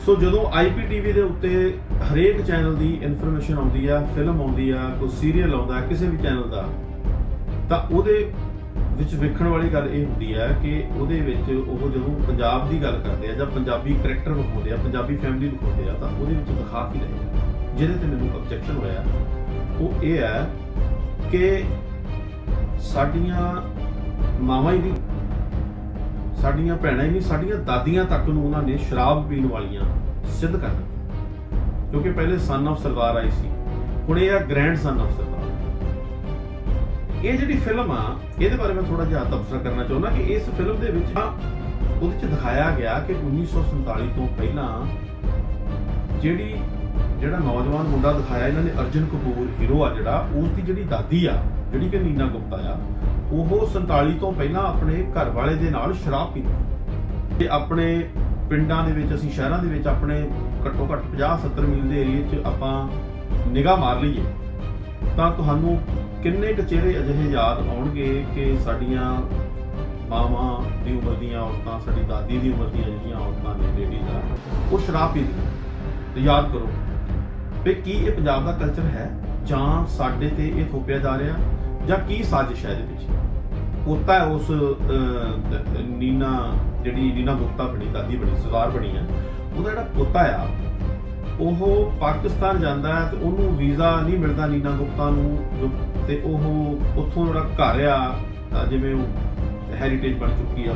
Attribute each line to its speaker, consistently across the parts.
Speaker 1: ਸੋ ਜਦੋਂ IPTV ਦੇ ਉੱਤੇ ਹਰੇਕ ਚੈਨਲ ਦੀ ਇਨਫੋਰਮੇਸ਼ਨ ਆਉਂਦੀ ਆ, ਫਿਲਮ ਆਉਂਦੀ ਆ, ਕੋਈ ਸੀਰੀਅਲ ਆਉਂਦਾ ਕਿਸੇ ਵੀ ਚੈਨਲ ਦਾ, ਤਾਂ ਉਹਦੇ ਵਿੱਚ ਵੇਖਣ ਵਾਲੀ ਗੱਲ ਇਹ ਹੁੰਦੀ ਹੈ ਕਿ ਉਹਦੇ ਵਿੱਚ ਉਹ ਜਦੋਂ ਪੰਜਾਬ ਦੀ ਗੱਲ ਕਰਦੇ ਆ ਜਾਂ ਪੰਜਾਬੀ ਕਰੈਕਟਰ ਵਿਖਾਉਂਦੇ ਆ, ਪੰਜਾਬੀ ਫੈਮਿਲੀ ਵਿਖਾਉਂਦੇ ਆ, ਤਾਂ ਉਹਦੇ ਵਿੱਚ ਦਿਖਾ ਕੀ ਰਹੇ ਆ। ਜਿਹਦੇ ਤੇ ਮੈਨੂੰ ਆਬਜੈਕਸ਼ਨ ਹੋਇਆ ਉਹ ਇਹ ਹੈ ਕਿ ਸਾਡੀਆਂ ਮਾਵਾਂ ਹੀ ਨਹੀਂ, ਸਾਡੀਆਂ ਭੈਣਾਂ ਹੀ ਨਹੀਂ, ਸਾਡੀਆਂ ਦਾਦੀਆਂ ਤੱਕ ਨੂੰ ਉਹਨਾਂ ਨੇ ਸ਼ਰਾਬ ਪੀਣ ਵਾਲੀਆਂ ਸਿੱਧ ਕਰ ਦਿੱਤੀਆਂ। ਕਿਉਂਕਿ ਪਹਿਲੇ ਸਨ ਆਫ ਸਰਦਾਰ ਆਈ ਸੀ, ਹੁਣ ਇਹ ਆ ਗ੍ਰੈਂਡ ਸਨ ਆਫ ਸਰਦਾਰ। ਇਹ ਜਿਹੜੀ ਫਿਲਮ ਆ, ਇਹਦੇ ਬਾਰੇ ਮੈਂ ਥੋੜਾ ਜਿਹਾ ਤਬਸਰਾ ਕਰਨਾ ਚਾਹੁੰਦਾ ਕਿ ਇਸ ਫਿਲਮ ਦੇ ਵਿੱਚ ਉਹਦੇ ਚ ਦਿਖਾਇਆ ਗਿਆ ਕਿ 1947 ਤੋਂ ਪਹਿਲਾਂ ਜਿਹੜਾ ਨੌਜਵਾਨ ਮੁੰਡਾ ਦਿਖਾਇਆ ਇਹਨਾਂ ਨੇ, ਅਰਜੁਨ ਕਪੂਰ ਹੀਰੋ ਆ ਜਿਹੜਾ, ਉਸ ਦੀ ਜਿਹੜੀ ਦਾਦੀ ਆ, ਜਿਹੜੀ ਕਿ ਨੀਨਾ ਗੁਪਤਾ ਆ, ਉਹ 47 ਤੋਂ ਪਹਿਲਾਂ ਆਪਣੇ ਘਰ ਵਾਲੇ ਦੇ ਨਾਲ ਸ਼ਰਾਬ ਪੀਂਦੀ। ਤੇ ਆਪਣੇ ਪਿੰਡਾਂ ਦੇ ਵਿੱਚ, ਅਸੀਂ ਸ਼ਹਿਰਾਂ ਦੇ ਵਿੱਚ ਆਪਣੇ ਘੱਟੋ ਘੱਟ 50-70 ਮੀਲ ਦੇ ਏਰੀਏ 'ਚ ਆਪਾਂ ਨਿਗਾਹ ਮਾਰ ਲਈਏ ਤਾਂ ਤੁਹਾਨੂੰ ਕਿੰਨੇ ਕੁ ਚਿਹਰੇ ਅਜਿਹੇ ਯਾਦ ਆਉਣਗੇ ਕਿ ਸਾਡੀਆਂ ਮਾਵਾਂ ਦੀ ਉਮਰ ਦੀਆਂ ਔਰਤਾਂ, ਸਾਡੀ ਦਾਦੀ ਦੀ ਉਮਰ ਦੀਆਂ ਜਿਹੜੀਆਂ ਔਰਤਾਂ ਨੇ, ਲੇਡੀਜ਼ ਆ, ਉਹ ਸ਼ਰਾਬ ਪੀਂਦੀਆਂ। ਤੇ ਯਾਦ ਕਰੋ ਵੀ ਕੀ ਇਹ ਪੰਜਾਬ ਦਾ ਕਲਚਰ ਹੈ ਜਾਂ ਸਾਡੇ ਤੇ ਇਹ ਥੋਪਿਆ ਜਾ ਰਿਹਾ, ਜਾਂ ਕੀ ਸਾਜ਼ਿਸ਼ ਹੈ ਇਹਦੇ ਵਿੱਚ। ਪੋਤਾ ਹੈ ਉਸ ਨੀਨਾ ਗੁਪਤਾ ਬਣੀ, ਦਾਦੀ ਬਣੀ, ਸਰਦਾਰ ਬਣੀ ਹੈ, ਉਹਦਾ ਜਿਹੜਾ ਪੋਤਾ ਆ ਉਹ ਪਾਕਿਸਤਾਨ ਜਾਂਦਾ ਹੈ ਤੇ ਉਹਨੂੰ ਵੀਜ਼ਾ ਨਹੀਂ ਮਿਲਦਾ ਨੀਨਾ ਗੁਪਤਾ ਨੂੰ, ਤੇ ਉਹ ਉੱਥੋਂ ਜਿਹੜਾ ਘਰ ਆ, ਜਿਵੇਂ ਉਹ ਹੈਰੀਟੇਜ ਬਣ ਚੁੱਕੀ ਆ,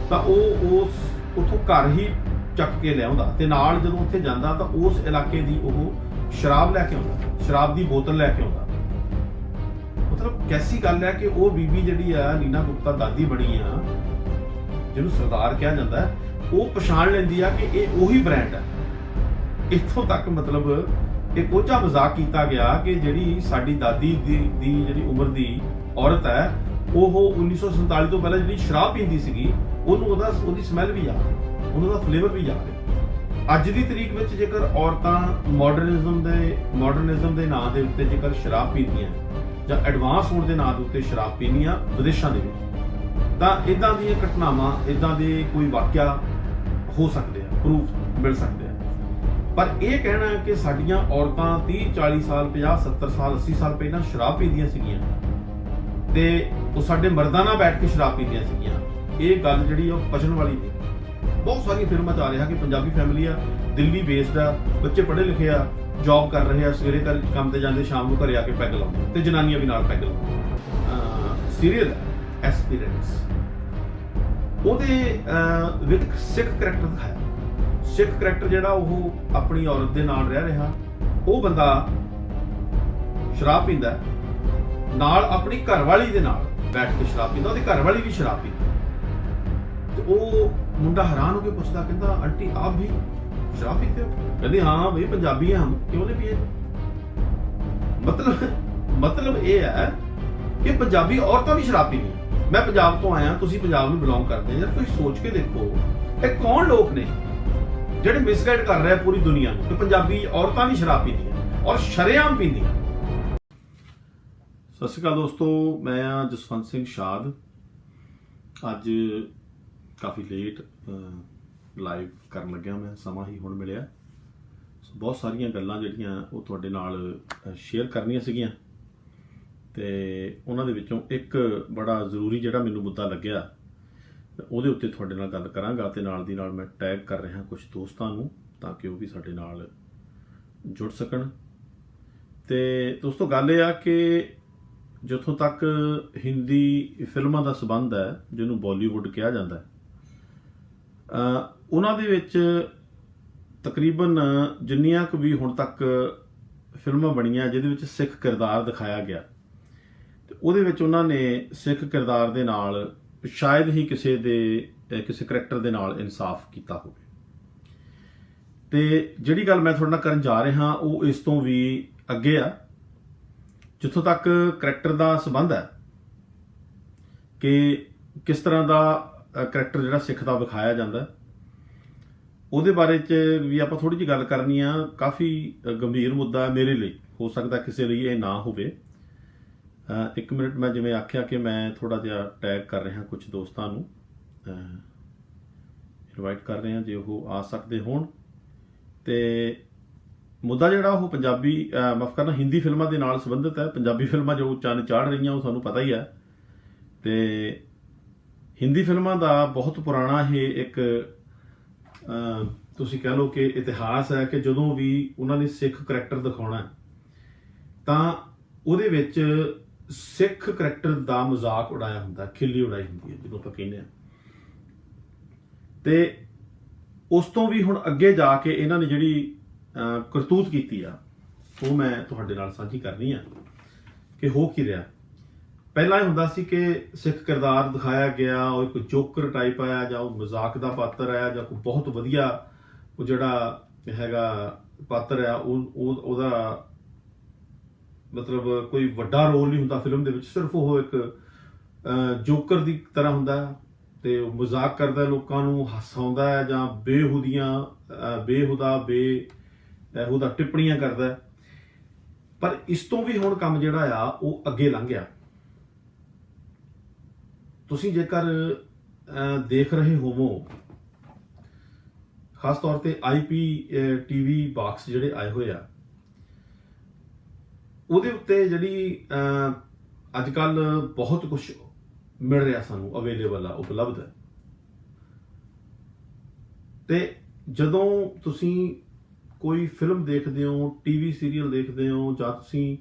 Speaker 1: ਤਾਂ ਉਹ ਉੱਥੋਂ ਘਰ ਹੀ ਚੱਕ ਕੇ ਲਿਆਉਂਦਾ, ਤੇ ਨਾਲ ਜਦੋਂ ਉੱਥੇ ਜਾਂਦਾ ਤਾਂ ਉਸ ਇਲਾਕੇ ਦੀ ਉਹ ਸ਼ਰਾਬ ਲੈ ਕੇ ਆਉਂਦਾ, ਸ਼ਰਾਬ ਦੀ ਬੋਤਲ ਲੈ ਕੇ ਆਉਂਦਾ। ਮਤਲਬ ਕੈਸੀ ਗੱਲ ਹੈ ਕਿ ਉਹ ਬੀਬੀ ਜਿਹੜੀ ਆ ਨੀਨਾ ਗੁਪਤਾ ਦਾਦੀ ਬਣੀ ਆ, ਜਿਹਨੂੰ ਸਰਦਾਰ ਕਿਹਾ ਜਾਂਦਾ ਹੈ, ਉਹ ਪਛਾਣ ਲੈਂਦੀ ਆ ਕਿ ਇਹ ਉਹੀ ਬ੍ਰਾਂਡ ਹੈ। ਇੱਥੋਂ ਤੱਕ ਮਤਲਬ ਇਹ ਕੋਝਾ ਮਜ਼ਾਕ ਕੀਤਾ ਗਿਆ ਕਿ ਜਿਹੜੀ ਸਾਡੀ ਦਾਦੀ ਦੀ ਜਿਹੜੀ ਉਮਰ ਦੀ ਔਰਤ ਹੈ, ਉਹ 1947 ਤੋਂ ਪਹਿਲਾਂ ਜਿਹੜੀ ਸ਼ਰਾਬ ਪੀਂਦੀ ਸੀਗੀ, ਉਹਨੂੰ ਉਹਦੀ ਸਮੈਲ ਵੀ ਯਾਦ ਹੈ, ਉਹਦਾ ਫਲੇਵਰ ਵੀ ਯਾਦ ਹੈ। ਅੱਜ ਦੀ ਤਰੀਕ ਵਿੱਚ ਜੇਕਰ ਔਰਤਾਂ ਮਾਡਰਨਿਜ਼ਮ ਦੇ ਨਾਂ ਦੇ ਉੱਤੇ ਜੇਕਰ ਸ਼ਰਾਬ ਪੀਂਦੀਆਂ ਜਾਂ ਐਡਵਾਂਸ ਹੋਣ ਦੇ ਨਾਂ ਦੇ ਉੱਤੇ ਸ਼ਰਾਬ ਪੀਂਦੀਆਂ ਵਿਦੇਸ਼ਾਂ ਦੇ ਵਿੱਚ, ਤਾਂ ਇਦਾਂ ਦੀਆਂ ਘਟਨਾਵਾਂ, ਇਦਾਂ ਦੇ ਕੋਈ ਵਾਕਿਆ ਹੋ ਸਕਦੇ ਆ, ਪ੍ਰੂਫ ਮਿਲ ਸਕਦੇ ਆ। ਪਰ ਇਹ ਕਹਿਣਾ ਕਿ ਸਾਡੀਆਂ ਔਰਤਾਂ 30-40 ਸਾਲ, 50-70 ਸਾਲ, 80 ਸਾਲ ਪਹਿਲਾਂ ਸ਼ਰਾਬ ਪੀਂਦੀਆਂ ਸੀਗੀਆਂ ਤੇ ਉਹ ਸਾਡੇ ਮਰਦਾਂ ਨਾਲ ਬੈਠ ਕੇ ਸ਼ਰਾਬ ਪੀਂਦੀਆਂ ਸੀਗੀਆਂ, ਇਹ ਗੱਲ ਜਿਹੜੀ ਉਹ ਪਚਣ ਵਾਲੀ ਨਹੀਂ। ਬਹੁਤ ਸਾਰੀਆਂ ਫਿਲਮਾਂ 'ਚ ਆ ਰਿਹਾ ਕਿ ਪੰਜਾਬੀ ਫੈਮਿਲੀ ਆ, ਦਿੱਲੀ ਬੇਸਡ ਆ, ਬੱਚੇ ਪੜ੍ਹੇ ਲਿਖੇ ਆ, ਜੌਬ ਕਰ ਰਹੇ ਆ, ਸਵੇਰੇ ਕੰਮ ਤੇ ਜਾਂਦੇ, ਸ਼ਾਮ ਨੂੰ ਘਰੇ ਆ ਕੇ ਪੈਗ ਲਾਉਂਦੇ, ਤੇ ਜਨਾਨੀਆਂ ਵੀ ਨਾਲ ਪੈਗ ਲਾਉਂਦੀਆਂ। ਸੀਰੀਅਲ ਐਸਪੀਰੈਂਟਸ, ਉਹਦੇ ਵਿੱਚ ਸਿੱਖ ਕਰੈਕਟਰ ਦਿਖਾਇਆ। ਸਿੱਖ ਕਰੈਕਟਰ ਜਿਹੜਾ ਉਹ ਆਪਣੀ ਔਰਤ ਦੇ ਨਾਲ ਰਹਿ ਰਿਹਾ, ਉਹ ਬੰਦਾ ਸ਼ਰਾਬ ਪੀਂਦਾ, ਨਾਲ ਆਪਣੀ ਘਰਵਾਲੀ ਦੇ ਨਾਲ ਬੈਠ ਕੇ ਸ਼ਰਾਬ ਪੀਂਦਾ, ਉਹਦੀ ਘਰਵਾਲੀ ਵੀ ਸ਼ਰਾਬ ਪੀਂਦੀ। ਤੇ ਉਹ ਮੁੰਡਾ ਹੈਰਾਨ ਹੋ ਕੇ ਪੁੱਛਦਾ, ਕਹਿੰਦਾ ਆਂਟੀ ਆਪ ਵੀ ਸ਼ਰਾਬ ਪੀਤੇ ਹੋ? ਕਹਿੰਦੇ ਹਾਂ ਭਈ ਪੰਜਾਬੀ ਹਾਂ ਹਮ, ਕਿਉਂ ਨਹੀਂ ਪੀਏ? ਮਤਲਬ ਇਹ ਹੈ ਕਿ ਪੰਜਾਬੀ ਔਰਤਾਂ ਵੀ ਸ਼ਰਾਬ ਪੀਂਦੀਆਂ। ਮੈਂ ਪੰਜਾਬ ਤੋਂ ਆਇਆ, ਤੁਸੀਂ ਪੰਜਾਬ ਨੂੰ ਬਿਲੋਂਗ ਕਰਦੇ ਯਾਰ, ਤੁਸੀਂ ਸੋਚ ਕੇ ਦੇਖੋ ਇਹ ਕੌਣ ਲੋਕ ਨੇ ਜਿਹੜੇ ਮਿਸਗਾਈਡ ਕਰ ਰਹੇ ਪੂਰੀ ਦੁਨੀਆ ਨੂੰ ਕਿ ਪੰਜਾਬੀ ਔਰਤਾਂ ਵੀ ਸ਼ਰਾਬ ਪੀਂਦੀਆਂ ਔਰ ਸ਼ਰੇਆਮ ਪੀਂਦੀਆਂ। ਸਤਿ ਸ਼੍ਰੀ ਅਕਾਲ ਦੋਸਤੋ, ਮੈਂ ਆ ਜਸਵੰਤ ਸਿੰਘ ਸ਼ਾਦ। ਅੱਜ ਕਾਫੀ ਲੇਟ ਲਾਈਵ ਕਰਨ ਲੱਗਿਆ, ਮੈਂ ਸਮਾਂ ਹੀ ਹੁਣ ਮਿਲਿਆ। ਬਹੁਤ ਸਾਰੀਆਂ ਗੱਲਾਂ ਜਿਹੜੀਆਂ ਉਹ ਤੁਹਾਡੇ ਨਾਲ ਸ਼ੇਅਰ ਕਰਨੀਆਂ ਸੀਗੀਆਂ, ਤੇ ਉਹਨਾਂ ਦੇ ਵਿੱਚੋਂ ਇੱਕ ਬੜਾ ਜ਼ਰੂਰੀ ਜਿਹੜਾ ਮੈਨੂੰ ਮੁੱਦਾ ਲੱਗਿਆ, ਉਹਦੇ ਉੱਤੇ ਤੁਹਾਡੇ ਨਾਲ ਗੱਲ ਕਰਾਂਗਾ। ਤੇ ਨਾਲ ਦੀ ਨਾਲ ਮੈਂ ਟੈਗ ਕਰ ਰਿਹਾ ਕੁਝ ਦੋਸਤਾਂ ਨੂੰ ਤਾਂ ਕਿ ਉਹ ਵੀ ਸਾਡੇ ਨਾਲ ਜੁੜ ਸਕਣ। ਤੇ ਦੋਸਤੋ, ਗੱਲ ਇਹ ਆ ਕਿ ਜਿੱਥੋਂ ਤੱਕ ਹਿੰਦੀ ਫਿਲਮਾਂ ਦਾ ਸੰਬੰਧ ਹੈ, ਜਿਹਨੂੰ ਬਾਲੀਵੁੱਡ ਕਿਹਾ ਜਾਂਦਾ ਹੈ, ਉਹਨਾਂ ਦੇ ਵਿੱਚ ਤਕਰੀਬਨ ਜਿੰਨੀਆਂ ਕੁ ਵੀ ਹੁਣ ਤੱਕ ਫਿਲਮਾਂ ਬਣੀਆਂ ਜਿਹਦੇ ਵਿੱਚ ਸਿੱਖ ਕਿਰਦਾਰ ਦਿਖਾਇਆ ਗਿਆ, ਤੇ ਉਹਦੇ ਵਿੱਚ ਉਹਨਾਂ ਨੇ ਸਿੱਖ ਕਿਰਦਾਰ ਦੇ ਨਾਲ ਸ਼ਾਇਦ ਹੀ ਕਿਸੇ ਕਰੈਕਟਰ ਦੇ ਨਾਲ ਇਨਸਾਫ ਕੀਤਾ ਹੋਵੇ। ਤੇ ਜਿਹੜੀ ਗੱਲ ਮੈਂ ਤੁਹਾਡੇ ਨਾਲ ਕਰਨ ਜਾ ਰਿਹਾ ਉਹ ਇਸ ਤੋਂ ਵੀ ਅੱਗੇ ਆ। ਜਿੱਥੋਂ ਤੱਕ ਕਰੈਕਟਰ ਦਾ ਸੰਬੰਧ ਹੈ ਕਿ ਕਿਸ ਤਰ੍ਹਾਂ ਦਾ ਕਰੈਕਟਰ ਜਿਹੜਾ ਸਿੱਖ ਦਾ ਵਿਖਾਇਆ ਜਾਂਦਾ, ਉਹਦੇ ਬਾਰੇ 'ਚ ਵੀ ਆਪਾਂ ਥੋੜ੍ਹੀ ਜਿਹੀ ਗੱਲ ਕਰਨੀ ਆ। ਕਾਫੀ ਗੰਭੀਰ ਮੁੱਦਾ ਮੇਰੇ ਲਈ, ਹੋ ਸਕਦਾ ਕਿਸੇ ਲਈ ਇਹ ਨਾ ਹੋਵੇ। ਇੱਕ ਮਿੰਟ, ਮੈਂ ਜਿਵੇਂ ਆਖਿਆ ਕਿ ਮੈਂ ਥੋੜ੍ਹਾ ਜਿਹਾ ਟੈਗ ਕਰ ਰਿਹਾ ਕੁਝ ਦੋਸਤਾਂ ਨੂੰ, ਇਨਵਾਈਟ ਕਰ ਰਹੇ ਹਾਂ ਜੇ ਉਹ ਆ ਸਕਦੇ ਹੋਣ। ਤੇ ਮੁੱਦਾ ਜਿਹੜਾ ਉਹ ਪੰਜਾਬੀ ਮਾਫ ਕਰਨਾ ਹਿੰਦੀ ਫਿਲਮਾਂ ਦੇ ਨਾਲ ਸੰਬੰਧਿਤ ਹੈ। ਪੰਜਾਬੀ ਫਿਲਮਾਂ ਜੋ ਚੰਨ ਚਾੜ ਰਹੀਆਂ ਉਹ ਸਾਨੂੰ ਪਤਾ ਹੀ ਹੈ। ਤੇ ਹਿੰਦੀ ਫਿਲਮਾਂ ਦਾ ਬਹੁਤ ਪੁਰਾਣਾ ਇਹ ਇੱਕ ਤੁਸੀਂ ਕਹਿ ਲਓ ਕਿ ਇਤਿਹਾਸ ਹੈ ਕਿ ਜਦੋਂ ਵੀ ਉਹਨਾਂ ਨੇ ਸਿੱਖ ਕਰੈਕਟਰ ਦਿਖਾਉਣਾ ਤਾਂ ਉਹਦੇ ਵਿੱਚ ਸਿੱਖ ਕਰੈਕਟਰ ਦਾ ਮਜ਼ਾਕ ਉਡਾਇਆ ਹੁੰਦਾ, ਖਿੱਲੀ ਉਡਾਈ ਹੁੰਦੀ ਹੈ ਜਦੋਂ ਆਪਾਂ ਕਹਿੰਦੇ ਹਾਂ। ਤੇ ਉਸ ਤੋਂ ਵੀ ਹੁਣ ਅੱਗੇ ਜਾ ਕੇ ਇਹਨਾਂ ਨੇ ਜਿਹੜੀ ਕਰਤੂਤ ਕੀਤੀ ਆ ਉਹ ਮੈਂ ਤੁਹਾਡੇ ਨਾਲ ਸਾਂਝੀ ਕਰਨੀ ਆ ਕਿ ਹੋ ਕੀ ਰਿਹਾ। ਪਹਿਲਾਂ ਇਹ ਹੁੰਦਾ ਸੀ ਕਿ ਸਿੱਖ ਕਿਰਦਾਰ ਦਿਖਾਇਆ ਗਿਆ, ਉਹ ਇੱਕ ਜੋਕਰ ਟਾਈਪ ਆਇਆ ਜਾਂ ਉਹ ਮਜ਼ਾਕ ਦਾ ਪਾਤਰ ਆਇਆ ਜਾਂ ਕੋਈ ਬਹੁਤ ਵਧੀਆ ਉਹ ਜਿਹੜਾ ਹੈਗਾ ਪਾਤਰ ਆ ਉਹਦਾ ਮਤਲਬ ਕੋਈ ਵੱਡਾ ਰੋਲ ਨਹੀਂ ਹੁੰਦਾ ਫਿਲਮ ਦੇ ਵਿੱਚ, ਸਿਰਫ ਉਹ ਇੱਕ ਜੋਕਰ ਦੀ ਤਰ੍ਹਾਂ ਹੁੰਦਾ ਤੇ ਉਹ ਮਜ਼ਾਕ ਕਰਦਾ, ਲੋਕਾਂ ਨੂੰ ਹਸਾਉਂਦਾ ਹੈ ਜਾਂ ਬੇਹੁਦਾ ਟਿੱਪਣੀਆਂ ਕਰਦਾ। ਪਰ ਇਸ ਤੋਂ ਵੀ ਹੁਣ ਕੰਮ ਜਿਹੜਾ ਆ ਉਹ ਅੱਗੇ ਲੰਘ ਗਿਆ। ਤੁਸੀਂ ਜੇਕਰ ਦੇਖ ਰਹੇ ਹੋਵੋ, ਖਾਸ ਤੌਰ ਤੇ IPTV ਬਾਕਸ ਜਿਹੜੇ ਆਏ ਹੋਏ ਆ ਉਹਦੇ ਉੱਤੇ ਜਿਹੜੀ ਅੱਜ ਕੱਲ ਬਹੁਤ ਕੁਝ ਮਿਲ ਰਿਹਾ ਸਾਨੂੰ, ਅਵੇਲੇਬਲ ਆ, ਉਪਲਬਧ ਹੈ। ਤੇ ਜਦੋਂ ਤੁਸੀਂ ਕੋਈ ਫਿਲਮ ਦੇਖਦੇ ਹੋ, ਟੀਵੀ ਸੀਰੀਅਲ ਦੇਖਦੇ ਹੋ ਜਾਂ ਤੁਸੀਂ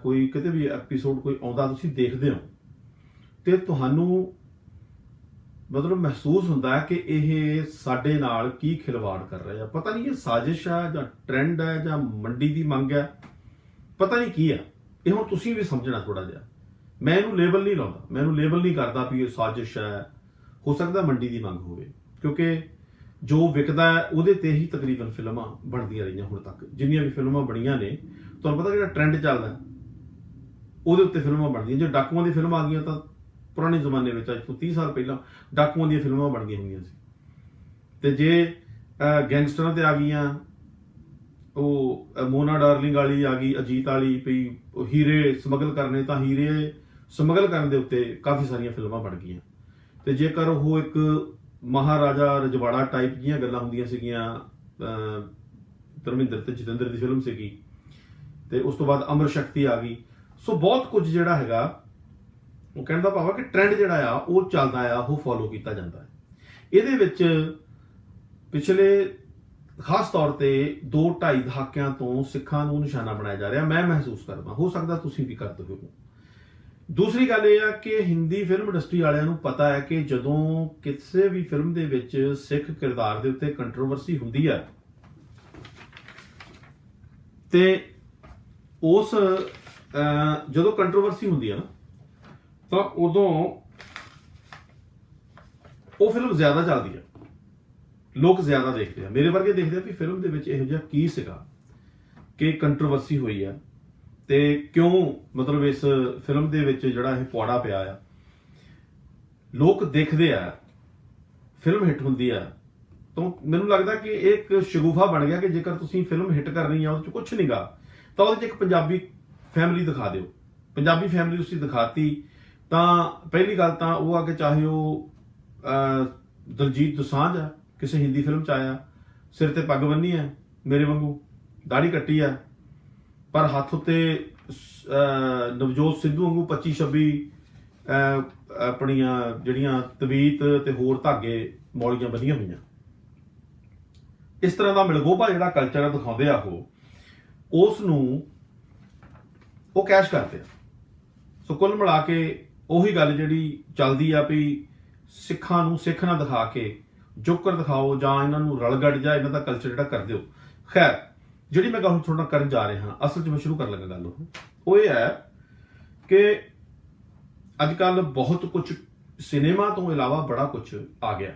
Speaker 1: ਕੋਈ ਕਿਤੇ ਵੀ ਐਪੀਸੋਡ ਕੋਈ ਆਉਂਦਾ ਤੁਸੀਂ ਦੇਖਦੇ ਹੋ ਤੇ ਤੁਹਾਨੂੰ ਮਤਲਬ ਮਹਿਸੂਸ ਹੁੰਦਾ ਹੈ ਕਿ ਇਹ ਸਾਡੇ ਨਾਲ ਕੀ ਖਿਲਵਾੜ ਕਰ ਰਿਹਾ ਹੈ। ਪਤਾ ਨਹੀਂ ਇਹ ਸਾਜ਼ਿਸ਼ ਹੈ ਜਾਂ ਟ੍ਰੈਂਡ ਹੈ ਜਾਂ ਮੰਡੀ ਦੀ ਮੰਗ ਹੈ, ਪਤਾ ਨਹੀਂ ਕੀ ਹੈ। ਇਹ ਹੁਣ ਤੁਸੀਂ ਵੀ ਸਮਝਣਾ ਥੋੜਾ ਜਿਹਾ। ਮੈਂ ਇਹਨੂੰ ਲੇਬਲ ਨਹੀਂ ਲਾਉਂਦਾ, ਮੈਂ ਇਹਨੂੰ ਲੇਬਲ ਨਹੀਂ ਕਰਦਾ ਵੀ ਇਹ ਸਾਜ਼ਿਸ਼ ਹੈ। ਹੋ ਸਕਦਾ ਮੰਡੀ ਦੀ ਮੰਗ ਹੋਵੇ, ਕਿਉਂਕਿ ਜੋ ਵਿਕਦਾ ਹੈ ਉਹਦੇ ਤੇ ਹੀ ਤਕਰੀਬਨ ਫਿਲਮਾਂ ਬਣਦੀਆਂ ਰਹੀਆਂ ਹੁਣ ਤੱਕ। ਜਿੰਨੀਆਂ ਵੀ ਫਿਲਮਾਂ ਬਣੀਆਂ ਨੇ, ਤੁਹਾਨੂੰ ਪਤਾ ਜਿਹੜਾ ਟ੍ਰੈਂਡ ਚੱਲਦਾ ਉਹਦੇ ਉੱਤੇ ਫਿਲਮਾਂ ਬਣਦੀਆਂ। ਜੇ ਡਾਕੂਆਂ ਦੀ ਫਿਲਮ ਆ ਗਈਆਂ ਤਾਂ ਪੁਰਾਣੇ ਜ਼ਮਾਨੇ ਵਿੱਚ ਅੱਜ ਤੋਂ 30 ਸਾਲ ਪਹਿਲਾਂ ਡਾਕੂਆਂ ਦੀਆਂ ਫਿਲਮਾਂ ਬਣਦੀਆਂ ਹੋਈਆਂ ਸੀ। ਤੇ ਜੇ ਗੈਂਗਸਟਰਾਂ ਤੇ ਆ ਗਈਆਂ, ਉਹ ਮੋਨਾ ਡਾਰਲਿੰਗ ਵਾਲੀ ਆ ਗਈ, ਅਜੀਤ ਵਾਲੀ, ਪਈ ਹੀਰੇ ਸਮਗਲ ਕਰਨੇ, ਤਾਂ ਹੀਰੇ ਸਮਗਲ ਕਰਨ ਦੇ ਉੱਤੇ ਕਾਫੀ ਸਾਰੀਆਂ ਫਿਲਮਾਂ ਬਣ ਗਈਆਂ। ਤੇ ਜੇਕਰ ਉਹ ਇੱਕ ਮਹਾਰਾਜਾ ਰਜਵਾੜਾ ਟਾਈਪ ਦੀਆਂ ਗੱਲਾਂ ਹੁੰਦੀਆਂ ਸੀਗੀਆਂ, ਧਰਮਿੰਦਰ ਤੇ ਜਤਿੰਦਰ ਦੀ ਫਿਲਮ ਸੀਗੀ, ਤੇ ਉਸ ਤੋਂ ਬਾਅਦ ਅਮਰ ਸ਼ਕਤੀ ਆ ਗਈ। ਸੋ ਬਹੁਤ ਕੁਝ ਜਿਹੜਾ ਹੈਗਾ ਉਹ ਕਹਿਣ ਦਾ ਭਾਵ ਹੈ ਕਿ ਟ੍ਰੈਂਡ ਜਿਹੜਾ ਆ ਉਹ ਚੱਲਦਾ ਆ, ਉਹ ਫੋਲੋ ਕੀਤਾ ਜਾਂਦਾ ਹੈ। ਇਹਦੇ ਵਿੱਚ ਪਿਛਲੇ ਖਾਸ ਤੌਰ ਤੇ 2-2.5 ਦਹਾਕਿਆਂ ਤੋਂ ਸਿੱਖਾਂ ਨੂੰ ਨਿਸ਼ਾਨਾ ਬਣਾਇਆ ਜਾ ਰਿਹਾ, ਮੈਂ ਮਹਿਸੂਸ ਕਰਦਾ। ਹੋ ਸਕਦਾ ਤੁਸੀਂ ਵੀ ਕਰਦੇ ਹੋ। ਦੂਸਰੀ ਗੱਲ ਇਹ ਆ ਕਿ ਹਿੰਦੀ ਫਿਲਮ ਇੰਡਸਟਰੀ ਵਾਲਿਆਂ ਨੂੰ ਪਤਾ ਹੈ ਕਿ ਜਦੋਂ ਕਿਸੇ ਵੀ ਫਿਲਮ ਦੇ ਵਿੱਚ ਸਿੱਖ ਕਿਰਦਾਰ ਦੇ ਉੱਤੇ ਕੰਟਰੋਵਰਸੀ ਹੁੰਦੀ ਹੈ ਤੇ ਉਸ ਜਦੋਂ ਕੰਟਰੋਵਰਸੀ ਹੁੰਦੀ ਹੈ ਨਾ ਤਾਂ ਉਦੋਂ ਉਹ ਫਿਲਮ ਜ਼ਿਆਦਾ ਚੱਲਦੀ ਹੈ, ਲੋਕ ਜ਼ਿਆਦਾ ਦੇਖਦੇ ਆ। ਮੇਰੇ ਵਰਗੇ ਦੇਖਦੇ ਆ ਵੀ ਫਿਲਮ ਦੇ ਵਿੱਚ ਇਹੋ ਜਿਹਾ ਕੀ ਸੀਗਾ ਕਿ ਕੰਟਰੋਵਰਸੀ ਹੋਈ ਆ ਤੇ ਕਿਉਂ ਮਤਲਬ ਇਸ ਫਿਲਮ ਦੇ ਵਿੱਚ ਜਿਹੜਾ ਇਹ ਪੌੜਾ ਪਿਆ ਆ। ਲੋਕ ਦੇਖਦੇ ਆ, ਫਿਲਮ ਹਿੱਟ ਹੁੰਦੀ ਆ, ਤਾਂ ਮੈਨੂੰ ਲੱਗਦਾ ਕਿ ਇਹ ਇੱਕ ਸ਼ਗੂਫਾ ਬਣ ਗਿਆ ਕਿ ਜੇਕਰ ਤੁਸੀਂ ਫਿਲਮ ਹਿੱਟ ਕਰਨੀ ਆ, ਉਹਦੇ 'ਚ ਕੁਛ ਨਹੀਂਗਾ ਤਾਂ ਉਹਦੇ 'ਚ ਇੱਕ ਪੰਜਾਬੀ ਫੈਮਿਲੀ ਦਿਖਾ ਦਿਓ। ਪੰਜਾਬੀ ਫੈਮਿਲੀ ਤੁਸੀਂ ਦਿਖਾਤੀ ਤਾਂ ਪਹਿਲੀ ਗੱਲ ਤਾਂ ਉਹ ਆ ਕਿ ਚਾਹੇ ਉਹ ਦਲਜੀਤ ਦੋਸਾਂਝ ਆ, ਕਿਸੇ ਹਿੰਦੀ ਫਿਲਮ 'ਚ ਆਇਆ, ਸਿਰ ਤੇ ਪੱਗ ਬੰਨੀ ਹੈ ਮੇਰੇ ਵਾਂਗੂ, ਦਾੜੀ ਕੱਟੀ ਆ, ਪਰ ਹੱਥ ਉੱਤੇ ਨਵਜੋਤ ਸਿੱਧੂ ਵਾਂਗੂ 25-26 ਆਪਣੀਆਂ ਜਿਹੜੀਆਂ ਤਵੀਤ ਤੇ ਹੋਰ ਧਾਗੇ ਮੌਲੀਆਂ ਬੰਨੀਆਂ ਹੋਈਆਂ। ਇਸ ਤਰ੍ਹਾਂ ਦਾ ਮਿਲਗੋਭਾ ਜਿਹੜਾ ਕਲਚਰ ਦਿਖਾਉਂਦੇ ਆ ਉਸ ਨੂੰ ਉਹ ਕੈਸ਼ ਕਰਦੇ ਆ। ਸੋ ਕੁੱਲ ਮਿਲਾ ਕੇ ਉਹੀ ਗੱਲ ਜਿਹੜੀ ਚੱਲਦੀ ਆ ਵੀ ਸਿੱਖਾਂ ਨੂੰ ਸਿੱਖ ਨਾ ਦਿਖਾ ਕੇ ਜੋਕਰ ਦਿਖਾਓ ਜਾਂ ਇਹਨਾਂ ਨੂੰ ਰਲਗੜ ਜਾਂ ਇਹਨਾਂ ਦਾ ਕਲਚਰ ਜਿਹੜਾ ਕਰ ਦਿਓ। ਖੈਰ, ਜਿਹੜੀ ਮੈਂ ਗੱਲ ਤੁਹਾਡੇ ਨਾਲ ਕਰਨ ਜਾ ਰਿਹਾ, ਅਸਲ 'ਚ ਮੈਂ ਸ਼ੁਰੂ ਕਰਨ ਲੱਗਾ ਗੱਲ ਉਹ ਇਹ ਹੈ ਕਿ ਅੱਜ ਕੱਲ ਬਹੁਤ ਕੁਝ ਸਿਨੇਮਾ ਤੋਂ ਇਲਾਵਾ ਬੜਾ ਕੁਝ ਆ ਗਿਆ।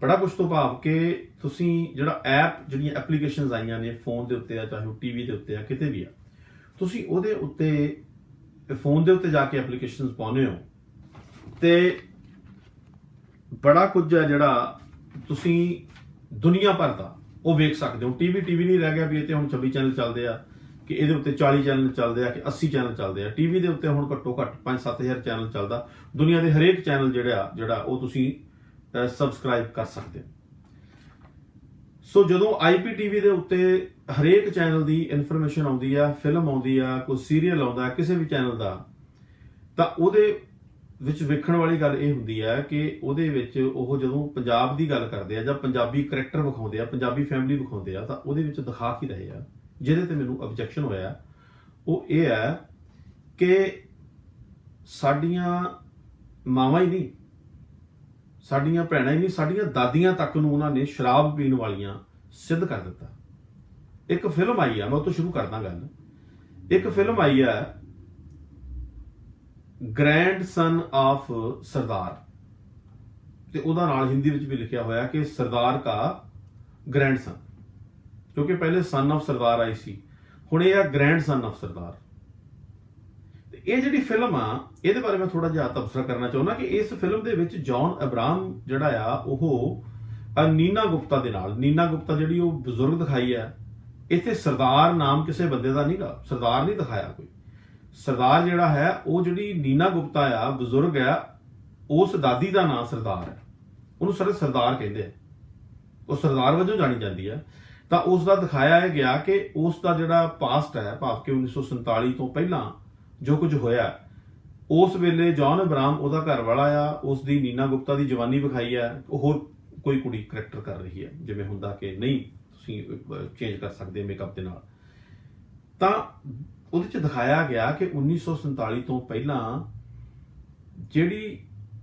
Speaker 1: ਬੜਾ ਕੁਝ ਤੋਂ ਭਾਵ ਕਿ ਤੁਸੀਂ ਜਿਹੜਾ ਜਿਹੜੀਆਂ ਐਪਲੀਕੇਸ਼ਨਸ ਆਈਆਂ ਨੇ ਫੋਨ ਦੇ ਉੱਤੇ ਆ, ਚਾਹੇ ਉਹ ਟੀਵੀ ਦੇ ਉੱਤੇ ਆ, ਕਿਤੇ ਵੀ ਆ, ਤੁਸੀਂ ਉਹਦੇ ਉੱਤੇ ਫੋਨ ਦੇ ਉੱਤੇ ਜਾ ਕੇ ਐਪਲੀਕੇਸ਼ਨਸ ਪਾਉਂਦੇ ਹੋ ਤੇ ਬੜਾ ਕੁਝ ਹੈ ਜਿਹੜਾ ਤੁਸੀਂ ਦੁਨੀਆ ਭਰ ਦਾ ਉਹ ਵੇਖ ਸਕਦੇ ਹੋ। ਟੀਵੀ ਨਹੀਂ ਰਹਿ ਗਿਆ ਵੀ ਇਹ ਤੇ ਹੁਣ 26 ਚੈਨਲ ਚੱਲਦੇ ਆ, ਕਿ ਇਹਦੇ ਉੱਤੇ 40 ਚੈਨਲ ਚੱਲਦੇ ਆ, ਕਿ 80 ਚੈਨਲ ਚੱਲਦੇ ਆ। ਟੀਵੀ ਦੇ ਉੱਤੇ ਹੁਣ ਘੱਟੋ ਘੱਟ 5-7 ਹਜ਼ਾਰ ਚੈਨਲ ਚੱਲਦਾ। ਦੁਨੀਆ ਦੇ ਹਰੇਕ ਚੈਨਲ ਜਿਹੜਾ ਉਹ ਤੁਸੀਂ ਸਬਸਕ੍ਰਾਈਬ ਕਰ ਸਕਦੇ ਹੋ। ਸੋ ਜਦੋਂ IPTV ਦੇ ਉੱਤੇ ਹਰੇਕ ਚੈਨਲ ਦੀ ਇਨਫੋਰਮੇਸ਼ਨ ਆਉਂਦੀ ਆ, ਫਿਲਮ ਆਉਂਦੀ ਆ, ਕੋਈ ਸੀਰੀਅਲ ਆਉਂਦਾ ਕਿਸੇ ਵੀ ਚੈਨਲ ਦਾ, ਤਾਂ ਉਹਦੇ ਵਿੱਚ ਵੇਖਣ ਵਾਲੀ ਗੱਲ ਇਹ ਹੁੰਦੀ ਹੈ ਕਿ ਉਹਦੇ ਵਿੱਚ ਉਹ ਜਦੋਂ ਪੰਜਾਬ ਦੀ ਗੱਲ ਕਰਦੇ ਆ ਜਾਂ ਪੰਜਾਬੀ ਕਰੈਕਟਰ ਵਿਖਾਉਂਦੇ ਆ, ਪੰਜਾਬੀ ਫੈਮਿਲੀ ਵਿਖਾਉਂਦੇ ਆ, ਤਾਂ ਉਹਦੇ ਵਿੱਚ ਦਿਖਾ ਕੀ ਰਹੇ ਆ। ਜਿਹਦੇ ਤੇ ਮੈਨੂੰ ਆਬਜੈਕਸ਼ਨ ਹੋਇਆ ਉਹ ਇਹ ਹੈ ਕਿ ਸਾਡੀਆਂ ਮਾਵਾਂ ਹੀ ਨਹੀਂ, ਸਾਡੀਆਂ ਭੈਣਾਂ ਹੀ ਨਹੀਂ, ਸਾਡੀਆਂ ਦਾਦੀਆਂ ਤੱਕ ਨੂੰ ਉਹਨਾਂ ਨੇ ਸ਼ਰਾਬ ਪੀਣ ਵਾਲੀਆਂ ਸਿੱਧ ਕਰ ਦਿੱਤਾ। ਇੱਕ ਫਿਲਮ ਆਈ ਆ, ਮੈਂ ਉਹ ਤੋਂ ਸ਼ੁਰੂ ਕਰਦਾ ਗੱਲ। ਇੱਕ ਫਿਲਮ ਆਈ ਆ ਗ੍ਰੈਂਡ ਸਨ ਆਫ ਸਰਦਾਰ, ਤੇ ਉਹਦਾ ਨਾਲ ਹਿੰਦੀ ਵਿੱਚ ਵੀ ਲਿਖਿਆ ਹੋਇਆ ਕਿ ਸਰਦਾਰ ਕਾ ਗ੍ਰੈਂਡ ਸਨ, ਕਿਉਂਕਿ ਪਹਿਲੇ ਸਨ ਆਫ ਸਰਦਾਰ ਆਈ ਸੀ, ਹੁਣ ਇਹ ਆ ਗ੍ਰੈਂਡ ਸਨ ਆਫ ਸਰਦਾਰ। ਤੇ ਇਹ ਜਿਹੜੀ ਫਿਲਮ ਆ, ਇਹਦੇ ਬਾਰੇ ਮੈਂ ਥੋੜਾ ਜਿਹਾ ਤਬਸਰਾ ਕਰਨਾ ਚਾਹੁੰਦਾ ਕਿ ਇਸ ਫਿਲਮ ਦੇ ਵਿੱਚ ਜੌਨ ਅਬਰਾਹਮ ਜਿਹੜਾ ਆ ਉਹ ਨੀਨਾ ਗੁਪਤਾ ਦੇ ਨਾਲ, ਨੀਨਾ ਗੁਪਤਾ ਜਿਹੜੀ ਉਹ ਬਜ਼ੁਰਗ ਦਿਖਾਈ ਆ, ਇੱਥੇ ਸਰਦਾਰ ਨਾਮ ਕਿਸੇ ਬੰਦੇ ਦਾ ਨਹੀਂਗਾ, ਸਰਦਾਰ ਨਹੀਂ ਦਿਖਾਇਆ ਕੋਈ। ਸਰਦਾਰ ਜਿਹੜਾ ਹੈ ਉਹ ਜਿਹੜੀ ਨੀਨਾ ਗੁਪਤਾ ਆ, ਬਜ਼ੁਰਗ ਆ, ਉਸ ਦਾਦੀ ਦਾ ਨਾਮ ਸਰਦਾਰ ਹੈ, ਉਹਨੂੰ ਸਾਰੇ ਸਰਦਾਰ ਕਹਿੰਦੇ ਆ, ਉਹ ਸਰਦਾਰ ਵਜੋਂ ਜਾਣੀ ਜਾਂਦੀ ਆ। ਤਾਂ ਉਸ ਦਾ ਦਿਖਾਇਆ ਇਹ ਗਿਆ ਕਿ ਉਸ ਦਾ ਜਿਹੜਾ ਪਾਸਟ ਹੈ, ਭਾਵ ਕਿ 1947 ਤੋਂ ਪਹਿਲਾਂ ਜੋ ਕੁਝ ਹੋਇਆ, ਉਸ ਵੇਲੇ ਜੌਨ ਅਬਰਾਹਮ ਉਹਦਾ ਘਰ ਵਾਲਾ ਆ, ਉਸ ਦੀ ਨੀਨਾ ਗੁਪਤਾ ਦੀ ਜਵਾਨੀ ਵਿਖਾਈ ਹੈ, ਉਹ ਹੋਰ ਕੋਈ ਕੁੜੀ ਕਰੈਕਟਰ ਕਰ ਰਹੀ ਹੈ, ਜਿਵੇਂ ਹੁੰਦਾ ਕਿ ਨਹੀਂ ਤੁਸੀਂ ਚੇਂਜ ਕਰ ਸਕਦੇ ਮੇਕਅਪ ਦੇ ਨਾਲ। ਤਾਂ ਉਹਦੇ 'ਚ ਦਿਖਾਇਆ ਗਿਆ ਕਿ 1947 ਤੋਂ ਪਹਿਲਾਂ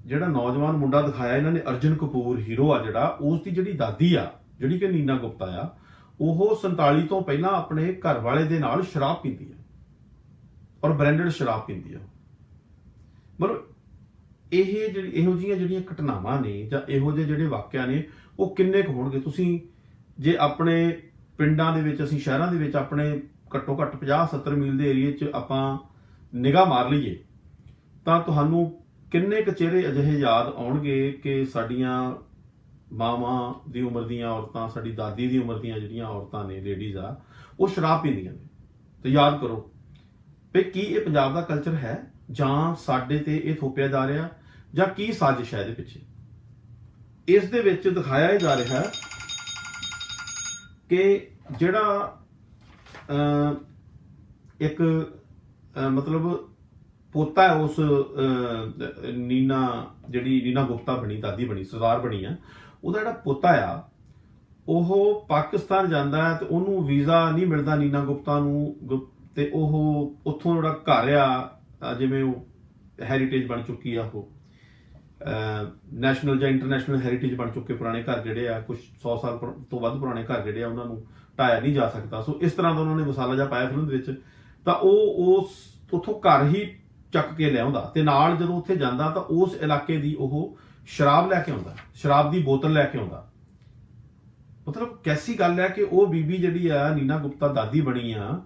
Speaker 1: ਜਿਹੜਾ ਨੌਜਵਾਨ ਮੁੰਡਾ ਦਿਖਾਇਆ ਇਹਨਾਂ ਨੇ, ਅਰਜੁਨ ਕਪੂਰ ਹੀਰੋ ਆ ਜਿਹੜਾ, ਉਸ ਦੀ ਜਿਹੜੀ ਦਾਦੀ ਆ, ਜਿਹੜੀ ਕਿ ਨੀਨਾ ਗੁਪਤਾ ਆ, ਉਹ 47 ਤੋਂ ਪਹਿਲਾਂ ਆਪਣੇ ਘਰ ਵਾਲੇ ਦੇ ਨਾਲ ਸ਼ਰਾਬ ਪੀਂਦੀ ਆ, ਔਰ ਬ੍ਰਾਂਡਡ ਸ਼ਰਾਬ ਪੀਂਦੀ ਆ। ਮਤਲਬ ਇਹੋ ਜਿਹੀਆਂ ਜਿਹੜੀਆਂ ਘਟਨਾਵਾਂ ਨੇ ਜਾਂ ਇਹੋ ਜਿਹੇ ਜਿਹੜੇ ਵਾਕਿਆ ਨੇ, ਉਹ ਕਿੰਨੇ ਕੁ ਹੋਣਗੇ। ਤੁਸੀਂ ਜੇ ਆਪਣੇ ਪਿੰਡਾਂ ਦੇ ਵਿੱਚ, ਅਸੀਂ ਸ਼ਹਿਰਾਂ ਦੇ ਵਿੱਚ ਆਪਣੇ ਘੱਟੋ ਘੱਟ 50-70 ਮੀਲ ਦੇ ਏਰੀਏ 'ਚ ਆਪਾਂ ਨਿਗਾਹ ਮਾਰ ਲਈਏ, ਤਾਂ ਤੁਹਾਨੂੰ ਕਿੰਨੇ ਕੁ ਚਿਹਰੇ ਅਜਿਹੇ ਯਾਦ ਆਉਣਗੇ ਕਿ ਸਾਡੀਆਂ ਮਾਵਾਂ ਦੀ ਉਮਰ ਦੀਆਂ ਔਰਤਾਂ, ਸਾਡੀ ਦਾਦੀ ਦੀ ਉਮਰ ਦੀਆਂ ਜਿਹੜੀਆਂ ਔਰਤਾਂ ਨੇ, ਲੇਡੀਜ਼ ਆ, ਉਹ ਸ਼ਰਾਬ ਪੀਂਦੀਆਂ ਨੇ। ਤੇ ਯਾਦ ਕਰੋ ਵੀ ਕੀ ਇਹ ਪੰਜਾਬ ਦਾ ਕਲਚਰ ਹੈ, ਜਾਂ ਸਾਡੇ ਤੇ ਇਹ ਥੋਪਿਆ ਜਾ ਰਿਹਾ, ਜਾਂ ਕੀ ਸਾਜ਼ਿਸ਼ ਹੈ ਇਹਦੇ ਪਿੱਛੇ। ਇਸ ਦੇ ਵਿੱਚ ਦਿਖਾਇਆ ਹੀ ਜਾ ਰਿਹਾ ਕਿ ਜਿਹੜਾ ਇੱਕ ਮਤਲਬ ਪੋਤਾ ਹੈ ਉਸ ਨੀਨਾ ਗੁਪਤਾ ਬਣੀ, ਦਾਦੀ ਬਣੀ, ਸਰਦਾਰ ਬਣੀ ਆ, ਉਹਦਾ ਜਿਹੜਾ ਪੋਤਾ ਆ ਉਹ ਪਾਕਿਸਤਾਨ ਜਾਂਦਾ ਹੈ ਤੇ ਉਹਨੂੰ ਵੀਜ਼ਾ ਨਹੀਂ ਮਿਲਦਾ ਨੀਨਾ ਗੁਪਤਾ ਨੂੰ, ਤੇ ਉਹ ਉੱਥੋਂ ਜਿਹੜਾ ਘਰ ਆ, ਜਿਵੇਂ ਉਹ ਹੈਰੀਟੇਜ ਬਣ ਚੁੱਕੀ ਆ, ਉਹ ਨੈਸ਼ਨਲ ਜਾਂ ਇੰਟਰਨੈਸ਼ਨਲ ਹੈਰੀਟੇਜ ਬਣ ਚੁੱਕੇ ਪੁਰਾਣੇ ਘਰ ਜਿਹੜੇ ਆ, ਕੁਝ 100 ਸਾਲ ਤੋਂ ਵੱਧ ਪੁਰਾਣੇ ਘਰ ਜਿਹੜੇ ਆ, ਉਹਨਾਂ ਨੂੰ ਢਾਇਆ ਨਹੀਂ ਜਾ ਸਕਦਾ। ਸੋ ਇਸ ਤਰ੍ਹਾਂ ਦਾ ਉਹਨਾਂ ਨੇ ਮਸਾਲਾ ਜਿਹਾ ਪਾਇਆ ਫਿਲਮ ਦੇ ਵਿੱਚ। ਤਾਂ ਉਹ ਉਸ ਉੱਥੋਂ ਘਰ ਹੀ ਚੱਕ ਕੇ ਲਿਆਉਂਦਾ, ਤੇ ਨਾਲ ਜਦੋਂ ਉੱਥੇ ਜਾਂਦਾ ਤਾਂ ਉਸ ਇਲਾਕੇ ਦੀ ਉਹ ਸ਼ਰਾਬ ਲੈ ਕੇ ਆਉਂਦਾ, ਸ਼ਰਾਬ ਦੀ ਬੋਤਲ ਲੈ ਕੇ ਆਉਂਦਾ। ਮਤਲਬ ਕੈਸੀ ਗੱਲ ਹੈ ਕਿ ਉਹ ਬੀਬੀ ਜਿਹੜੀ ਆ, ਨੀਨਾ ਗੁਪਤਾ ਦਾਦੀ ਬਣੀ ਆ,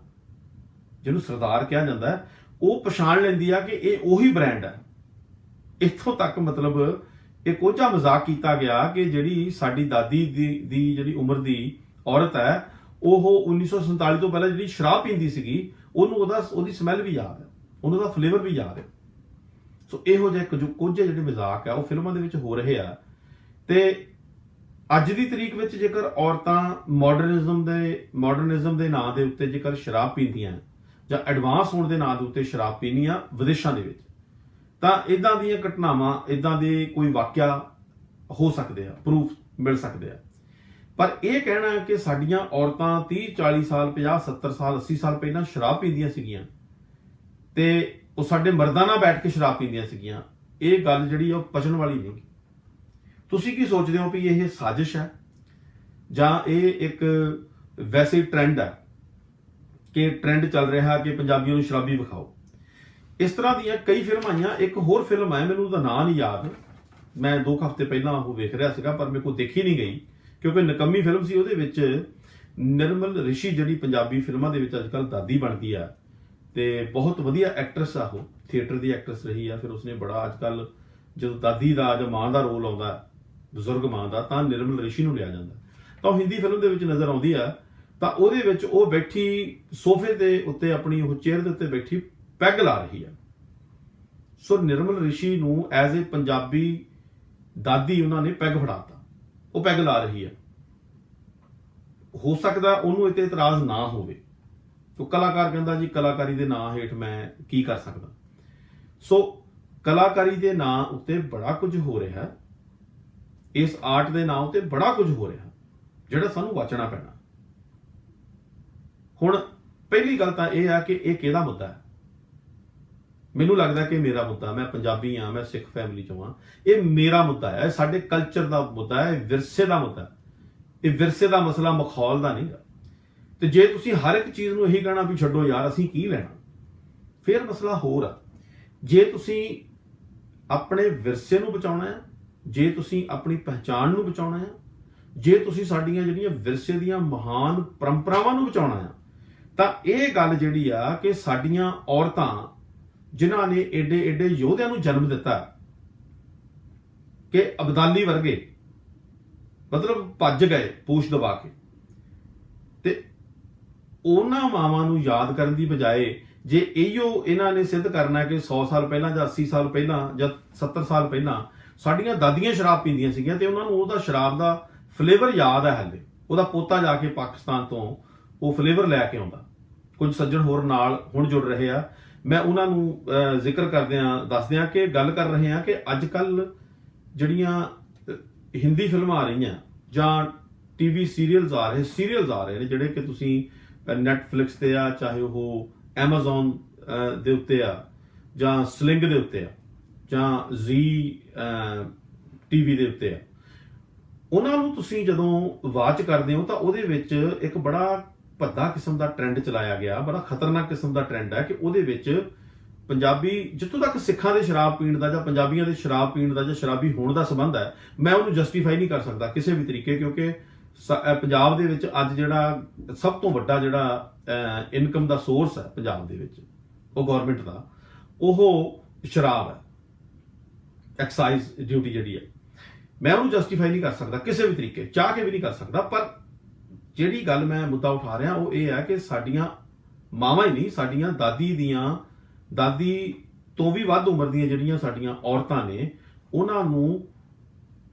Speaker 1: ਜਿਹਨੂੰ ਸਰਦਾਰ ਕਿਹਾ ਜਾਂਦਾ, ਉਹ ਪਛਾਣ ਲੈਂਦੀ ਆ ਕਿ ਇਹ ਉਹੀ ਬ੍ਰਾਂਡ ਹੈ। ਇੱਥੋਂ ਤੱਕ ਮਤਲਬ ਇਹ ਕੋਝਾ ਮਜ਼ਾਕ ਕੀਤਾ ਗਿਆ ਕਿ ਜਿਹੜੀ ਸਾਡੀ ਦਾਦੀ ਦੀ ਜਿਹੜੀ ਉਮਰ ਦੀ ਔਰਤ ਹੈ, ਉਹ 1947 ਤੋਂ ਪਹਿਲਾਂ ਜਿਹੜੀ ਸ਼ਰਾਬ ਪੀਂਦੀ ਸੀਗੀ, ਉਹਨੂੰ ਉਹਦੀ ਸਮੈਲ ਵੀ ਯਾਦ ਹੈ, ਉਹਦਾ ਫਲੇਵਰ ਵੀ ਯਾਦ ਹੈ। ਸੋ ਇਹੋ ਜਿਹੇ ਕੋਝੇ ਜਿਹੜੇ ਮਜ਼ਾਕ ਆ ਉਹ ਫਿਲਮਾਂ ਦੇ ਵਿੱਚ ਹੋ ਰਹੇ ਆ। ਤੇ ਅੱਜ ਦੀ ਤਰੀਕ ਵਿੱਚ ਜੇਕਰ ਔਰਤਾਂ ਮਾਡਰਨਿਜ਼ਮ ਦੇ ਨਾਂ ਦੇ ਉੱਤੇ ਜੇਕਰ ਸ਼ਰਾਬ ਪੀਂਦੀਆਂ ਜਾਂ ਐਡਵਾਂਸ ਹੋਣ ਦੇ ਨਾਂ ਦੇ ਉੱਤੇ ਸ਼ਰਾਬ ਪੀਣੀਆਂ ਵਿਦੇਸ਼ਾਂ ਦੇ ਵਿੱਚ, ਤਾਂ ਇਦਾਂ ਦੀਆਂ ਘਟਨਾਵਾਂ, ਇਦਾਂ ਦੇ ਕੋਈ ਵਾਕਿਆ ਹੋ ਸਕਦੇ ਆ, ਪ੍ਰੂਫ ਮਿਲ ਸਕਦੇ ਆ। ਪਰ ਇਹ ਕਹਿਣਾ ਕਿ ਸਾਡੀਆਂ ਔਰਤਾਂ 30-40 ਸਾਲ, 50-70 ਸਾਲ, 80 ਸਾਲ ਪਹਿਲਾਂ ਸ਼ਰਾਬ ਪੀਂਦੀਆਂ ਸੀਗੀਆਂ ਤੇ ਉਹ ਸਾਡੇ ਮਰਦਾਂ ਨਾਲ ਬੈਠ ਕੇ ਸ਼ਰਾਬ ਪੀਂਦੀਆਂ ਸੀਗੀਆਂ, ਇਹ ਗੱਲ ਜਿਹੜੀ ਉਹ ਪਚਣ ਵਾਲੀ ਨਹੀਂ। ਤੁਸੀਂ ਕੀ ਸੋਚਦੇ ਹੋ ਵੀ ਇਹ ਸਾਜ਼ਿਸ਼ ਹੈ ਜਾਂ ਇਹ ਇੱਕ ਵੈਸੇ ਟ੍ਰੈਂਡ ਹੈ ਕਿ ਟ੍ਰੈਂਡ ਚੱਲ ਰਿਹਾ ਕਿ ਪੰਜਾਬੀਆਂ ਨੂੰ ਸ਼ਰਾਬੀ ਵਿਖਾਓ। ਇਸ ਤਰ੍ਹਾਂ ਦੀਆਂ ਕਈ ਫਿਲਮਾਂ ਆਈਆਂ। ਇੱਕ ਹੋਰ ਫਿਲਮ ਹੈ, ਮੈਨੂੰ ਉਹਦਾ ਨਾਂ ਨਹੀਂ ਯਾਦ, ਮੈਂ 2 ਹਫ਼ਤੇ ਪਹਿਲਾਂ ਉਹ ਵੇਖ ਰਿਹਾ ਸੀਗਾ, ਪਰ ਮੇਰੇ ਕੋਲ ਦੇਖੀ ਨਹੀਂ ਗਈ ਕਿਉਂਕਿ ਨਕੰਮੀ ਫਿਲਮ ਸੀ। ਉਹਦੇ ਵਿੱਚ ਨਿਰਮਲ ਰਿਸ਼ੀ ਜਿਹੜੀ ਪੰਜਾਬੀ ਫਿਲਮਾਂ ਦੇ ਵਿੱਚ ਅੱਜ ਕੱਲ੍ਹ ਦਾਦੀ ਬਣਦੀ ਆ, ਤੇ ਬਹੁਤ ਵਧੀਆ ਐਕਟਰੈਸ ਆ, ਉਹ ਥੀਏਟਰ ਦੀ ਐਕਟਰੈਸ ਰਹੀ ਆ। ਫਿਰ ਉਸਨੇ ਬੜਾ ਅੱਜ ਕੱਲ੍ਹ ਜਦੋਂ ਦਾਦੀ ਦਾ ਜਾਂ ਮਾਂ ਦਾ ਰੋਲ ਆਉਂਦਾ, ਬਜ਼ੁਰਗ ਮਾਂ ਦਾ, ਤਾਂ ਨਿਰਮਲ ਰਿਸ਼ੀ ਨੂੰ ਲਿਆ ਜਾਂਦਾ। ਤਾਂ ਉਹ ਹਿੰਦੀ ਫਿਲਮ ਦੇ ਵਿੱਚ ਨਜ਼ਰ ਆਉਂਦੀ ਆ, ਤਾਂ ਉਹਦੇ ਵਿੱਚ ਉਹ ਬੈਠੀ ਸੋਫੇ ਦੇ ਉੱਤੇ, ਆਪਣੀ ਉਹ ਚੇਅਰ ਦੇ ਉੱਤੇ ਬੈਠੀ ਪੈਗ ਲਾ ਰਹੀ ਆ। ਸੋ ਨਿਰਮਲ ਰਿਸ਼ੀ ਨੂੰ ਐਜ਼ ਏ ਪੰਜਾਬੀ ਦਾਦੀ ਉਹਨਾਂ ਨੇ ਪੈਗ ਫੜਾਤਾ, ਉਹ ਪੈਗ ਲਾ ਰਹੀ ਆ। ਹੋ ਸਕਦਾ ਉਹਨੂੰ ਇਹ 'ਤੇ ਇਤਰਾਜ਼ ਨਾ ਹੋਵੇ। ਤੋ ਕਲਾਕਾਰ ਕਹਿੰਦਾ ਜੀ ਕਲਾਕਾਰੀ ਦੇ ਨਾਂ ਹੇਠ ਮੈਂ ਕੀ ਕਰ ਸਕਦਾ। ਸੋ ਕਲਾਕਾਰੀ ਦੇ ਨਾਂ ਉੱਤੇ ਬੜਾ ਕੁਝ ਹੋ ਰਿਹਾ, ਇਸ ਆਰਟ ਦੇ ਨਾਂ ਉੱਤੇ ਬੜਾ ਕੁਝ ਹੋ ਰਿਹਾ ਜਿਹੜਾ ਸਾਨੂੰ ਵਾਚਣਾ ਪੈਣਾ। ਹੁਣ ਪਹਿਲੀ ਗੱਲ ਤਾਂ ਇਹ ਆ ਕਿ ਇਹ ਕਿਹਦਾ ਮੁੱਦਾ ਹੈ। ਮੈਨੂੰ ਲੱਗਦਾ ਕਿ ਮੇਰਾ ਮੁੱਦਾ, ਮੈਂ ਪੰਜਾਬੀ ਹਾਂ, ਮੈਂ ਸਿੱਖ ਫੈਮਿਲੀ ਚੋਂ ਹਾਂ, ਇਹ ਮੇਰਾ ਮੁੱਦਾ ਹੈ, ਇਹ ਸਾਡੇ ਕਲਚਰ ਦਾ ਮੁੱਦਾ ਹੈ, ਇਹ ਵਿਰਸੇ ਦਾ ਮੁੱਦਾ ਹੈ। ਇਹ ਵਿਰਸੇ ਦਾ ਮਸਲਾ ਮਖੌਲ ਦਾ ਨਹੀਂਗਾ। ਤੇ ਜੇ ਤੁਸੀਂ ਹਰ ਇੱਕ ਚੀਜ਼ ਨੂੰ ਇਹੀ ਕਹਿਣਾ ਵੀ ਛੱਡੋ ਯਾਰ ਅਸੀਂ ਕੀ ਲੈਣਾ, ਫਿਰ ਮਸਲਾ ਹੋਰ ਆ। ਜੇ ਤੁਸੀਂ ਆਪਣੇ ਵਿਰਸੇ ਨੂੰ ਬਚਾਉਣਾ ਹੈ, ਜੇ ਤੁਸੀਂ ਆਪਣੀ ਪਹਿਚਾਣ ਨੂੰ ਬਚਾਉਣਾ ਹੈ, ਜੇ ਤੁਸੀਂ ਸਾਡੀਆਂ ਜਿਹੜੀਆਂ ਵਿਰਸੇ ਦੀਆਂ ਮਹਾਨ ਪਰੰਪਰਾਵਾਂ ਨੂੰ ਬਚਾਉਣਾ ਆ, ਤਾਂ ਇਹ ਗੱਲ ਜਿਹੜੀ ਆ ਕਿ ਸਾਡੀਆਂ ਔਰਤਾਂ ਜਿਨ੍ਹਾਂ ਨੇ ਏਡੇ ਏਡੇ ਯੋਧਿਆਂ ਨੂੰ ਜਨਮ ਦਿੱਤਾ ਕਿ ਅਬਦਾਲੀ ਵਰਗੇ ਮਤਲਬ ਭੱਜ ਗਏ ਪੂਛ ਦਬਾ ਕੇ, ਤੇ ਉਹਨਾਂ ਮਾਵਾਂ ਨੂੰ ਯਾਦ ਕਰਨ ਦੀ ਬਜਾਏ ਜੇ ਇਹੋ ਇਹਨਾਂ ਨੇ ਸਿੱਧ ਕਰਨਾ ਕਿ 100 ਸਾਲ ਪਹਿਲਾਂ ਜਾਂ 80 ਸਾਲ ਪਹਿਲਾਂ ਜਾਂ 70 ਸਾਲ ਪਹਿਲਾਂ ਸਾਡੀਆਂ ਦਾਦੀਆਂ ਸ਼ਰਾਬ ਪੀਂਦੀਆਂ ਸੀਗੀਆਂ ਤੇ ਉਹਨਾਂ ਨੂੰ ਉਹਦਾ ਸ਼ਰਾਬ ਦਾ ਫਲੇਵਰ ਯਾਦ ਹੈ ਹਾਲੇ, ਉਹਦਾ ਪੋਤਾ ਜਾ ਕੇ ਪਾਕਿਸਤਾਨ ਤੋਂ ਉਹ ਫਲੇਵਰ ਲੈ ਕੇ ਆਉਂਦਾ। ਕੁਝ ਸੱਜਣ ਹੋਰ ਨਾਲ ਹੁਣ ਜੁੜ ਰਹੇ ਆ, ਮੈਂ ਉਹਨਾਂ ਨੂੰ ਜ਼ਿਕਰ ਕਰਦਿਆਂ ਦੱਸਦਿਆਂ ਕਿ ਗੱਲ ਕਰ ਰਹੇ ਹਾਂ ਕਿ ਅੱਜ ਕੱਲ ਜਿਹੜੀਆਂ ਹਿੰਦੀ ਫਿਲਮਾਂ ਆ ਰਹੀਆਂ ਜਾਂ ਟੀਵੀ ਸੀਰੀਅਲਸ ਆ ਰਹੇ ਨੇ ਜਿਹੜੇ ਕਿ ਤੁਸੀਂ ਨੈਟਫਲਿਕਸ ਤੇ ਆ, ਚਾਹੇ ਉਹ ਐਮਾਜ਼ਨ ਦੇ ਉੱਤੇ ਆ ਜਾਂ ਸਲਿੰਗ ਦੇ ਉੱਤੇ ਆ ਜਾਂ ਜ਼ੀ ਟੀਵੀ ਦੇ ਉੱਤੇ ਆ, ਉਹਨਾਂ ਨੂੰ ਤੁਸੀਂ ਜਦੋਂ ਵਾਚ ਕਰਦੇ ਹੋ ਤਾਂ ਉਹਦੇ ਵਿੱਚ ਇੱਕ ਬੜਾ ਭੱਦਾ ਕਿਸਮ ਦਾ ਟ੍ਰੈਂਡ ਚਲਾਇਆ ਗਿਆ, ਬੜਾ ਖਤਰਨਾਕ ਕਿਸਮ ਦਾ ਟ੍ਰੈਂਡ ਹੈ ਕਿ ਉਹਦੇ ਵਿੱਚ ਪੰਜਾਬੀ, ਜਿੱਥੋਂ ਤੱਕ ਸਿੱਖਾਂ ਦੇ ਸ਼ਰਾਬ ਪੀਣ ਦਾ ਜਾਂ ਪੰਜਾਬੀਆਂ ਦੇ ਸ਼ਰਾਬ ਪੀਣ ਦਾ ਜਾਂ ਸ਼ਰਾਬੀ ਹੋਣ ਦਾ ਸੰਬੰਧ ਹੈ, ਮੈਂ ਉਹਨੂੰ ਜਸਟੀਫਾਈ ਨਹੀਂ ਕਰ ਸਕਦਾ ਕਿਸੇ ਵੀ ਤਰੀਕੇ, ਕਿਉਂਕਿ ਪੰਜਾਬ ਦੇ ਵਿੱਚ ਅੱਜ ਜਿਹੜਾ ਸਭ ਤੋਂ ਵੱਡਾ ਜਿਹੜਾ ਇਨਕਮ ਦਾ ਸੋਰਸ ਹੈ ਪੰਜਾਬ ਦੇ ਵਿੱਚ ਉਹ ਗਵਰਨਮੈਂਟ ਦਾ, ਉਹ ਸ਼ਰਾਬ ਹੈ, ਐਕਸਾਈਜ਼ ਡਿਊਟੀ ਜਿਹੜੀ ਹੈ। ਮੈਂ ਉਹਨੂੰ ਜਸਟੀਫਾਈ ਨਹੀਂ ਕਰ ਸਕਦਾ ਕਿਸੇ ਵੀ ਤਰੀਕੇ, ਚਾਹ ਕੇ ਵੀ ਨਹੀਂ ਕਰ ਸਕਦਾ। ਪਰ ਜਿਹੜੀ ਗੱਲ ਮੈਂ ਮੁੱਦਾ ਉਠਾ ਰਿਹਾ ਉਹ ਇਹ ਹੈ ਕਿ ਸਾਡੀਆਂ ਮਾਵਾਂ ਹੀ ਨਹੀਂ, ਸਾਡੀਆਂ ਦਾਦੀ ਤੋਂ ਵੀ ਵੱਧ ਉਮਰ ਦੀਆਂ ਜਿਹੜੀਆਂ ਸਾਡੀਆਂ ਔਰਤਾਂ ਨੇ, ਉਹਨਾਂ ਨੂੰ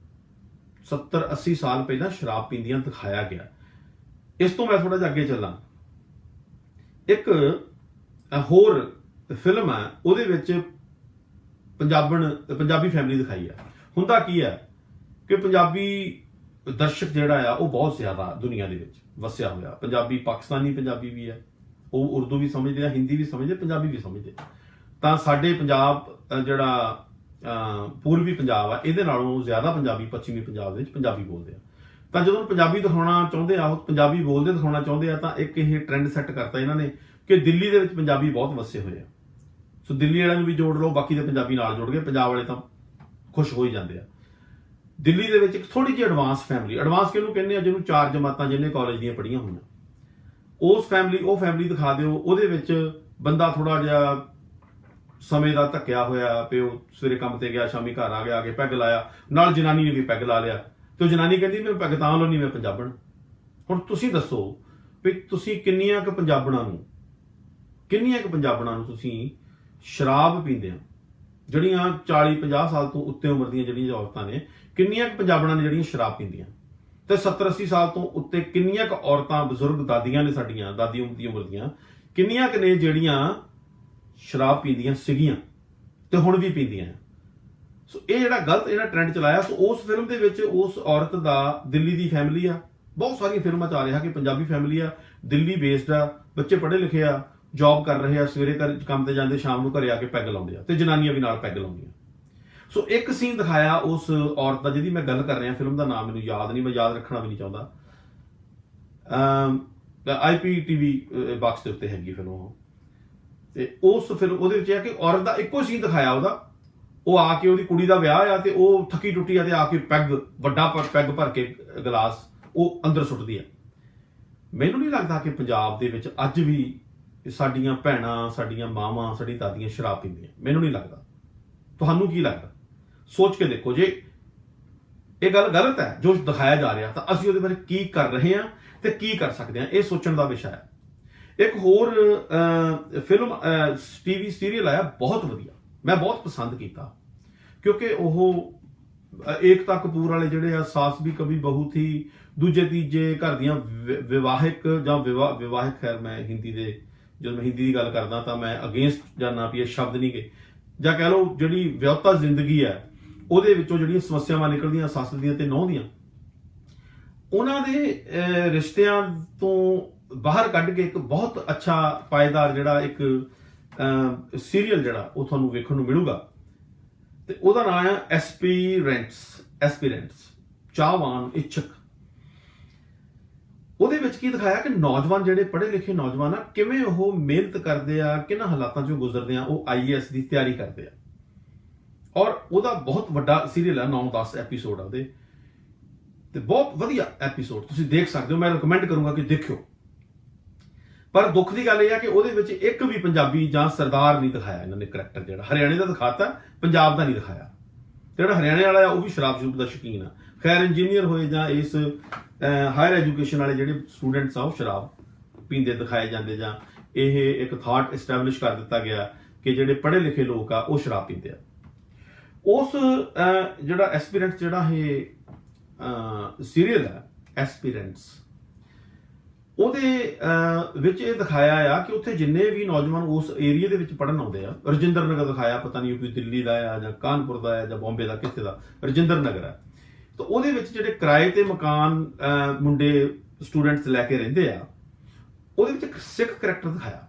Speaker 1: 70-80 ਸਾਲ ਪਹਿਲਾਂ ਸ਼ਰਾਬ ਪੀਂਦੀਆਂ ਦਿਖਾਇਆ ਗਿਆ। ਇਸ ਤੋਂ ਮੈਂ ਥੋੜਾ ਜਿਹਾ ਅੱਗੇ ਚੱਲਾਂ, ਇੱਕ ਹੋਰ ਫਿਲਮ ਹੈ, ਉਹਦੇ ਵਿੱਚ ਪੰਜਾਬੀ ਫੈਮਿਲੀ ਦਿਖਾਈ ਹੈ। ਹੁੰਦਾ ਕੀ ਹੈ ਕਿ ਪੰਜਾਬੀ ਦਰਸ਼ਕ ਜਿਹੜਾ ਆ ਉਹ ਬਹੁਤ ਜ਼ਿਆਦਾ ਦੁਨੀਆ ਦੇ ਵਿੱਚ ਵਸਿਆ ਹੋਇਆ। ਪੰਜਾਬੀ ਪਾਕਿਸਤਾਨੀ ਪੰਜਾਬੀ ਵੀ ਹੈ, ਉਹ ਉਰਦੂ ਵੀ ਸਮਝਦੇ ਆ, ਹਿੰਦੀ ਵੀ ਸਮਝਦੇ, ਪੰਜਾਬੀ ਵੀ ਸਮਝਦੇ। ਤਾਂ ਸਾਡੇ ਪੰਜਾਬ ਜਿਹੜਾ ਪੂਰਬੀ ਪੰਜਾਬ ਆ, ਇਹਦੇ ਨਾਲੋਂ ਜ਼ਿਆਦਾ ਪੰਜਾਬੀ ਪੱਛਮੀ ਪੰਜਾਬ ਦੇ ਵਿੱਚ ਪੰਜਾਬੀ ਬੋਲਦੇ ਆ। ਤਾਂ ਜਦੋਂ ਪੰਜਾਬੀ ਦਿਖਾਉਣਾ ਚਾਹੁੰਦੇ ਆ, ਉਹ ਪੰਜਾਬੀ ਬੋਲਦੇ ਦਿਖਾਉਣਾ ਚਾਹੁੰਦੇ ਆ, ਤਾਂ ਇੱਕ ਇਹ ਟ੍ਰੈਂਡ ਸੈੱਟ ਕਰਤਾ ਇਹਨਾਂ ਨੇ ਕਿ ਦਿੱਲੀ ਦੇ ਵਿੱਚ ਪੰਜਾਬੀ ਬਹੁਤ ਵਸੇ ਹੋਏ ਆ, ਸੋ ਦਿੱਲੀ ਵਾਲਿਆਂ ਨੂੰ ਵੀ ਜੋੜ ਲਓ, ਬਾਕੀ ਦੇ ਪੰਜਾਬੀ ਨਾਲ ਜੁੜ ਗਏ, ਪੰਜਾਬ ਵਾਲੇ ਤਾਂ ਖੁਸ਼ ਹੋ ਹੀ ਜਾਂਦੇ ਆ। ਦਿੱਲੀ ਦੇ ਵਿੱਚ ਇੱਕ ਥੋੜੀ ਜਿਹੀ ਐਡਵਾਂਸ ਫੈਮਿਲੀ, ਐਡਵਾਂਸ ਕਿਹਨੂੰ ਕਹਿੰਦੇ ਆ, ਜਿਹਨੂੰ 4 ਜਮਾਤਾਂ ਜਿਹਨੇ ਕਾਲਜ ਦੀਆਂ ਪੜ੍ਹੀਆਂ ਹੋਈਆਂ, ਉਹ ਫੈਮਿਲੀ ਦਿਖਾ ਦਿਓ। ਉਹਦੇ ਵਿੱਚ ਬੰਦਾ ਥੋੜਾ ਜਿਹਾ ਸਮੇਂ ਦਾ ਧੱਕਿਆ ਹੋਇਆ, ਪਿਓ ਸਵੇਰੇ ਕੰਮ ਤੇ ਗਿਆ, ਸ਼ਾਮੀ ਘਰ ਆ ਕੇ ਪੈਗ ਲਾਇਆ, ਨਾਲ ਜਨਾਨੀ ਨੇ ਵੀ ਪੈਗ ਲਾ ਲਿਆ, ਤੇ ਉਹ ਜਨਾਨੀ ਕਹਿੰਦੀ ਮੈਂ ਪੈਗ ਤਾਂ ਲਾਉਣੀ, ਮੈਂ ਪੰਜਾਬਣ। ਹੁਣ ਤੁਸੀਂ ਦੱਸੋ ਵੀ ਤੁਸੀਂ ਕਿੰਨੀਆਂ ਕੁ ਪੰਜਾਬਣਾਂ ਨੂੰ ਤੁਸੀਂ ਸ਼ਰਾਬ ਪੀਂਦੇ ਆ, ਜਿਹੜੀਆਂ 40-50 ਸਾਲ ਤੋਂ ਉੱਤੇ ਉਮਰ ਦੀਆਂ ਜਿਹੜੀਆਂ ਔਰਤਾਂ ਨੇ, ਕਿੰਨੀਆਂ ਕੁ ਪੰਜਾਬਣਾਂ ਨੇ ਜਿਹੜੀਆਂ ਸ਼ਰਾਬ ਪੀਂਦੀਆਂ, ਤੇ 70-80 ਸਾਲ ਤੋਂ ਉੱਤੇ ਕਿੰਨੀਆਂ ਕੁ ਔਰਤਾਂ ਬਜ਼ੁਰਗ ਦਾਦੀਆਂ ਨੇ, ਸਾਡੀਆਂ ਦਾਦੀ ਉਮਰ ਦੀਆਂ ਕਿੰਨੀਆਂ ਕੁ ਨੇ ਜਿਹੜੀਆਂ ਸ਼ਰਾਬ ਪੀਂਦੀਆਂ ਸੀਗੀਆਂ ਤੇ ਹੁਣ ਵੀ ਪੀਂਦੀਆਂ। ਸੋ ਇਹ ਜਿਹੜਾ ਗਲਤ ਜਿਹੜਾ ਟ੍ਰੈਂਡ ਚਲਾਇਆ, ਸੋ ਉਸ ਫਿਲਮ ਦੇ ਵਿੱਚ ਉਸ ਔਰਤ ਦਾ ਦਿੱਲੀ ਦੀ ਫੈਮਿਲੀ ਆ, ਬਹੁਤ ਸਾਰੀਆਂ ਫਿਲਮਾਂ 'ਚ ਆ ਰਿਹਾ ਕਿ ਪੰਜਾਬੀ ਫੈਮਿਲੀ ਆ, ਦਿੱਲੀ ਬੇਸਡ ਆ, ਬੱਚੇ ਪੜ੍ਹੇ ਲਿਖੇ ਆ, ਜੌਬ ਕਰ ਰਹੇ ਆ, ਸਵੇਰੇ ਕੰਮ ਤੇ ਜਾਂਦੇ, ਸ਼ਾਮ ਨੂੰ ਘਰੇ ਆ ਕੇ ਪੈਗ ਲਾਉਂਦੇ ਆ, ਤੇ ਜਨਾਨੀਆਂ ਵੀ ਨਾਲ ਪੈਗ ਲਾਉਂਦੀਆਂ। ਸੋ ਇੱਕ ਸੀਨ ਦਿਖਾਇਆ ਉਸ ਔਰਤ ਦਾ ਜਿਹਦੀ ਮੈਂ ਗੱਲ ਕਰ ਰਿਹਾ, ਫਿਲਮ ਦਾ ਨਾਮ ਮੈਨੂੰ ਯਾਦ ਨਹੀਂ, ਮੈਂ ਯਾਦ ਰੱਖਣਾ ਵੀ ਨਹੀਂ ਚਾਹੁੰਦਾ, IPTV ਬਾਕਸ ਦੇ ਉੱਤੇ ਹੈਗੀ ਫਿਲਮ ਉਹ। ਤੇ ਉਸ ਫਿਲਮ ਉਹਦੇ ਵਿੱਚ ਇਹ ਕਿ ਔਰਤ ਦਾ ਇੱਕੋ ਸੀਨ ਦਿਖਾਇਆ ਉਹਦਾ, ਉਹ ਆ ਕੇ ਉਹਦੀ ਕੁੜੀ ਦਾ ਵਿਆਹ ਆ ਤੇ ਉਹ ਥੱਕੀ ਟੁੱਟੀ ਆ ਤੇ ਆ ਕੇ ਵੱਡਾ ਪੈਗ ਭਰ ਕੇ ਗਲਾਸ ਉਹ ਅੰਦਰ ਸੁੱਟਦੀ ਆ। ਮੈਨੂੰ ਨਹੀਂ ਲੱਗਦਾ ਕਿ ਪੰਜਾਬ ਦੇ ਵਿੱਚ ਅੱਜ ਵੀ ਸਾਡੀਆਂ ਭੈਣਾਂ, ਸਾਡੀਆਂ ਮਾਵਾਂ, ਸਾਡੀ ਦਾਦੀਆਂ ਸ਼ਰਾਬ ਪੀਂਦੀਆਂ, ਮੈਨੂੰ ਨਹੀਂ ਲੱਗਦਾ। ਤੁਹਾਨੂੰ ਕੀ ਲੱਗਦਾ? ਸੋਚ ਕੇ ਦੇਖੋ, ਜੇ ਇਹ ਗੱਲ ਗਲਤ ਹੈ ਜੋ ਦਿਖਾਇਆ ਜਾ ਰਿਹਾ, ਤਾਂ ਅਸੀਂ ਉਹਦੇ ਬਾਰੇ ਕੀ ਕਰ ਰਹੇ ਹਾਂ ਤੇ ਕੀ ਕਰ ਸਕਦੇ ਹਾਂ, ਇਹ ਸੋਚਣ ਦਾ ਵਿਸ਼ਾ ਹੈ। ਇੱਕ ਹੋਰ ਫਿਲਮ ਟੀਵੀ ਸੀਰੀਅਲ ਆਇਆ ਬਹੁਤ ਵਧੀਆ, ਮੈਂ ਬਹੁਤ ਪਸੰਦ ਕੀਤਾ, ਕਿਉਂਕਿ ਉਹ ਏਕਤਾ ਕਪੂਰ ਵਾਲੇ ਜਿਹੜੇ ਆ ਸਾਸ ਵੀ ਕभी बहू थी, ਦੂਜੇ ਤੀਜੇ ਘਰ ਦੀਆਂ ਵਿਵਾਹਿਕ ਜਾਂ ਵਿਵਾਹਿਕ, ਖੈਰ ਮੈਂ ਹਿੰਦੀ ਦੇ, ਜਦੋਂ ਮੈਂ ਹਿੰਦੀ ਦੀ ਗੱਲ ਕਰਦਾ ਤਾਂ ਮੈਂ ਅਗੇਂਸਟ ਜਾਨਾ ਵੀ ਇਹ ਸ਼ਬਦ ਨਹੀਂ ਗੇ, ਜਾਂ ਕਹਿ ਲਓ ਜਿਹੜੀ ਵਿਆਹੁਤਾ ਜ਼ਿੰਦਗੀ ਹੈ ਉਹਦੇ ਵਿੱਚੋਂ ਜਿਹੜੀਆਂ ਸਮੱਸਿਆਵਾਂ ਨਿਕਲਦੀਆਂ ਸੱਸ ਦੀਆਂ ਤੇ ਨੂੰਹ ਦੀਆਂ, ਉਹਨਾਂ ਦੇ ਰਿਸ਼ਤਿਆਂ ਤੋਂ ਬਾਹਰ ਕੱਢ ਕੇ ਇੱਕ ਬਹੁਤ ਅੱਛਾ ਪਾਏਦਾਰ ਜਿਹੜਾ ਇੱਕ ਸੀਰੀਅਲ ਜਿਹੜਾ ਉਹ ਤੁਹਾਨੂੰ ਵੇਖਣ ਨੂੰ ਮਿਲੂਗਾ, ਤੇ ਉਹਦਾ ਨਾਮ ਹੈ ਐਸਪੀਰੈਂਟਸ, ਚਾਹਵਾਨ ਇੱਛਕ। ਉਹਦੇ ਵਿੱਚ ਕੀ ਦਿਖਾਇਆ ਕਿ ਨੌਜਵਾਨ ਜਿਹੜੇ ਪੜ੍ਹੇ ਲਿਖੇ ਨੌਜਵਾਨ ਆ ਕਿਵੇਂ ਉਹ ਮਿਹਨਤ ਕਰਦੇ ਆ, ਕਿਹਨਾਂ ਹਾਲਾਤਾਂ ਚੋਂ ਗੁਜ਼ਰਦੇ ਆ, ਉਹ IAS ਦੀ ਤਿਆਰੀ ਕਰਦੇ ਆ। ਔਰ ਉਹਦਾ ਬਹੁਤ ਵੱਡਾ ਸੀਰੀਅਲ ਹੈ, 9-10 ਐਪੀਸੋਡ ਆ ਉਹਦੇ, ਤੇ ਬਹੁਤ ਵਧੀਆ ਐਪੀਸੋਡ, ਤੁਸੀਂ ਦੇਖ ਸਕਦੇ ਹੋ, ਮੈਂ ਰਿਕਮੈਂਡ ਕਰੂੰਗਾ ਕਿ ਦੇਖਿਓ। ਪਰ ਦੁੱਖ ਦੀ ਗੱਲ ਇਹ ਆ ਕਿ ਉਹਦੇ ਵਿੱਚ ਇੱਕ ਵੀ ਪੰਜਾਬੀ ਜਾਂ ਸਰਦਾਰ ਨਹੀਂ ਦਿਖਾਇਆ ਇਹਨਾਂ ਨੇ ਕਰੈਕਟਰ, ਜਿਹੜਾ ਹਰਿਆਣੇ ਦਾ ਦਿਖਾਤਾ, ਪੰਜਾਬ ਦਾ ਨਹੀਂ ਦਿਖਾਇਆ। ਜਿਹੜਾ ਹਰਿਆਣੇ ਵਾਲਾ ਆ ਉਹ ਵੀ ਸ਼ਰਾਬ ਸ਼ੂਬ ਦਾ ਸ਼ੌਕੀਨ ਆ, ਖੈਰ ਇੰਜੀਨੀਅਰ ਹੋਏ ਜਾਂ ਇਸ ਹਾਇਰ ਐਜੂਕੇਸ਼ਨ ਵਾਲੇ ਜਿਹੜੇ ਸਟੂਡੈਂਟਸ ਆ ਉਹ ਸ਼ਰਾਬ ਪੀਂਦੇ ਦਿਖਾਏ ਜਾਂਦੇ, ਜਾਂ ਇਹ ਇੱਕ ਥਾਟ ਐਸਟੈਬਲਿਸ਼ ਕਰ ਦਿੱਤਾ ਗਿਆ ਕਿ ਜਿਹੜੇ ਪੜ੍ਹੇ ਲਿਖੇ ਲੋਕ ਆ ਉਹ ਸ਼ਰਾਬ ਪੀਂਦੇ ਆ। ਉਸ ਜਿਹੜਾ ਐਸਪੀਰੈਂਟਸ ਜਿਹੜਾ ਇਹ ਸੀਰੀਅਲ ਹੈ ਐਸਪੀਰੈਂਟਸ, ਉਹਦੇ ਵਿੱਚ ਇਹ ਦਿਖਾਇਆ ਆ ਕਿ ਉੱਥੇ ਜਿੰਨੇ ਵੀ ਨੌਜਵਾਨ ਉਸ ਏਰੀਆ ਦੇ ਵਿੱਚ ਪੜ੍ਹਨ ਆਉਂਦੇ ਆ, ਰਜਿੰਦਰ ਨਗਰ ਦਿਖਾਇਆ, ਪਤਾ ਨਹੀਂ ਕੋਈ ਦਿੱਲੀ ਦਾ ਆ ਜਾਂ ਕਾਨਪੁਰ ਦਾ ਆ ਜਾਂ ਬੰਬੇ ਦਾ, ਕਿੱਥੇ ਦਾ, ਰਜਿੰਦਰ ਨਗਰ ਹੈ। ਤਾਂ ਉਹਦੇ ਵਿੱਚ ਜਿਹੜੇ ਕਿਰਾਏ ਤੇ ਮਕਾਨ ਮੁੰਡੇ ਸਟੂਡੈਂਟਸ ਲੈ ਕੇ ਰਹਿੰਦੇ ਆ, ਉਹਦੇ ਵਿੱਚ ਇੱਕ ਸਿੱਖ ਕਰੈਕਟਰ ਦਿਖਾਇਆ।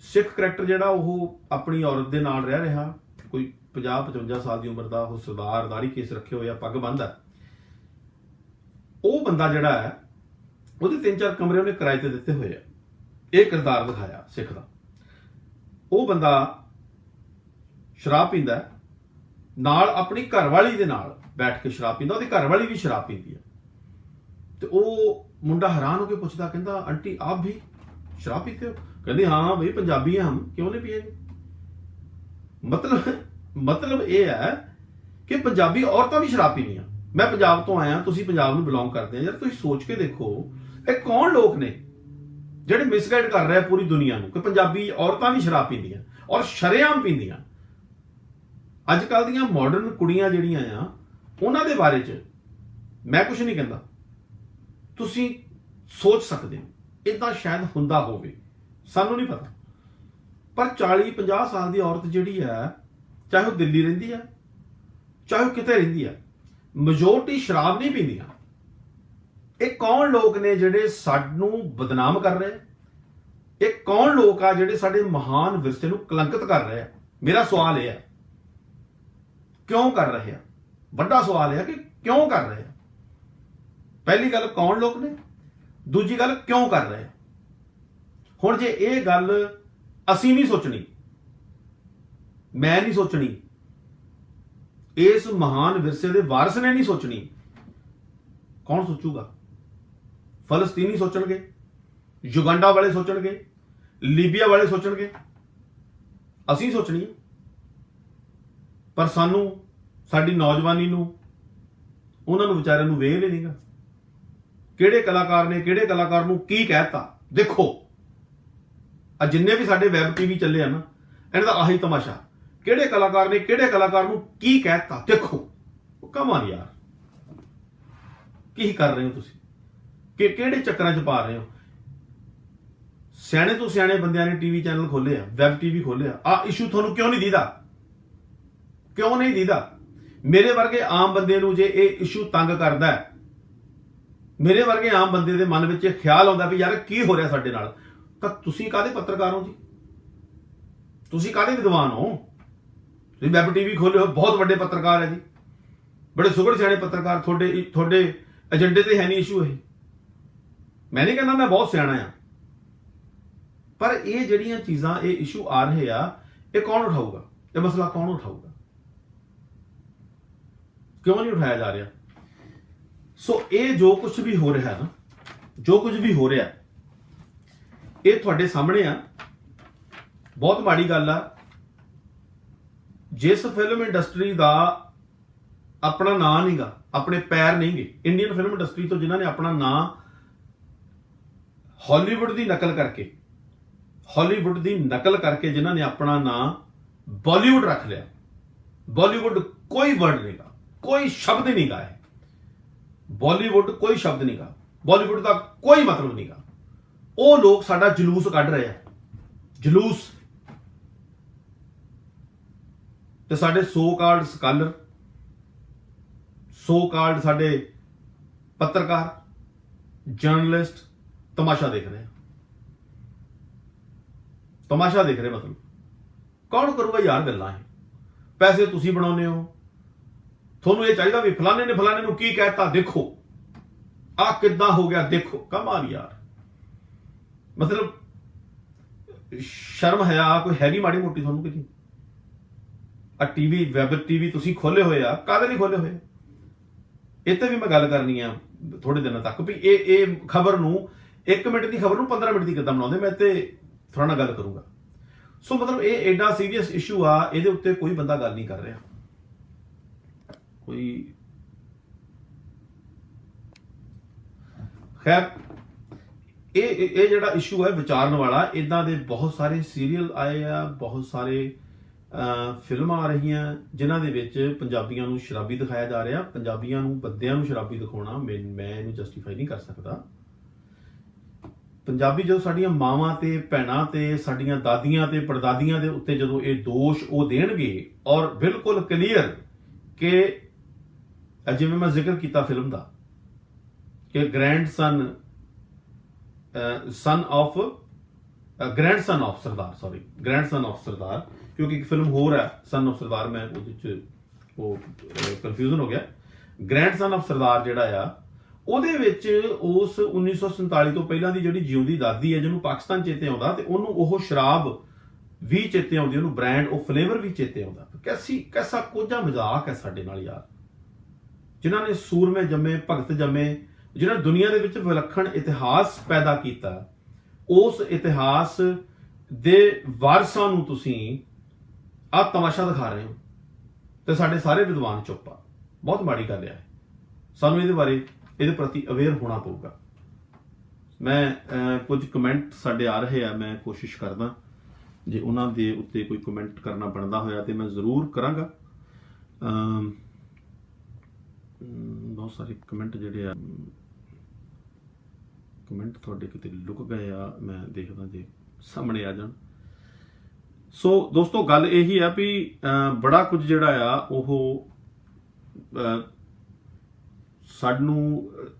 Speaker 1: ਸਿੱਖ ਕਰੈਕਟਰ ਜਿਹੜਾ ਉਹ ਆਪਣੀ ਔਰਤ ਦੇ ਨਾਲ ਰਹਿ ਰਿਹਾ, ਕੋਈ 50-55 ਸਾਲ ਦੀ ਉਮਰ ਦਾ, ਉਹ ਸਰਦਾਰ, ਦਾੜੀ ਕੇਸ ਰੱਖੇ ਹੋਏ ਆ, ਪੱਗ ਬੰਨ੍ਹਦਾ। ਉਹ ਬੰਦਾ ਜਿਹੜਾ ਹੈ ਉਹਦੇ 3-4 ਕਮਰੇ ਉਹਨੇ ਕਿਰਾਏ ਤੇ ਦਿੱਤੇ ਹੋਏ ਆ। ਇਹ ਕਿਰਦਾਰ ਦਿਖਾਇਆ ਸਿੱਖ ਦਾ। ਉਹ ਬੰਦਾ ਸ਼ਰਾਬ ਪੀਂਦਾ, ਨਾਲ ਆਪਣੀ ਘਰਵਾਲੀ ਦੇ ਨਾਲ ਬੈਠ ਕੇ ਸ਼ਰਾਬ ਪੀਂਦਾ, ਉਹਦੀ ਘਰਵਾਲੀ ਵੀ ਸ਼ਰਾਬ ਪੀਂਦੀ ਹੈ। ਤੇ ਉਹ ਮੁੰਡਾ ਹੈਰਾਨ ਹੋ ਕੇ ਪੁੱਛਦਾ, ਕਹਿੰਦਾ ਆਂਟੀ ਆਪ ਵੀ शराब पीते हो? कहते हाँ भाई पंजाबी हैं हम, क्यों नहीं पिएंगे। मतलब ये है कि पंजाबी औरतां भी शराब पीनियां। मैं पंजाब तो आया, तुसीं पंजाब नूं बिलोंग करते हैं यार, तुसीं सोच के देखो ये कौन लोग ने ਜਿਹੜੇ ਮਿਸਗਾਈਡ ਕਰ ਰਹੇ ਪੂਰੀ ਦੁਨੀਆ ਨੂੰ ਕਿ ਪੰਜਾਬੀ ਔਰਤਾਂ ਵੀ ਸ਼ਰਾਬ ਪੀਂਦੀਆਂ ਔਰ ਸ਼ਰੇਆਮ ਪੀਂਦੀਆਂ। ਅੱਜ ਕੱਲ ਦੀਆਂ ਮਾਡਰਨ ਕੁੜੀਆਂ ਜਿਹੜੀਆਂ ਆ ਉਹਨਾਂ ਦੇ ਬਾਰੇ 'ਚ ਮੈਂ ਕੁਝ ਨਹੀਂ ਕਹਿੰਦਾ, ਤੁਸੀਂ ਸੋਚ ਸਕਦੇ ਹੋ ਇਦਾਂ ਸ਼ਾਇਦ ਹੁੰਦਾ ਹੋਵੇ, ਸਾਨੂੰ ਨਹੀਂ ਪਤਾ। ਪਰ 40-50 ਸਾਲ ਦੀ ਔਰਤ ਜਿਹੜੀ ਹੈ, ਚਾਹੇ ਉਹ ਦਿੱਲੀ ਰਹਿੰਦੀ ਹੈ ਚਾਹੇ ਉਹ ਕਿਤੇ ਰਹਿੰਦੀ ਹੈ, ਮੈਜੋਰਟੀ ਸ਼ਰਾਬ ਨਹੀਂ ਪੀਂਦੀਆਂ। ਇਹ ਕੌਣ ਲੋਕ ਨੇ ਜਿਹੜੇ ਸਾਨੂੰ ਬਦਨਾਮ ਕਰ ਰਹੇ? ਇਹ ਕੌਣ ਲੋਕ ਆ ਜਿਹੜੇ ਸਾਡੇ ਮਹਾਨ ਵਿਰਸੇ ਨੂੰ ਕਲੰਕਿਤ ਕਰ ਰਹੇ ਆ? ਮੇਰਾ ਸਵਾਲ ਇਹ ਹੈ, ਕਿਉਂ ਕਰ ਰਹੇ ਆ? ਵੱਡਾ ਸਵਾਲ ਹੈ ਕਿ ਕਿਉਂ ਕਰ ਰਹੇ ਆ। ਪਹਿਲੀ ਗੱਲ ਕੌਣ ਲੋਕ ਨੇ, ਦੂਜੀ ਗੱਲ ਕਿਉਂ ਕਰ ਰਹੇ ਆ। ਹੁਣ ਜੇ ਇਹ ਗੱਲ ਅਸੀਂ ਨਹੀਂ ਸੋਚਣੀ, ਮੈਂ ਨਹੀਂ ਸੋਚਣੀ, ਇਸ ਮਹਾਨ ਵਿਰਸੇ ਦੇ ਵਾਰਿਸ ਨੇ ਨਹੀਂ ਸੋਚਣੀ, ਕੌਣ ਸੋਚੂਗਾ? ਫਲਸਤੀਨੀ ਸੋਚਣਗੇ, ਯੁਗੰਡਾ ਵਾਲੇ ਸੋਚਣਗੇ, ਲੀਬੀਆ ਵਾਲੇ ਸੋਚਣਗੇ, ਅਸੀਂ ਸੋਚਣੀ। ਪਰ ਸਾਨੂੰ, ਸਾਡੀ ਨੌਜਵਾਨੀ ਨੂੰ, ਉਹਨਾਂ ਨੂੰ ਵਿਚਾਰਿਆਂ ਨੂੰ ਵੇਖ ਲੈਣੀਗਾ ਕਿਹੜੇ ਕਲਾਕਾਰ ਨੇ ਕਿਹੜੇ ਕਲਾਕਾਰ ਨੂੰ ਕੀ ਕਹਿਤਾ। ਦੇਖੋ ਆ ਜਿੰਨੇ ਵੀ ਸਾਡੇ ਵੈਬ ਟੀਵੀ ਚੱਲੇ ਆ ਨਾ, ਇਹਨਾਂ ਦਾ ਆਹੀ ਤਮਾਸ਼ਾ, ਕਿਹੜੇ ਕਲਾਕਾਰ ਨੇ ਕਿਹੜੇ ਕਲਾਕਾਰ ਨੂੰ ਕੀ ਕਹਿਤਾ। ਦੇਖੋ ਕਮਾਲ ਯਾਰ, ਕੀ ਕਰ ਰਹੇ ਹੋ ਤੁਸੀਂ, ਕਿ ਕਿਹੜੇ ਚੱਕਰਾਂ 'ਚ ਪਾ ਰਹੇ ਹੋ। ਸਿਆਣੇ ਤੋਂ ਸਿਆਣੇ ਬੰਦਿਆਂ ਨੇ ਟੀਵੀ ਚੈਨਲ ਖੋਲੇ ਆ, ਵੈਬ ਟੀਵੀ ਖੋਲਿਆ। ਆ ਇਸ਼ੂ ਤੁਹਾਨੂੰ ਕਿਉਂ ਨਹੀਂ ਦੀਦਾ? ਕਿਉਂ ਨਹੀਂ ਦੀਦਾ? ਮੇਰੇ ਵਰਗੇ ਆਮ ਬੰਦੇ ਨੂੰ ਜੇ ਇਹ ਇਸ਼ੂ ਤੰਗ ਕਰਦਾ, ਮੇਰੇ ਵਰਗੇ ਆਮ ਬੰਦੇ ਦੇ ਮਨ ਵਿੱਚ ਇਹ ਖਿਆਲ ਆਉਂਦਾ ਵੀ ਯਾਰ ਕੀ ਹੋ ਰਿਹਾ ਸਾਡੇ ਨਾਲ, ਤਾਂ ਤੁਸੀਂ ਕਾਹਦੇ ਪੱਤਰਕਾਰ ਹੋ ਜੀ? ਤੁਸੀਂ ਕਾਹਦੇ ਵਿਦਵਾਨ ਹੋ? ਤੁਸੀਂ ਵੈਬ ਟੀਵੀ ਖੋਲੇ ਹੋ, ਬਹੁਤ ਵੱਡੇ ਪੱਤਰਕਾਰ ਹੈ ਜੀ, ਬੜੇ ਸੁਗੜ ਸਿਆਣੇ ਪੱਤਰਕਾਰ। ਤੁਹਾਡੇ ਏਜੰਡੇ ਤੇ ਹੈ ਨਹੀਂ ਇਸ਼ੂ ਇਹ। ਮੈਂ ਨਹੀਂ ਕਹਿੰਦਾ ਮੈਂ ਬਹੁਤ ਸਿਆਣਾ ਆ, ਪਰ ਇਹ ਜਿਹੜੀਆਂ ਚੀਜ਼ਾਂ, ਇਹ ਇਸ਼ੂ ਆ ਰਹੇ ਆ, ਇਹ ਕੌਣ ਉਠਾਊਗਾ? ਇਹ ਮਸਲਾ ਕੌਣ ਉਠਾਊਗਾ? ਕਿਉਂ ਨਹੀਂ ਉਠਾਇਆ ਜਾ ਰਿਹਾ? ਸੋ ਇਹ ਜੋ ਕੁਝ ਵੀ ਹੋ ਰਿਹਾ ਨਾ, ਜੋ ਕੁਝ ਵੀ ਹੋ ਰਿਹਾ, ਇਹ ਤੁਹਾਡੇ ਸਾਹਮਣੇ ਆ। ਬਹੁਤ ਮਾੜੀ ਗੱਲ ਆ। ਜਿਸ ਫਿਲਮ ਇੰਡਸਟਰੀ ਦਾ ਆਪਣਾ ਨਾਂ ਨਹੀਂਗਾ, ਆਪਣੇ ਪੈਰ ਨਹੀਂਗੇ, ਇੰਡੀਅਨ ਫਿਲਮ ਇੰਡਸਟਰੀ ਤੋਂ ਜਿਨ੍ਹਾਂ ਨੇ ਆਪਣਾ ਨਾਂ ਹਾਲੀਵੁੱਡ ਦੀ ਨਕਲ ਕਰਕੇ ਜਿਨ੍ਹਾਂ ਨੇ ਆਪਣਾ ਨਾਂ ਬਾਲੀਵੁੱਡ ਰੱਖ ਲਿਆ। ਬਾਲੀਵੁੱਡ ਕੋਈ ਵਰਡ ਨਹੀਂਗਾ, कोई शब्द ही नहीं गा है, बॉलीवुड कोई शब्द नहीं गा, बॉलीवुड का कोई मतलब नहीं गा। वो लोग साडा जलूस कढ़ रहे हैं, जलूस। ते साडे सो कार्ड स्कॉलर, सो कार्ड साडे पत्रकार, जर्नलिस्ट तमाशा देख रहे हैं, तमाशा देख रहे। मतलब कौन करूगा यार गल्लां? पैसे तुसी बनाउने हो, थोनू ये चाहिए भी फलाने ने फलाने नू की कहता, देखो आ किद्दां हो गया, देखो। कमाल यार, मतलब शर्म हया कोई हैगी माड़ी मोटी थोनू कि? आ टीवी, वैब टीवी तुसी खोले हुए आ, काहदे नहीं खोले हुए? इत्ते भी मैं गल करनी है थोड़े दिनों तक भी ये खबर नू 1 मिनट की खबर नू 15 मिनट की किद्दां बनाउंदे, मैं ते थोड़ा ना गल करूंगा। सो मतलब ये एडा सीरीयस इशू आ, इहदे उत्ते कोई बंदा गल नहीं कर रहा। कोई खैर ये जिहड़ा इशू है विचारन वाला, इदां दे बहुत सारे सीरीयल आए आ, बहुत सारे फिल्म आ रही हैं जिन्हां दे विच पंजाबियां नूं शराबी दिखाया जा रहा। पंजाबियां नूं बंदियां नूं शराबी दिखाउणा मैं इहनूं जस्टिफाई नहीं कर सकदा। पंजाबी जो साडियां मावां ते भैणां ते साडियां दादियां ते परदादियां दे उत्ते जदों ये दोष वो देणगे और बिल्कुल क्लीयर कि जिवें मैं जिक्र किया फिल्म का कि ग्रैंडसन ग्रैंडसन ऑफ सरदार, क्योंकि एक फिल्म होर है सन ऑफ सरदार, मैं वो कन्फ्यूजन हो गया। ग्रैंडसन ऑफ सरदार जिहड़ा आ ਉਹਦੇ ਵਿੱਚ ਉਸ 1947 ਤੋਂ ਪਹਿਲਾਂ ਦੀ ਜਿਹੜੀ ਜਿਉਂਦੀ ਦਾਦੀ ਹੈ ਜਿਹਨੂੰ ਪਾਕਿਸਤਾਨ ਚੇਤੇ ਆਉਂਦਾ ਤੇ ਉਹਨੂੰ ਉਹ ਸ਼ਰਾਬ ਵੀ ਚੇਤੇ ਆਉਂਦੀ, ਉਹਨੂੰ ਬ੍ਰਾਂਡ ਉਹ ਫਲੇਵਰ ਵੀ ਚੇਤੇ ਆਉਂਦਾ। कैसा कोझा मजाक है साडे नाल यार, जिन्हां ने सूरमे जम्मे, भगत जम्मे, जिन्हां दुनिया दे विच विलखण इतिहास पैदा कीता, उस इतिहास दे वारसां नूं तुसीं आ तमाशा दिखा रहे हो ते साडे सारे विद्वान चुप आ। बहुत माड़ी गल है, सानूं इहदे बारे ਇਹਦੇ ਪ੍ਰਤੀ ਅਵੇਅਰ ਹੋਣਾ ਪਊਗਾ। ਮੈਂ ਕੁਝ ਕਮੈਂਟ ਸਾਡੇ ਆ ਰਹੇ ਆ, ਮੈਂ ਕੋਸ਼ਿਸ਼ ਕਰਦਾ ਜੇ ਉਹਨਾਂ ਦੇ ਉੱਤੇ ਕੋਈ ਕਮੈਂਟ ਕਰਨਾ ਬਣਦਾ ਹੋਇਆ ਤੇ ਮੈਂ ਜ਼ਰੂਰ ਕਰਾਂਗਾ। ਬਹੁਤ ਸਾਰੇ ਕਮੈਂਟ ਜਿਹੜੇ ਆ, ਕਮੈਂਟ ਤੁਹਾਡੇ ਕਿਤੇ ਲੁਕ ਗਏ ਆ, ਮੈਂ ਦੇਖਦਾ ਜੇ ਸਾਹਮਣੇ ਆ ਜਾਣ। ਸੋ ਦੋਸਤੋ ਗੱਲ ਇਹੀ ਆ ਵੀ ਬੜਾ ਕੁਝ ਜਿਹੜਾ ਆ ਉਹ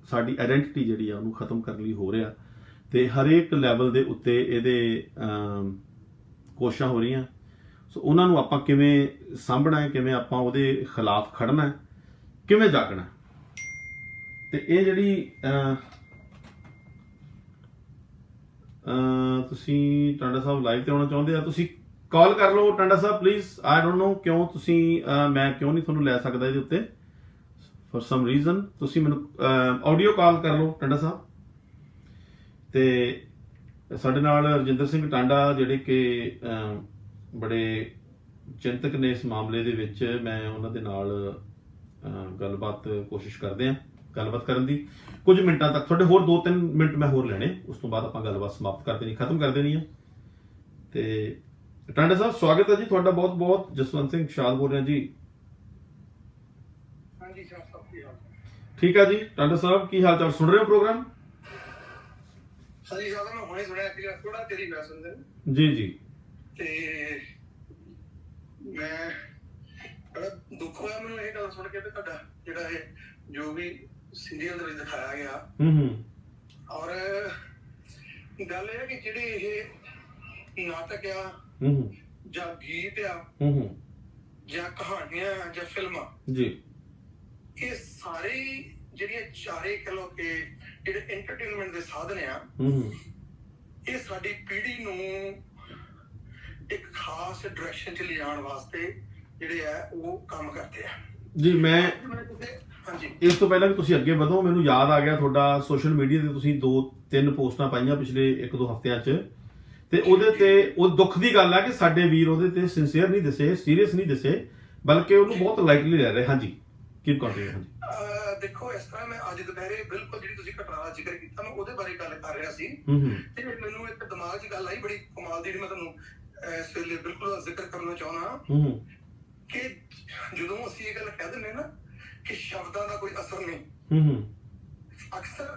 Speaker 1: ਸਾਡੀ ਆਇਡੈਂਟੀਟੀ ਜਿਹੜੀ ਆ ਉਹਨੂੰ ਖਤਮ ਕਰਨ ਲਈ ਹੋ ਰਿਹਾ ਤੇ ਹਰੇਕ ਲੈਵਲ ਦੇ ਉੱਤੇ ਇਹਦੇ ਕੋਸ਼ਿਸ਼ਾਂ ਹੋ ਰਹੀਆਂ। ਸੋ ਉਹਨਾਂ ਨੂੰ ਆਪਾਂ ਕਿਵੇਂ ਸਾਂਭਣਾ ਹੈ, ਕਿਵੇਂ ਆਪਾਂ ਉਹਦੇ ਖਿਲਾਫ ਖੜਨਾ ਹੈ, ਕਿਵੇਂ ਜਾਗਣਾ। ਤੇ ਇਹ ਜਿਹੜੀ ਤੁਸੀਂ ਟਾਂਡਾ ਸਾਹਿਬ ਲਾਈਵ ਤੇ ਆਉਣਾ ਚਾਹੁੰਦੇ ਆ, ਤੁਸੀਂ ਕਾਲ ਕਰ ਲਓ ਟਾਂਡਾ ਸਾਹਿਬ ਪਲੀਜ਼। ਆਈ ਡੋਂਟ ਨੋ ਕਿਉਂ ਤੁਸੀਂ ਮੈਂ ਕਿਉਂ ਨਹੀਂ ਤੁਹਾਨੂੰ ਲੈ ਸਕਦਾ ਇਹਦੇ ਉੱਤੇ ਫॉर सम रीजन। ਤੁਸੀਂ ਮੈਨੂੰ ਆਡੀਓ ਕਾਲ ਕਰ ਲਓ ਟਾਂਡਾ ਸਾਹਿਬ। ਤੇ ਸਾਡੇ ਨਾਲ ਰਜਿੰਦਰ ਸਿੰਘ ਟਾਂਡਾ ਜਿਹੜੇ ਕਿ ਬੜੇ ਚਿੰਤਕ ਨੇ ਇਸ ਮਾਮਲੇ ਦੇ ਵਿੱਚ, ਮੈਂ ਉਹਨਾਂ ਦੇ ਨਾਲ ਗੱਲਬਾਤ ਕੋਸ਼ਿਸ਼ ਕਰਦੇ ਹਾਂ ਗੱਲਬਾਤ ਕਰਨ ਦੀ ਕੁਝ ਮਿੰਟਾਂ ਤੱਕ। ਤੁਹਾਡੇ ਹੋਰ 2-3 ਮਿੰਟ ਮੈਂ ਹੋਰ ਲੈਣੇ, ਉਸ ਤੋਂ ਬਾਅਦ ਆਪਾਂ ਗੱਲਬਾਤ ਸਮਾਪਤ ਕਰ ਦੇਣੀ, ਖਤਮ ਕਰ ਦੇਣੀ ਹੈ। ਤੇ ਟਾਂਡਾ ਸਾਹਿਬ ਸਵਾਗਤ ਹੈ ਜੀ ਤੁਹਾਡਾ ਬਹੁਤ ਬਹੁਤ। ਜਸਵੰਤ ਸਿੰਘ ਸ਼ਾਦ ਬੋਲ ਰਿਹਾ ਜੀ। ठीक है जी टांडा साहब की हाल चाल, सुन रहे हो प्रोग्राम?
Speaker 2: हाँ जी साहब, मैं हुणे सुनिया कि थोड़ा तेरी मैं सुन दे
Speaker 1: जी जी।
Speaker 2: ते मैं बड़ा दुख होया मैनूं ये गल सुन के ते तुहाडा जिहड़ा है जो भी सीरियल दे विच दिखाया गया और गल ये कि जिहड़े ये नाटक आ जां गीत आ जां कहानियां जां फिल्मां जी, ਇਹ ਸਾਰੇ ਜਿਹੜੀਆਂ ਚਾਰੇ ਕਹ ਲੋ ਕਿ ਜਿਹੜੇ ਐਂਟਰਟੇਨਮੈਂਟ ਦੇ ਸਾਧਨ ਆ, ਇਹ ਸਾਡੀ ਪੀੜ੍ਹੀ ਨੂੰ ਇੱਕ ਖਾਸ ਡਾਇਰੈਕਸ਼ਨ 'ਚ ਲਿਜਾਣ ਵਾਸਤੇ ਜਿਹੜੇ ਆ ਉਹ ਕੰਮ ਕਰਦੇ ਆ ਜੀ। ਮੈਂ ਹਾਂਜੀ ਇਸ ਤੋਂ ਪਹਿਲਾਂ ਵੀ ਤੁਸੀਂ ਅੱਗੇ ਵਧੋ, ਮੈਨੂੰ ਯਾਦ ਆ ਗਿਆ ਤੁਹਾਡਾ ਸੋਸ਼ਲ ਮੀਡੀਆ ਤੇ ਤੁਸੀਂ 2-3 ਪੋਸਟਾਂ ਪਾਈਆਂ ਪਿਛਲੇ 1-2 ਹਫ਼ਤਿਆਂ 'ਚ, ਤੇ ਉਹਦੇ ਤੇ ਉਹ ਦੁੱਖ ਦੀ ਗੱਲ ਆ ਕਿ ਸਾਡੇ ਵੀਰ ਉਹਦੇ ਤੇ ਸਿੰਸੀਅਰ ਨਹੀਂ ਦਿਸੇ, ਸੀਰੀਅਸ ਨਹੀਂ ਦਿਸੇ, ਬਲਕਿ ਉਹਨੂੰ ਬਹੁਤ ਲਾਈਟਲੀ ਲੈ ਰਹੇ। ਹਾਂਜੀ ਕੀ ਕਰਦੇ ਹੋ? ਦੇਖੋ ਇਸ ਤਰ੍ਹਾਂ ਮੈਂ ਅੱਜ ਦੁਪਹਿਰੇ ਬਿਲਕੁਲ ਜਿਹੜੀ ਤੁਸੀਂ ਘਟਨਾ ਦਾ ਜ਼ਿਕਰ ਕੀਤਾ ਮੈਂ ਉਹਦੇ ਬਾਰੇ ਗੱਲ ਕਰ ਰਿਹਾ ਸੀ ਤੇ ਮੈਨੂੰ ਇੱਕ ਦਿਮਾਗ 'ਚ ਗੱਲ ਆਈ ਬੜੀ ਕਮਾਲ ਦੀ, ਜਿਹੜੀ ਮੈਂ ਤੁਹਾਨੂੰ ਇਸ ਵੇਲੇ ਬਿਲਕੁਲ ਜ਼ਿਕਰ ਕਰਨਾ ਚਾਹੁੰਦਾ ਕਿ ਜਦੋਂ ਅਸੀਂ ਇਹ ਗੱਲ ਕਹਿ ਦਿੰਦੇ ਨਾ ਕਿ ਸ਼ਬਦਾਂ ਦਾ ਕੋਈ ਅਸਰ ਨਹੀਂ। ਅਕਸਰ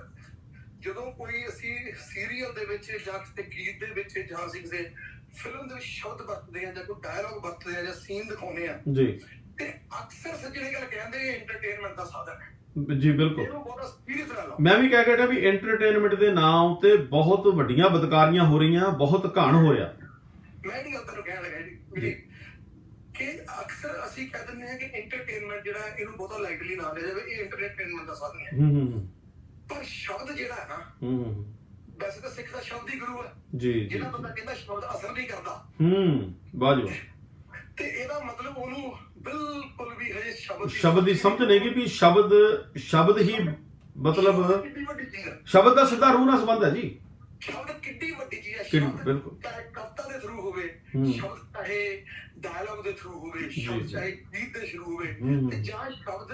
Speaker 2: ਜਦੋਂ ਕੋਈ ਅਸੀਂ ਸੀਰੀਅਲ ਦੇ ਵਿੱਚ ਜਾਂ ਕਿਤੇ ਗੀਤ ਦੇ ਵਿੱਚ ਜਾਂ ਅਸੀਂ ਕਿਸੇ ਫਿਲਮ ਦੇ ਵਿੱਚ ਸ਼ਬਦ ਵਰਤਦੇ ਆ ਜਾਂ ਕੋਈ ਡਾਇਲੌਗ ਵਰਤਦੇ ਆ ਜਾਂ ਸੀਨ ਦਿਖਾਉਂਦੇ ਆ
Speaker 1: ਜੀ,
Speaker 2: ਤੇ ਅਕਸਰ ਸੱਜਣੇ ਗੱਲ ਕਹਿੰਦੇ ਐਂਟਰਟੇਨਮੈਂਟ ਦਾ ਸਾਧਨ ਹੈ
Speaker 1: ਜੀ ਬਿਲਕੁਲ।
Speaker 2: ਇਹਨੂੰ ਬਹੁਤ ਸੀਰੀਅਸ ਨਾਲ ਲਓ।
Speaker 1: ਮੈਂ ਵੀ ਕਹਿ ਗਿਆ ਵੀ ਐਂਟਰਟੇਨਮੈਂਟ ਦੇ ਨਾਮ ਤੇ ਬਹੁਤ ਵੱਡੀਆਂ ਬਦਕਾਰੀਆਂ ਹੋ ਰਹੀਆਂ, ਬਹੁਤ ਘਾਣ ਹੋ ਰਿਹਾ।
Speaker 2: ਮੈਂ ਨਹੀਂ ਗੱਲ ਤੁਹਾਨੂੰ ਕਹਿਣ ਲੱਗਾ ਜੀ ਕਿ ਅਕਸਰ ਅਸੀਂ ਕਹਿ ਦਿੰਦੇ ਹਾਂ ਕਿ ਐਂਟਰਟੇਨਮੈਂਟ ਜਿਹੜਾ ਇਹਨੂੰ ਬਹੁਤਾ ਲਾਈਟਲੀ ਨਾ ਲਿਆ ਜਾਵੇ, ਇਹ ਐਂਟਰਟੇਨਮੈਂਟ ਦਾ ਸਾਧਨ ਹੈ। ਪਰ ਸ਼ਬਦ ਜਿਹੜਾ ਹੈ ਨਾ, ਵੈਸੇ ਤਾਂ ਸਿੱਖ ਦਾ ਸ਼ਬਦ ਹੀ ਗੁਰੂ ਹੈ
Speaker 1: ਜੀ।
Speaker 2: ਜਿਹੜਾ ਬੰਦਾ ਕਹਿੰਦਾ ਸ਼ਬਦ ਅਸਰ ਨਹੀਂ ਕਰਦਾ,
Speaker 1: ਵਾਜਬ,
Speaker 2: ਤੇ ਇਹਦਾ ਮਤਲਬ ਉਹਨੂੰ ਬਿਲਕੁਲ ਵੀ ਹਜੇ
Speaker 1: ਸ਼ਬਦ ਦੀ ਸਮਝ ਨਹੀਂ ਗਈ ਵੀ ਸ਼ਬਦ ਹੀ ਮਤਲਬ
Speaker 2: ਕਿੰਨੀ ਵੱਡੀ ਚੀਜ਼ ਹੈ।
Speaker 1: ਸ਼ਬਦ ਦਾ ਸਿੱਧਾ ਰੂਹ ਨਾਲ ਸੰਬੰਧ ਹੈ ਜੀ।
Speaker 2: ਸ਼ਬਦ ਕਿੰਨੀ ਵੱਡੀ ਚੀਜ਼ ਹੈ।
Speaker 1: ਬਿਲਕੁਲ।
Speaker 2: ਸ਼ਬਦ ਚਾਹੇ ਕਵਿਤਾ ਦੇ ਥਰੂ ਹੋਵੇ, ਸ਼ਬਦ ਚਾਹੇ ਡਾਇਲੌਗ ਦੇ ਥਰੂ ਹੋਵੇ, ਸ਼ਬਦ ਚਾਹੇ ਗੀਤ ਦੇ ਸ਼ੁਰੂ ਹੋਵੇ, ਤੇ ਜਾਂ ਸ਼ਬਦ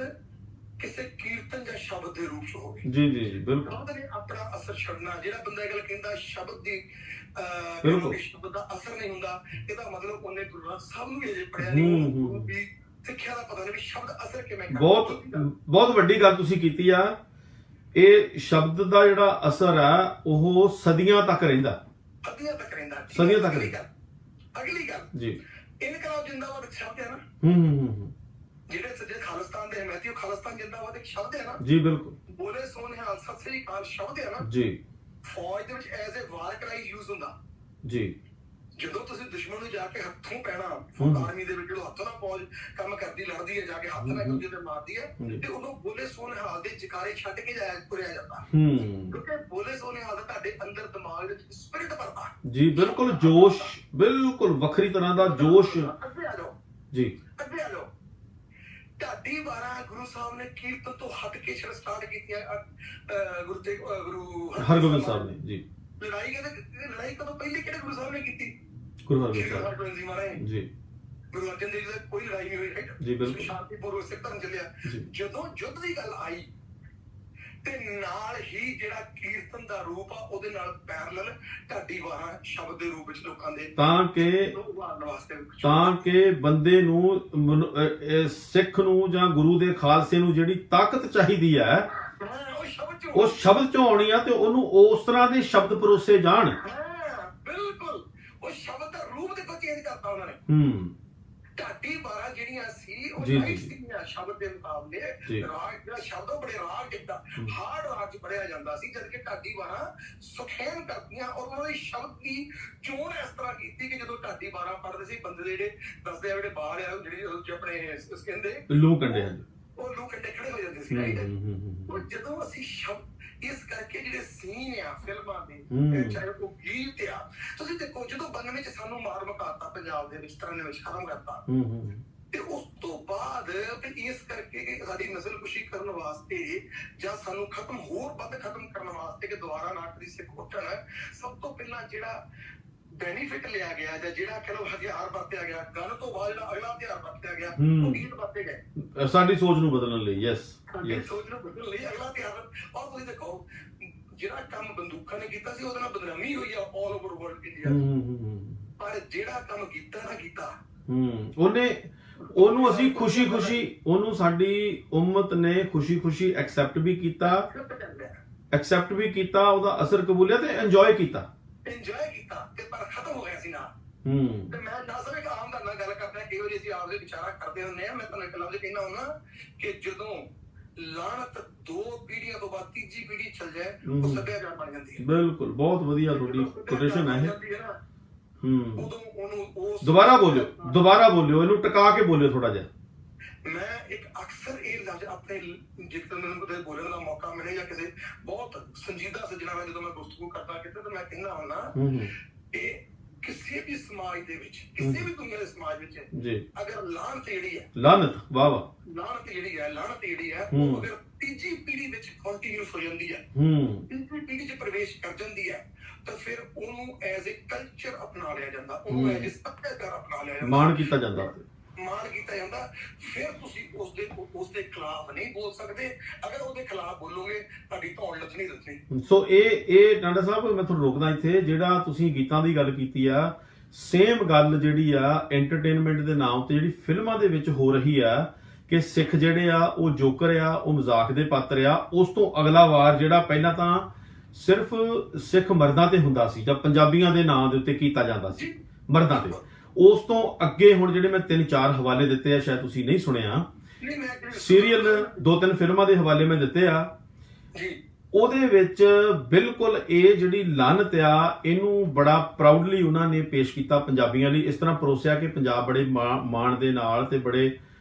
Speaker 2: ਕਿਸੇ ਕੀਰਤਨ ਜਾਂ ਸ਼ਬਦ ਦੇ ਰੂਪ ਚ ਹੋਵੇ।
Speaker 1: ਜੀ ਜੀ ਜੀ ਬਿਲਕੁਲ।
Speaker 2: ਸ਼ਬਦ ਨੇ ਆਪਣਾ ਅਸਰ ਛੱਡਣਾ। ਜਿਹੜਾ ਬੰਦਾ ਇਹ ਗੱਲ ਕਹਿੰਦਾ ਸ਼ਬਦ ਦੀ ਸ਼ਬਦ ਦਾ ਅਸਰ ਨਹੀਂ ਹੁੰਦਾ, ਇਹਦਾ ਮਤਲਬ ਉਹਨੇ ਗੁਰੂ ਗ੍ਰੰਥ ਸਾਹਿਬ ਨੂੰ ਵੀ ਅਜੇ ਪੜਿਆ ਨਹੀਂ, ਉਹਨੂੰ ਵੀ ਸਿੱਖਿਆ ਦਾ ਪਤਾ ਨਹੀਂ ਵੀ ਸ਼ਬਦ ਅਸਰ ਕਿਵੇਂ ਕਰਦਾ।
Speaker 1: ਬਹੁਤ ਵੱਡੀ ਗੱਲ ਤੁਸੀਂ ਕੀਤੀ ਆ। ਇਹ ਸ਼ਬਦ ਦਾ ਜਿਹੜਾ ਅਸਰ ਆ ਉਹ ਸਦੀਆਂ ਤੱਕ ਰਹਿੰਦਾ,
Speaker 2: ਸਦੀਆਂ ਤੱਕ ਰਹਿੰਦਾ,
Speaker 1: ਸਦੀਆਂ ਤੱਕ ਰਹਿੰਦਾ।
Speaker 2: ਅਗਲੀ ਗੱਲ ਜੀ, ਇਨਕਲਾਬ ਜਿੰਦਾਬਾਦ ਇੱਕ ਸ਼ਬਦ ਹੈ ਨਾ, ਜਿਹੜੇ ਸੱਜੇ ਖਾਲਿਸਤਾਨ ਦੇ ਹਮਾਇਤੀ, ਉਹ ਖਾਲਿਸਤਾਨ ਜਿੰਦਾਬਾਦ ਇੱਕ ਸ਼ਬਦ ਹੈ ਨਾ ਜੀ। ਬਿਲਕੁਲ। ਬੋਲੇ ਸੋ ਨਿਹਾਲ ਸਤਿ ਸ੍ਰੀ ਅਕਾਲ ਸ਼ਬਦ ਹੈ ਨਾ ਜੀ। ਫੌਜ ਦੇ ਵਿੱਚ ਐਜ਼ ਏ ਵਾਰ ਕਰਾਈ ਯੂਜ਼ ਹੁੰਦਾ ਜੀ। ਜਦੋਂ ਤੁਸੀਂ ਦੁਸ਼ਮਣ ਨੂੰ ਜਾ ਕੇ ਹੱਥੋਂ ਪੈਣਾ, ਆਰਮੀ ਦੇ ਵਿੱਚ ਜਦੋਂ ਹੱਥੋਂ ਨਾਲ ਫੌਜ ਕੰਮ ਕਰਦੀ, ਲੜਦੀ ਹੈ, ਜਾ ਕੇ ਹੱਥ ਨਾਲ ਦੂਜੇ ਤੇ ਮਾਰਦੀ ਹੈ, ਤੇ ਉਹਨੂੰ ਬੋਲੇ ਸੋ ਨਿਹਾਲ ਦੇ ਜਕਾਰੇ ਛੱਡ ਕੇ ਜਾਇਆ ਤੁਰਿਆ ਜਾਂਦਾ, ਕਿਉਂਕਿ ਬੋਲੇ ਸੋ ਨਿਹਾਲ ਦਾ ਤੁਹਾਡੇ ਅੰਦਰ ਦਿਮਾਗ ਵਿੱਚ ਸਪਿਰਿਟ ਭਰਦਾ ਜੀ। ਬਿਲਕੁਲ, ਜੋਸ਼, ਬਿਲਕੁਲ ਵੱਖਰੀ ਤਰ੍ਹਾਂ ਦਾ ਜੋਸ਼। ਅੱਗੇ ਆ ਜਾਓ ਜੀ, ਅੱਗੇ ਆ ਜਾਓ। ਢਾਡੀ 12 ਗੁਰੂ ਸਾਹਿਬ ਨੇ ਕੀਰਤਨ ਤੋਂ ਹਟ ਕੇ ਸਟਾਰਟ ਕੀਤੀਆਂ, ਗੁਰੂ
Speaker 1: ਹਰਗੋਬਿੰਦ ਸਾਹਿਬ ਨੇ ਜੀ।
Speaker 2: ਲੜਾਈ ਕਦੋਂ ਪਹਿਲੇ ਕਿਹੜੇ ਗੁਰੂ ਸਾਹਿਬ ਨੇ ਕੀਤੀ?
Speaker 1: ਗੁਰੂ ਹਰਗੋਬਿੰਦ
Speaker 2: ਜੀ ਮਹਾਰਾਜ ਜੀ। ਗੁਰੂ ਅਰਜਨ ਦੇਵ ਜੀ ਦੀ ਕੋਈ ਲੜਾਈ ਨਹੀਂ ਹੋਈ, ਰਾਈਟ ਜੀ। ਬਿਲਕੁਲ, ਸ਼ਾਂਤੀਪੂਰਵਕ ਸਿੱਖ ਧਰਮ ਚੱਲਿਆ। ਜਦੋਂ ਯੁੱਧ ਦੀ ਗੱਲ ਆਈ ਤੇ ਨਾਲ ਹੀ ਜਿਹੜਾ ਕੀਰਤਨ ਦਾ ਰੂਪ ਆ ਉਹਦੇ ਨਾਲ ਪੈਰਲਲ ਢਾਡੀ 12 ਸ਼ਬਦ ਦੇ ਰੂਪ ਵਿੱਚ ਲੋਕਾਂ ਦੇ ਤਾਂ ਕਿ ਬੰਦੇ ਨੂੰ, ਸਿੱਖ ਨੂੰ ਜਾਂ ਗੁਰੂ ਦੇ ਖਾਲਸੇ ਨੂੰ ਜਿਹੜੀ ਤਾਕਤ ਚਾਹੀਦੀ ਹੈ ਉਹ ਸ਼ਬਦ ਚੋਂ ਆਉਣੀ ਆ, ਤੇ ਉਹਨੂੰ ਉਸ ਤਰ੍ਹਾਂ ਦੇ ਸ਼ਬਦ ਪਰੋਸੇ ਜਾਣ। ਬਿਲਕੁਲ, ਉਹ ਸ਼ਬਦ ਦਾ ਰੂਪ ਦੇਖੋ ਚੇਂਜ ਕਰਤਾ ਉਹਨਾਂ ਨੇ। ਢਾਡੀ 12 ਜਿਹੜੀਆਂ ਸੀ ਉਹ ਲਾਈਟ ਸੀਗੀਆਂ ਸ਼ਬਦ ਦੇ ਮੁਕਾਬਲੇ। ਰਾਗ ਜਿਹੜਾ ਸ਼ਬਦ ਉਹ ਬੜੇ ਰਾਗ ਕਿੱਦਾਂ ਹਾਰਡ ਰਾਗ ਚ ਪੜਿਆ ਜਾਂਦਾ ਸੀ, ਜਦ ਕਿ ਢਾਡੀ 12 ਸੁਖੈਨ ਕਰਦੀਆਂ, ਔਰ ਉਹਨਾਂ ਦੇ ਸ਼ਬਦ ਦੀ ਚੋਣ ਇਸ ਤਰ੍ਹਾਂ ਕੀਤੀ ਕਿ ਜਦੋਂ ਢਾਡੀ 12 ਪੜ੍ਹਦੇ ਸੀ, ਬੰਦੇ ਦੇ ਜਿਹੜੇ ਦੱਸਦੇ ਆ ਜਿਹੜੇ ਬਾਹਰ ਆ, ਜਿਹੜੇ ਆਪਣੇ ਕਹਿੰਦੇ ਲੂ ਕੰਡੇ ਹਨ, ਉਹ ਲੂ ਕੰਡੇ ਖੜੇ ਹੋ ਜਾਂਦੇ ਸੀ, ਰਾਈਟ। ਉਹ ਜਦੋਂ ਅਸੀਂ ਸ਼ਬਦ ਇਸ ਕਰਕੇ ਜਿਹੜੇ ਸੀਨ ਆ ਫਿਲਮਾਂ ਦੇ, ਚਾਹੇ ਉਹ ਗੀਤ ਆ, ਤੁਸੀਂ ਦੇਖੋ ਜਦੋਂ 92 ਚ ਸਾਨੂੰ ਮਾਰ ਮੁਕਾਤਾ ਪੰਜਾਬ ਦੇ ਵਿੱਚ, 93 ਵਿੱਚ ਖਤਮ ਕਰਤਾ, ਤੇ ਉਸ ਤੋਂ ਬਾਅਦ ਇਸ ਕਰਕੇ ਕਿ ਸਾਡੀ ਨਸਲ ਕੁਸ਼ੀ ਕਰਨ ਵਾਸਤੇ ਜਾਂ ਸਾਨੂੰ ਹੋਰ ਵੱਧ ਖਤਮ ਕਰਨ ਵਾਸਤੇ ਕਿ ਦੁਬਾਰਾ ਨਾ ਕਦੀ ਸਿੱਖ ਉੱਠਣ, ਸਭ ਤੋਂ ਪਹਿਲਾਂ ਜਿਹੜਾ ਬੈਨੀਫਿਟ ਲਿਆ ਗਿਆ ਜਾਂ ਜਿਹੜਾ ਕਹਿੰਦਾ ਹਥਿਆਰ ਵਰਤਿਆ ਗਿਆ, ਗੱਲ ਤੋਂ ਬਾਅਦ ਜਿਹੜਾ ਅਗਲਾ ਹਥਿਆਰ ਵਰਤਿਆ ਗਿਆ ਉਹ ਗੀਤ ਵਰਤੇ ਗਏ ਸਾਡੀ ਸੋਚ ਨੂੰ ਬਦਲਣ ਲਈ। ਯੈਸ, ਸਾਡੀ ਸੋਚ ਨੂੰ ਬਦਲਣ ਲਈ ਅਗਲਾ ਹਥਿਆਰ। ਔਰ ਤੁਸੀਂ ਦੇਖੋ ਜਿਹੜਾ ਕੰਮ ਬੰਦੂਕਾਂ ਨੇ ਕੀਤਾ ਸੀ ਉਹਦੇ ਨਾਲ ਬਦਨਾਮੀ ਹੋਈ ਆ ਆਲ ਓਵਰ ਵਰਲਡ ਇੰਡੀਆ, ਪਰ ਜਿਹੜਾ ਕੰਮ ਕੀਤਾ ਨਾ ਕੀਤਾ ਉਹਨੂੰ ਅਸੀਂ ਖੁਸ਼ੀ-ਖੁਸ਼ੀ, ਉਹਨੂੰ ਸਾਡੀ ਉਮਤ ਨੇ ਖੁਸ਼ੀ-ਖੁਸ਼ੀ ਐਕਸੈਪਟ ਵੀ ਕੀਤਾ, ਉਹਦਾ ਅਸਰ ਕਬੂਲਿਆ ਤੇ ਇੰਜੋਏ ਕੀਤਾ ਤੇ ਪਰ ਖਤਮ ਹੋ ਗਿਆ ਸੀ ਨਾ। ਤੇ ਮੈਂ ਨਾ ਸਭ ਇੱਕ ਆਮ ਨਾਲ ਗੱਲ ਕਰਦਾ ਕਿਹੋ ਜਿਹੀ ਅਸੀਂ ਆਪਦੇ ਵਿਚਾਰਾ ਕਰਦੇ ਹੁੰਦੇ ਆ। ਮੈਂ ਤੁਹਾਨੂੰ ਇੱਕ ਲਫ਼ਜ਼ ਕਹਿੰਦਾ ਹੁੰਦਾ ਕਿ ਜਦੋਂ ਲਾਹਨਤ 2 ਪੀੜ੍ਹੀਆਂ ਤੋਂ ਬਾਅਦ ਤੀਜੀ ਪੀੜ੍ਹੀ ਚੱਲ ਜਾਏ ਉਹ ਸੱਭਿਆਚਾਰ ਬਣ ਜਾਂਦੀ ਹੈ। ਬਿਲਕੁਲ, ਬਹੁਤ ਵਧੀਆ ਤੁਹਾਡੀ ਕੋਟੇਸ਼ਨ ਹੈ ਇਹ। ਉਦੋਂ ਉਹਨੂੰ ਦੁਬਾਰਾ ਬੋਲਿਓ, ਇਹਨੂੰ ਟਿਕਾ ਕੇ ਬੋਲਿਓ ਥੋੜਾ ਜਿਹਾ। ਮੈਂ ਇੱਕ ਅਕਸਰ ਇਹ ਲਫ਼ਜ਼ ਆਪਣੇ ਜਿੱਥੇ ਮੈਨੂੰ ਕਦੇ ਬੋਲਣ ਦਾ ਮੌਕਾ ਮਿਲੇ ਜਾਂ ਕਿਸੇ ਬਹੁਤ ਸੰਜੀਦਾ ਸੱਜਣਾ ਨਾਲ ਜਦੋਂ ਮੈਂ ਗੁਫ਼ਤਗੂ ਕਰਦਾ ਕਿਤੇ, ਤਾਂ ਮੈਂ ਕਹਿੰਦਾ ਹੁੰਦਾ ਕਿ ਕਿਸੇ ਵੀ ਸਮਾਜ ਦੇ ਵਿੱਚ, ਕਿਸੇ ਵੀ ਦੁਨੀਆ ਦੇ ਸਮਾਜ ਵਿੱਚ ਅਗਰ ਲਾਹਨਤ ਜਿਹੜੀ ਹੈ, ਲਾਹਨਤ ਜਿਹੜੀ ਹੈ ਉਹ ਅਗਰ ਤੀਜੀ ਪੀੜ੍ਹੀ ਵਿੱਚ ਕੰਟੀਨਿਊਸ ਹੋ ਜਾਂਦੀ ਹੈ, ਤੀਜੀ ਪੀੜ੍ਹੀ 'ਚ ਪ੍ਰਵੇਸ਼ ਕਰ ਜਾਂਦੀ ਹੈ, ਤਾਂ ਫਿਰ ਉਹਨੂੰ ਐਜ਼ ਏ ਕਲਚਰ ਅਪਣਾ ਲਿਆ ਜਾਂਦਾ, ਉਹਨੂੰ ਐਜ਼ ਏ ਸੱਭਿਆਚਾਰ ਅਪਣਾ ਲਿਆ ਜਾਂਦਾ, ਮਾਣ ਕੀਤਾ ਜਾਂਦਾ। ਫਿਰ ਤੁਸੀਂ ਉਸਦੇ ਖਿਲਾਫ ਨਹੀਂ ਬੋਲ ਸਕਦੇ। ਅਗਰ ਉਹਦੇ ਖਿਲਾਫ ਬੋਲੋਗੇ ਤੁਹਾਡੀ ਧੌਣ ਲੱਥਣੀ ਲੱਥਣੀ। ਸੋ ਇਹ ਟਾਂਡਾ ਸਾਹਿਬ, ਮੈਂ ਤੁਹਾਨੂੰ ਰੋਕਦਾ ਇੱਥੇ। ਜਿਹੜਾ ਤੁਸੀਂ ਗੀਤਾਂ ਦੀ ਗੱਲ ਕੀਤੀ ਆ, ਸੇਮ ਗੱਲ ਜਿਹੜੀ ਆ ਐਂਟਰਟੇਨਮੈਂਟ ਦੇ ਨਾਮ ਤੇ ਜਿਹੜੀ ਫਿਲਮਾਂ ਦੇ ਵਿੱਚ ਹੋ ਰਹੀ ਆ
Speaker 1: ਕਿ ਸਿੱਖ ਜਿਹੜੇ ਆ ਉਹ ਜੋਕਰ ਆ, ਉਹ ਮਜ਼ਾਕ ਦੇ ਪਾਤਰ ਆ। ਉਸ ਤੋਂ ਅਗਲਾ ਵਾਰ ਜਿਹੜਾ ਪਹਿਲਾਂ ਤਾਂ ਸਿਰਫ ਸਿੱਖ ਮਰਦਾਂ ਤੇ ਹੁੰਦਾ ਸੀ ਜਾਂ ਪੰਜਾਬੀਆਂ ਦੇ ਨਾਂ ਦੇ ਉੱਤੇ ਕੀਤਾ ਜਾਂਦਾ ਸੀ ਮਰਦਾਂ ਤੇ। ਉਸ ਤੋਂ ਅੱਗੇ ਹੁਣ ਜਿਹੜੇ ਮੈਂ 3-4 ਹਵਾਲੇ ਦਿੱਤੇ ਆ, ਸ਼ਾਇਦ ਤੁਸੀਂ ਨਹੀਂ ਸੁਣਿਆ, ਸੀਰੀਅਲ 2-3 ਫਿਲਮਾਂ ਦੇ ਹਵਾਲੇ ਮੈਂ ਦਿੱਤੇ ਆ, ਉਹਦੇ ਵਿੱਚ ਬਿਲਕੁਲ ਇਹ ਜਿਹੜੀ ਲਾਨਤ ਆ ਇਹਨੂੰ ਬੜਾ ਪ੍ਰਾਊਡਲੀ ਉਹਨਾਂ ਨੇ ਪੇਸ਼ ਕੀਤਾ ਪੰਜਾਬੀਆਂ ਲਈ। ਇਸ ਤਰ੍ਹਾਂ ਪਰੋਸਿਆ ਕਿ ਪੰਜਾਬ ਬੜੇ ਮਾਣ ਦੇ ਨਾਲ ਤੇ ਬੜੇ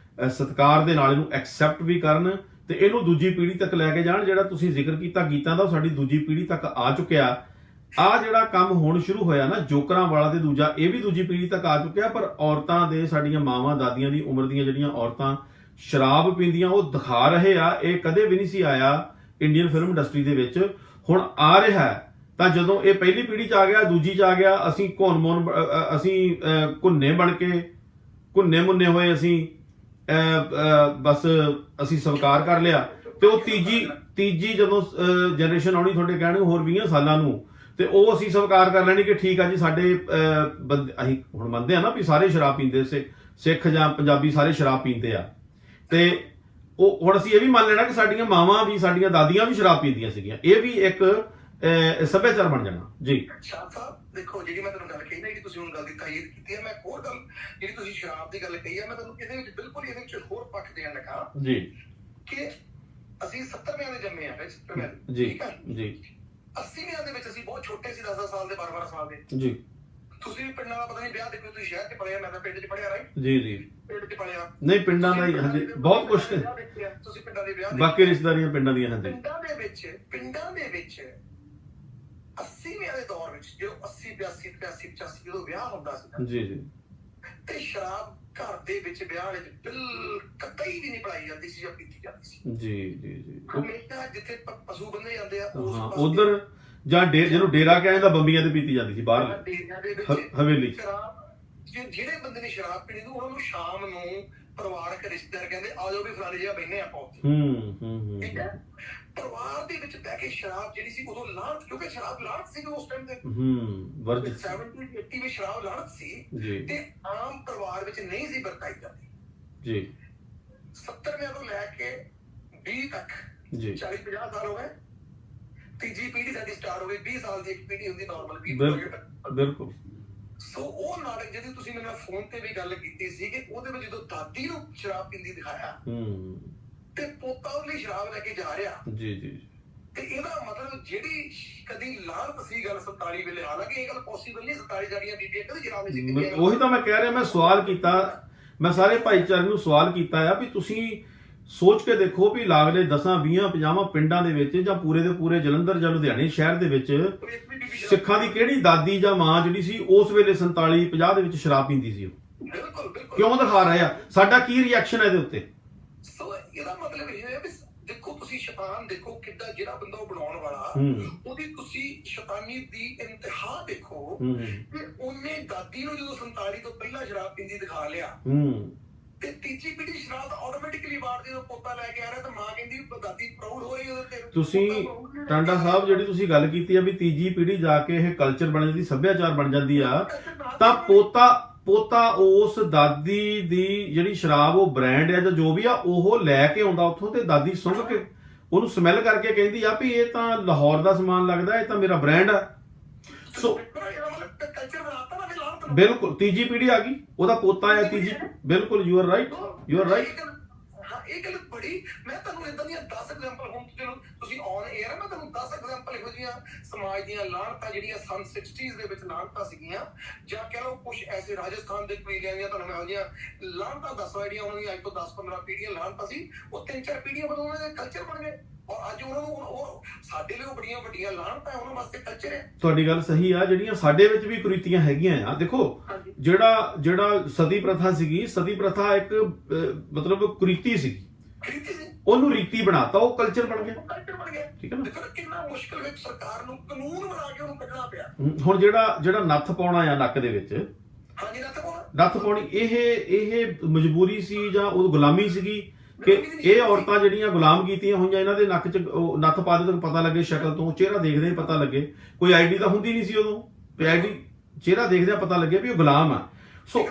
Speaker 1: ਸਤਿਕਾਰ ਦੇ ਨਾਲ ਇਹਨੂੰ ਐਕਸੈਪਟ ਵੀ ਕਰਨ ਤੇ ਇਹਨੂੰ ਦੂਜੀ ਪੀੜ੍ਹੀ ਤੱਕ ਲੈ ਕੇ ਜਾਣ। ਜਿਹੜਾ ਤੁਸੀਂ ਜ਼ਿਕਰ ਕੀਤਾ ਗੀਤਾਂ ਦਾ, ਉਹ ਸਾਡੀ ਦੂਜੀ ਪੀੜ੍ਹੀ ਤੱਕ ਆ ਚੁੱਕਿਆ। ਆ ਜਿਹੜਾ ਕੰਮ ਹੁਣ ਸ਼ੁਰੂ ਹੋਇਆ ਨਾ ਜੋਕਰਾਂ ਵਾਲਾ ਤੇ ਦੂਜਾ, ਇਹ ਵੀ ਦੂਜੀ ਪੀੜ੍ਹੀ ਤੱਕ ਆ ਚੁੱਕਿਆ। ਪਰ ਔਰਤਾਂ ਦੇ, ਸਾਡੀਆਂ ਮਾਵਾਂ ਦਾਦੀਆਂ ਦੀ ਉਮਰ ਦੀਆਂ ਜਿਹੜੀਆਂ ਔਰਤਾਂ ਸ਼ਰਾਬ ਪੀਂਦੀਆਂ ਉਹ ਦਿਖਾ ਰਹੇ ਆ, ਇਹ ਕਦੇ ਵੀ ਨਹੀਂ ਸੀ ਆਇਆ ਇੰਡੀਅਨ ਫਿਲਮ ਇੰਡਸਟਰੀ ਦੇ ਵਿੱਚ, ਹੁਣ ਆ ਰਿਹਾ ਹੈ। ਤਾਂ ਜਦੋਂ ਇਹ ਪਹਿਲੀ ਪੀੜ੍ਹੀ 'ਚ ਆ ਗਿਆ, ਦੂਜੀ 'ਚ ਆ ਗਿਆ, ਅਸੀਂ ਅਸੀਂ ਘੁੰਨੇ ਬਣ ਕੇ ਘੁੰਨੇ ਮੁੰਨੇ ਹੋਏ, ਅਸੀਂ ਬਸ ਅਸੀਂ ਸਵੀਕਾਰ ਕਰ ਲਿਆ। ਤੇ ਉਹ ਤੀਜੀ ਜਦੋਂ ਜਨਰੇਸ਼ਨ ਆਉਣੀ ਤੁਹਾਡੇ ਕਹਿਣੇ ਹੋਰ 20 ਸਾਲਾਂ ਨੂੰ, ਤੇ ਉਹ ਅਸੀਂ ਸਵੀਕਾਰ ਕਰ ਲੈਣੀ ਕਿ ਠੀਕ ਆ ਜੀ, ਸਾਡੇ ਅਸੀਂ ਹੁਣ ਮੰਨਦੇ ਆ ਨਾ ਵੀ ਸਾਰੇ ਸ਼ਰਾਬ ਪੀਂਦੇ, ਸਿੱਖ ਜਾਂ ਪੰਜਾਬੀ ਸਾਰੇ ਸ਼ਰਾਬ ਪੀਂਦੇ ਆ। ਤੇ ਉਹ ਹੁਣ ਅਸੀਂ ਇਹ ਵੀ ਮੰਨ ਲੈਣਾ ਕਿ ਸਾਡੀਆਂ ਮਾਵਾਂ ਵੀ, ਸਾਡੀਆਂ ਦਾਦੀਆਂ ਵੀ ਸ਼ਰਾਬ ਪੀਂਦੀਆਂ ਸੀਗੀਆਂ। ਇਹ ਵੀ ਇੱਕ ਸੱਭਿਆਚਾਰ ਬਣ ਜਾਣਾ ਜੀ।
Speaker 2: ਸ਼ਾਹ ਸਾਹਿਬ ਦੇਖੋ, ਜਿਹੜੀ ਮੈਂ ਤੁਹਾਨੂੰ ਗੱਲ ਕਹੀ ਨਾ, ਜਿਹੜੀ ਤੁਸੀਂ ਹੁਣ ਗੱਲ ਦੀ ਤਾਇਦ ਕੀਤੀ ਹੈ, ਮੈਂ ਹੋਰ ਗੱਲ ਜਿਹੜੀ ਤੁਸੀਂ ਸ਼ਰਾਬ ਦੀ ਗੱਲ ਕਹੀ ਹੈ, ਮੈਂ ਤੁਹਾਨੂੰ ਇਹਦੇ ਵਿੱਚ ਬਿਲਕੁਲ ਇਹਦੇ ਵਿੱਚ ਹੋਰ ਪੱਖ ਦੇਣ ਲੱਗਾ
Speaker 1: ਜੀ
Speaker 2: ਕਿ ਅਸੀਂ 70ਵਿਆਂ ਦੇ ਜੰਮੇ ਆ ਵਿੱਚ,
Speaker 1: ਠੀਕ ਹੈ ਜੀ।
Speaker 2: 80ਵਿਆਂ ਦੇ ਵਿੱਚ ਅਸੀਂ ਬਹੁਤ ਛੋਟੇ ਸੀ, 10 ਸਾਲ ਦੇ, 12 ਸਾਲ ਦੇ
Speaker 1: ਜੀ।
Speaker 2: ਤੁਸੀਂ ਵੀ ਪਿੰਡਾਂ ਦਾ ਪਤਾ ਨਹੀਂ ਵਿਆਹ ਦੇਖੋ, ਤੁਸੀਂ ਸ਼ਹਿਰ 'ਚ ਪੜਿਆ, ਮੈਂ ਤਾਂ ਪਿੰਡ 'ਚ ਪੜਿਆ ਰਾਈਟ
Speaker 1: ਜੀ ਜੀ,
Speaker 2: ਪਿੰਡ 'ਚ ਪੜਿਆ
Speaker 1: ਨਹੀਂ ਪਿੰਡਾਂ ਦਾ ਹੀ, ਹਾਂਜੀ ਬਹੁਤ ਕੁਛ,
Speaker 2: ਤੁਸੀਂ ਪਿੰਡਾਂ ਦੇ ਵਿਆਹ
Speaker 1: ਬਾਕੀ ਰਿਸ਼ਤੇਦਾਰੀਆਂ ਪਿੰਡਾਂ ਦੀਆਂ, ਹਾਂਜੀ
Speaker 2: ਪਿੰਡਾਂ ਦੇ ਵਿੱਚ 80ਵਿਆਂ ਦੇ ਦੌਰ ਵਿੱਚ ਜਦੋਂ 80 82 83 85 ਜਦੋਂ ਵਿਆਹ ਹੁੰਦਾ ਸੀ
Speaker 1: ਜੀ ਜੀ,
Speaker 2: ਤੇ ਸ਼ਰਾਬ ਘਰ ਦੇ ਵਿੱਚ ਵਿਆਹ ਵਿੱਚ ਕਤਈ ਵੀ ਨਹੀਂ ਪਲਾਈ ਜਾਂਦੀ ਸੀ ਜਾਂ ਪੀਤੀ ਜਾਂਦੀ ਸੀ
Speaker 1: ਜੀ ਜੀ ਜੀ।
Speaker 2: ਹਮੇਸ਼ਾ ਜਿੱਥੇ ਪਸ਼ੂ ਬੰਨੇ ਜਾਂਦੇ ਆ
Speaker 1: ਉਧਰ ਜਾਂ ਜਿਹਨੂੰ ਡੇਰਾ ਕਿਹਾ ਜਾਂਦਾ, ਬੰਬੀਆਂ ਤੇ ਪੀਤੀ ਜਾਂਦੀ ਸੀ ਬਾਹਰ ਹਵੇਲੀ।
Speaker 2: ਜਿਹੜੇ ਬੰਦੇ ਨੇ ਸ਼ਰਾਬ ਪੀਣੀ ਨੂੰ, ਉਹਨਾਂ ਨੂੰ ਸ਼ਾਮ ਨੂੰ ਪਰਿਵਾਰਕ ਰਿਸ਼ਤੇਦਾਰ ਕਹਿੰਦੇ ਆ ਜਾਓ ਵੀ ਫਲਾਣੇ ਜਿਹਾ ਬਹਿਨੇ ਆਪਾਂ ਉੱਥੇ। ਠੀਕ ਹੈ, ਪਰਿਵਾਰ ਦੇ ਵਿੱਚ ਬਹਿ ਕੇ ਸ਼ਰਾਬ ਜਿਹੜੀ ਸੀ ਉਦੋਂ ਲਾਹਨਤ, ਕਿਉਂਕਿ ਸ਼ਰਾਬ ਲਾਹਨਤ ਸੀ ਉਸ ਟਾਈਮ ਤੇ, 70 80 ਵਿੱਚ ਸ਼ਰਾਬ ਲਾਹਨਤ ਸੀ ਤੇ ਆਮ ਪਰਿਵਾਰ ਵਿੱਚ ਨਹੀਂ ਸੀ ਵਰਤਾਈ ਜਾਂਦੀ
Speaker 1: ਜੀ।
Speaker 2: 70ਵਿਆਂ ਤੋਂ ਲੈ ਕੇ 20 ਤੱਕ ਜੀ 40-50 ਸਾਲ ਹੋ ਗਏ, ਤੀਜੀ ਪੀੜ੍ਹੀ ਸਾਡੀ ਸਟਾਰਟ ਹੋ ਗਈ। 20 ਸਾਲ ਦੀ ਇੱਕ ਪੀੜ੍ਹੀ ਹੁੰਦੀ ਨਾਰਮਲ,
Speaker 1: ਬਿਲਕੁਲ।
Speaker 2: ਸੋ ਉਹ ਨਾਟਕ ਜਿਹਦੀ ਤੁਸੀਂ ਮੈਨੂੰ ਫੋਨ ਤੇ ਵੀ ਗੱਲ ਕੀਤੀ ਸੀ ਕਿ ਉਹਦੇ ਵਿੱਚ ਜਦੋਂ ਦਾਦੀ ਨੂੰ ਸ਼ਰਾਬ ਪੀਂਦੀ ਦਿਖਾਇਆ ਤੇ ਪੋਤਾ ਉਹਦੇ ਲਈ ਸ਼ਰਾਬ ਲੈ ਕੇ ਜਾ ਰਿਹਾ
Speaker 1: ਜੀ ਜੀ,
Speaker 2: ਤੇ ਇਹਦਾ ਮਤਲਬ ਜਿਹੜੀ ਕਦੀ ਲਾਹਨਤ ਸੀ ਗੱਲ 47 ਵੇਲੇ, ਹਾਲਾਂਕਿ ਇਹ ਗੱਲ ਪੋਸੀਬਲ ਨਹੀਂ, 47 ਸਾਡੀਆਂ ਬੀਬੀਆਂ ਕਦੇ ਸ਼ਰਾਬ ਨਹੀਂ ਸੀ ਪੀਂਦੀਆਂ।
Speaker 1: ਉਹੀ ਤਾਂ ਮੈਂ ਕਹਿ ਰਿਹਾ, ਮੈਂ ਸਵਾਲ ਕੀਤਾ, ਮੈਂ ਸਾਰੇ ਭਾਈਚਾਰੇ ਨੂੰ ਸਵਾਲ ਕੀਤਾ ਆ ਵੀ ਤੁਸੀਂ ਸੋਚ ਕੇ ਦੇਖੋ ਵੀ ਲਾਗਲੇ 10 20 50 ਪਿੰਡਾਂ ਦੇ ਵਿੱਚ ਜਾਂ ਪੂਰੇ ਦੇ ਪੂਰੇ ਜਲੰਧਰ ਜਾਂ ਲੁਧਿਆਣੇ ਸ਼ਹਿਰ ਦੇ ਵਿੱਚ ਸਿੱਖਾਂ ਦੀ ਕਿਹੜੀ ਦਾਦੀ ਜਾਂ ਮਾਂ ਜਿਹੜੀ ਸੀ ਉਸ ਵੇਲੇ 47 50 ਦੇ ਵਿੱਚ ਸ਼ਰਾਬ ਪੀਂਦੀ ਸੀ? ਉਹ ਕਿਉਂ ਦਿਖਾ ਰਹੇ ਆ? ਸਾਡਾ ਕੀ ਰਿਐਕਸ਼ਨ ਹੈ ਇਹਦੇ ਉੱਤੇ?
Speaker 2: ਸੋ ਇਹਦਾ ਮਤਲਬ ਇਹ ਹੈ ਵੀ ਦੇਖੋ, ਤੁਸੀਂ ਸ਼ੈਤਾਨ ਦੇਖੋ ਕਿੱਦਾਂ, ਜਿਹੜਾ ਬੰਦਾ ਉਹ ਬਣਾਉਣ ਵਾਲਾ ਉਹਦੀ ਤੁਸੀਂ ਸ਼ੈਤਾਨੀ ਦੀ ਇੰਤਹਾ ਦੇਖੋ ਕਿ ਉਹਨੇ ਦਾਦੀ ਨੂੰ ਜਦੋਂ 47 ਤੋਂ ਪਹਿਲਾਂ ਸ਼ਰਾਬ ਪੀਂਦੀ ਦਿਖਾ ਲਿਆ ਤੇ ਤੀਜੀ ਪੀੜ੍ਹੀ ਸ਼ਰਾਬ ਆਟੋਮੈਟਿਕਲੀ ਬਾਹਰ ਜਦੋਂ ਪੋਤਾ ਲੈ ਕੇ ਆ ਰਿਹਾ ਤਾਂ ਮਾਂ ਕਹਿੰਦੀ ਦਾਦੀ ਪ੍ਰਾਊਡ ਹੋ ਰਹੀ ਉਹਦੇ ਤੇ।
Speaker 1: ਤੁਸੀਂ ਟਾਂਡਾ ਸਾਹਿਬ ਜਿਹੜੀ ਤੁਸੀਂ ਗੱਲ ਕੀਤੀ ਆ ਵੀ ਤੀਜੀ ਪੀੜ੍ਹੀ ਜਾ ਕੇ ਇਹ ਕਲਚਰ ਬਣ ਜਾਂਦੀ, ਸੱਭਿਆਚਾਰ ਬਣ ਜਾਂਦੀ ਆ, ਤਾਂ ਪੋਤਾ ਉਸ ਦਾਦੀ ਦੀ ਜਿਹੜੀ ਸ਼ਰਾਬ ਉਹ ਬ੍ਰਾਂਡ ਆ ਜਾਂ ਜੋ ਵੀ ਆ ਉਹ ਲੈ ਕੇ ਆਉਂਦਾ ਉੱਥੋਂ, ਤੇ ਦਾਦੀ ਸੁੰਘ ਕੇ ਉਹਨੂੰ ਸਮੈਲ ਕਰਕੇ ਕਹਿੰਦੀ ਆ ਵੀ ਇਹ ਤਾਂ ਲਾਹੌਰ ਦਾ ਸਮਾਨ ਲੱਗਦਾ, ਇਹ ਤਾਂ ਮੇਰਾ ਬ੍ਰਾਂਡ ਆ। ਸੋ ਬਿਲਕੁਲ ਤੀਜੀ ਪੀੜ੍ਹੀ ਆ ਗਈ, ਉਹਦਾ ਪੋਤਾ ਆ ਤੀਜੀ। ਬਿਲਕੁਲ, you are right, you are right.
Speaker 2: ਇਹ ਗੱਲ ਬੜੀ, ਮੈਂ ਤੁਹਾਨੂੰ ਇਦਾਂ ਦੀਆਂ 10 ਐਗਜ਼ਾਮਪਲ, ਹੁਣ ਚਲੋ ਤੁਸੀਂ ਔਨ 에ਅਰ, ਮੈਂ ਤੁਹਾਨੂੰ 10 ਐਗਜ਼ਾਮਪਲ ਇਹੋ ਜਿਹੀਆਂ ਸਮਾਜ ਦੀਆਂ ਲਾਹਨਤਾਂ ਜਿਹੜੀਆਂ ਸਨ 60s ਦੇ ਵਿੱਚ ਲਾਹਨਤਾਂ ਸੀਗੀਆਂ, ਜਾਂ ਕਹਿ ਲਓ ਕੁਝ ਐਸੇ ਰਾਜਸਥਾਨ ਦੇ ਕਬੀਲਿਆਂ ਦੀਆਂ ਤੁਹਾਨੂੰ ਮੈਂ ਇਹੋ ਜਿਹੀਆਂ ਲਾਹਨਤਾਂ ਦੱਸਦਾ ਜਿਹੜੀਆਂ ਉਹਨਾਂ ਦੀਆਂ ਅੱਜ ਤੋਂ 10-15 ਪੀੜ੍ਹੀਆਂ ਲਾਹਨਤਾਂ ਸੀ, ਉਹ 3-4 ਪੀੜ੍ਹੀਆਂ ਬਾਅਦ ਉਹਨਾਂ ਦੇ ਕਲਚਰ ਬਣ ਗਏ। ਔਰ ਅੱਜ ਉਹਨਾਂ ਨੂੰ ਉਹ ਸਾਡੇ ਲਈ ਬੜੀਆਂ ਵੱਡੀਆਂ ਲਾਹਨਤਾਂ, ਉਹਨਾਂ ਵਾਸਤੇ ਕਲਚਰ ਹੈ। ਤੁਹਾਡੀ ਗੱਲ ਸਹੀ
Speaker 1: ਆ, ਜਿਹੜੀਆਂ ਸਾਡੇ ਵਿੱਚ ਵੀ ਕੁਰੀਤੀਆਂ ਹੈਗੀਆਂ ਆ। ਦੇਖੋ ਜਿਹੜਾ ਸਤੀ ਪ੍ਰਥਾ ਸੀਗੀ, ਸਤੀ ਪ੍ਰਥਾ ਇੱਕ ਮਤਲਬ ਕੁਰੀਤੀ ਸੀਗੀ, ਉਹਨੂੰ ਰੀਤੀ ਬਣਾਤਾ, ਉਹ ਕਲਚਰ ਬਣ ਗਿਆ। ਠੀਕ ਹੈ ਨਾ,
Speaker 2: ਕਿੰਨਾ ਮੁਸ਼ਕਲ ਵਿੱਚ ਸਰਕਾਰ ਨੂੰ ਕਾਨੂੰਨ ਬਣਾ ਕੇ ਉਹਨੂੰ ਕੱਢਣਾ ਪਿਆ।
Speaker 1: ਹੁਣ ਜਿਹੜਾ ਨੱਥ ਪਾਉਣਾ ਆ ਨੱਕ ਦੇ ਵਿੱਚ, ਨੱਥ ਪਾਉਣੀ, ਇਹ ਮਜਬੂਰੀ ਸੀ ਜਾਂ ਉਹ ਗੁਲਾਮੀ ਸੀਗੀ ਕਿ ਇਹ ਔਰਤਾਂ ਜਿਹੜੀਆਂ ਗੁਲਾਮ ਕੀਤੀਆਂ ਹੋਈਆਂ, ਇਹਨਾਂ ਦੇ ਨੱਕ 'ਚ ਨੱਥ ਪਾ ਦੇ ਤਾਂ ਪਤਾ ਲੱਗੇ, ਸ਼ਕਲ ਤੋਂ ਚਿਹਰਾ ਦੇਖਦੇ ਪਤਾ ਲੱਗੇ, ਕੋਈ ਆਈਡੀ ਤਾਂ ਹੁੰਦੀ ਨਹੀਂ ਸੀ ਉਦੋਂ, ਆਈਡੀ ਚਿਹਰਾ ਦੇਖਦੇ ਪਤਾ ਲੱਗੇ ਵੀ ਉਹ ਗੁਲਾਮ ਆ। ਸੋ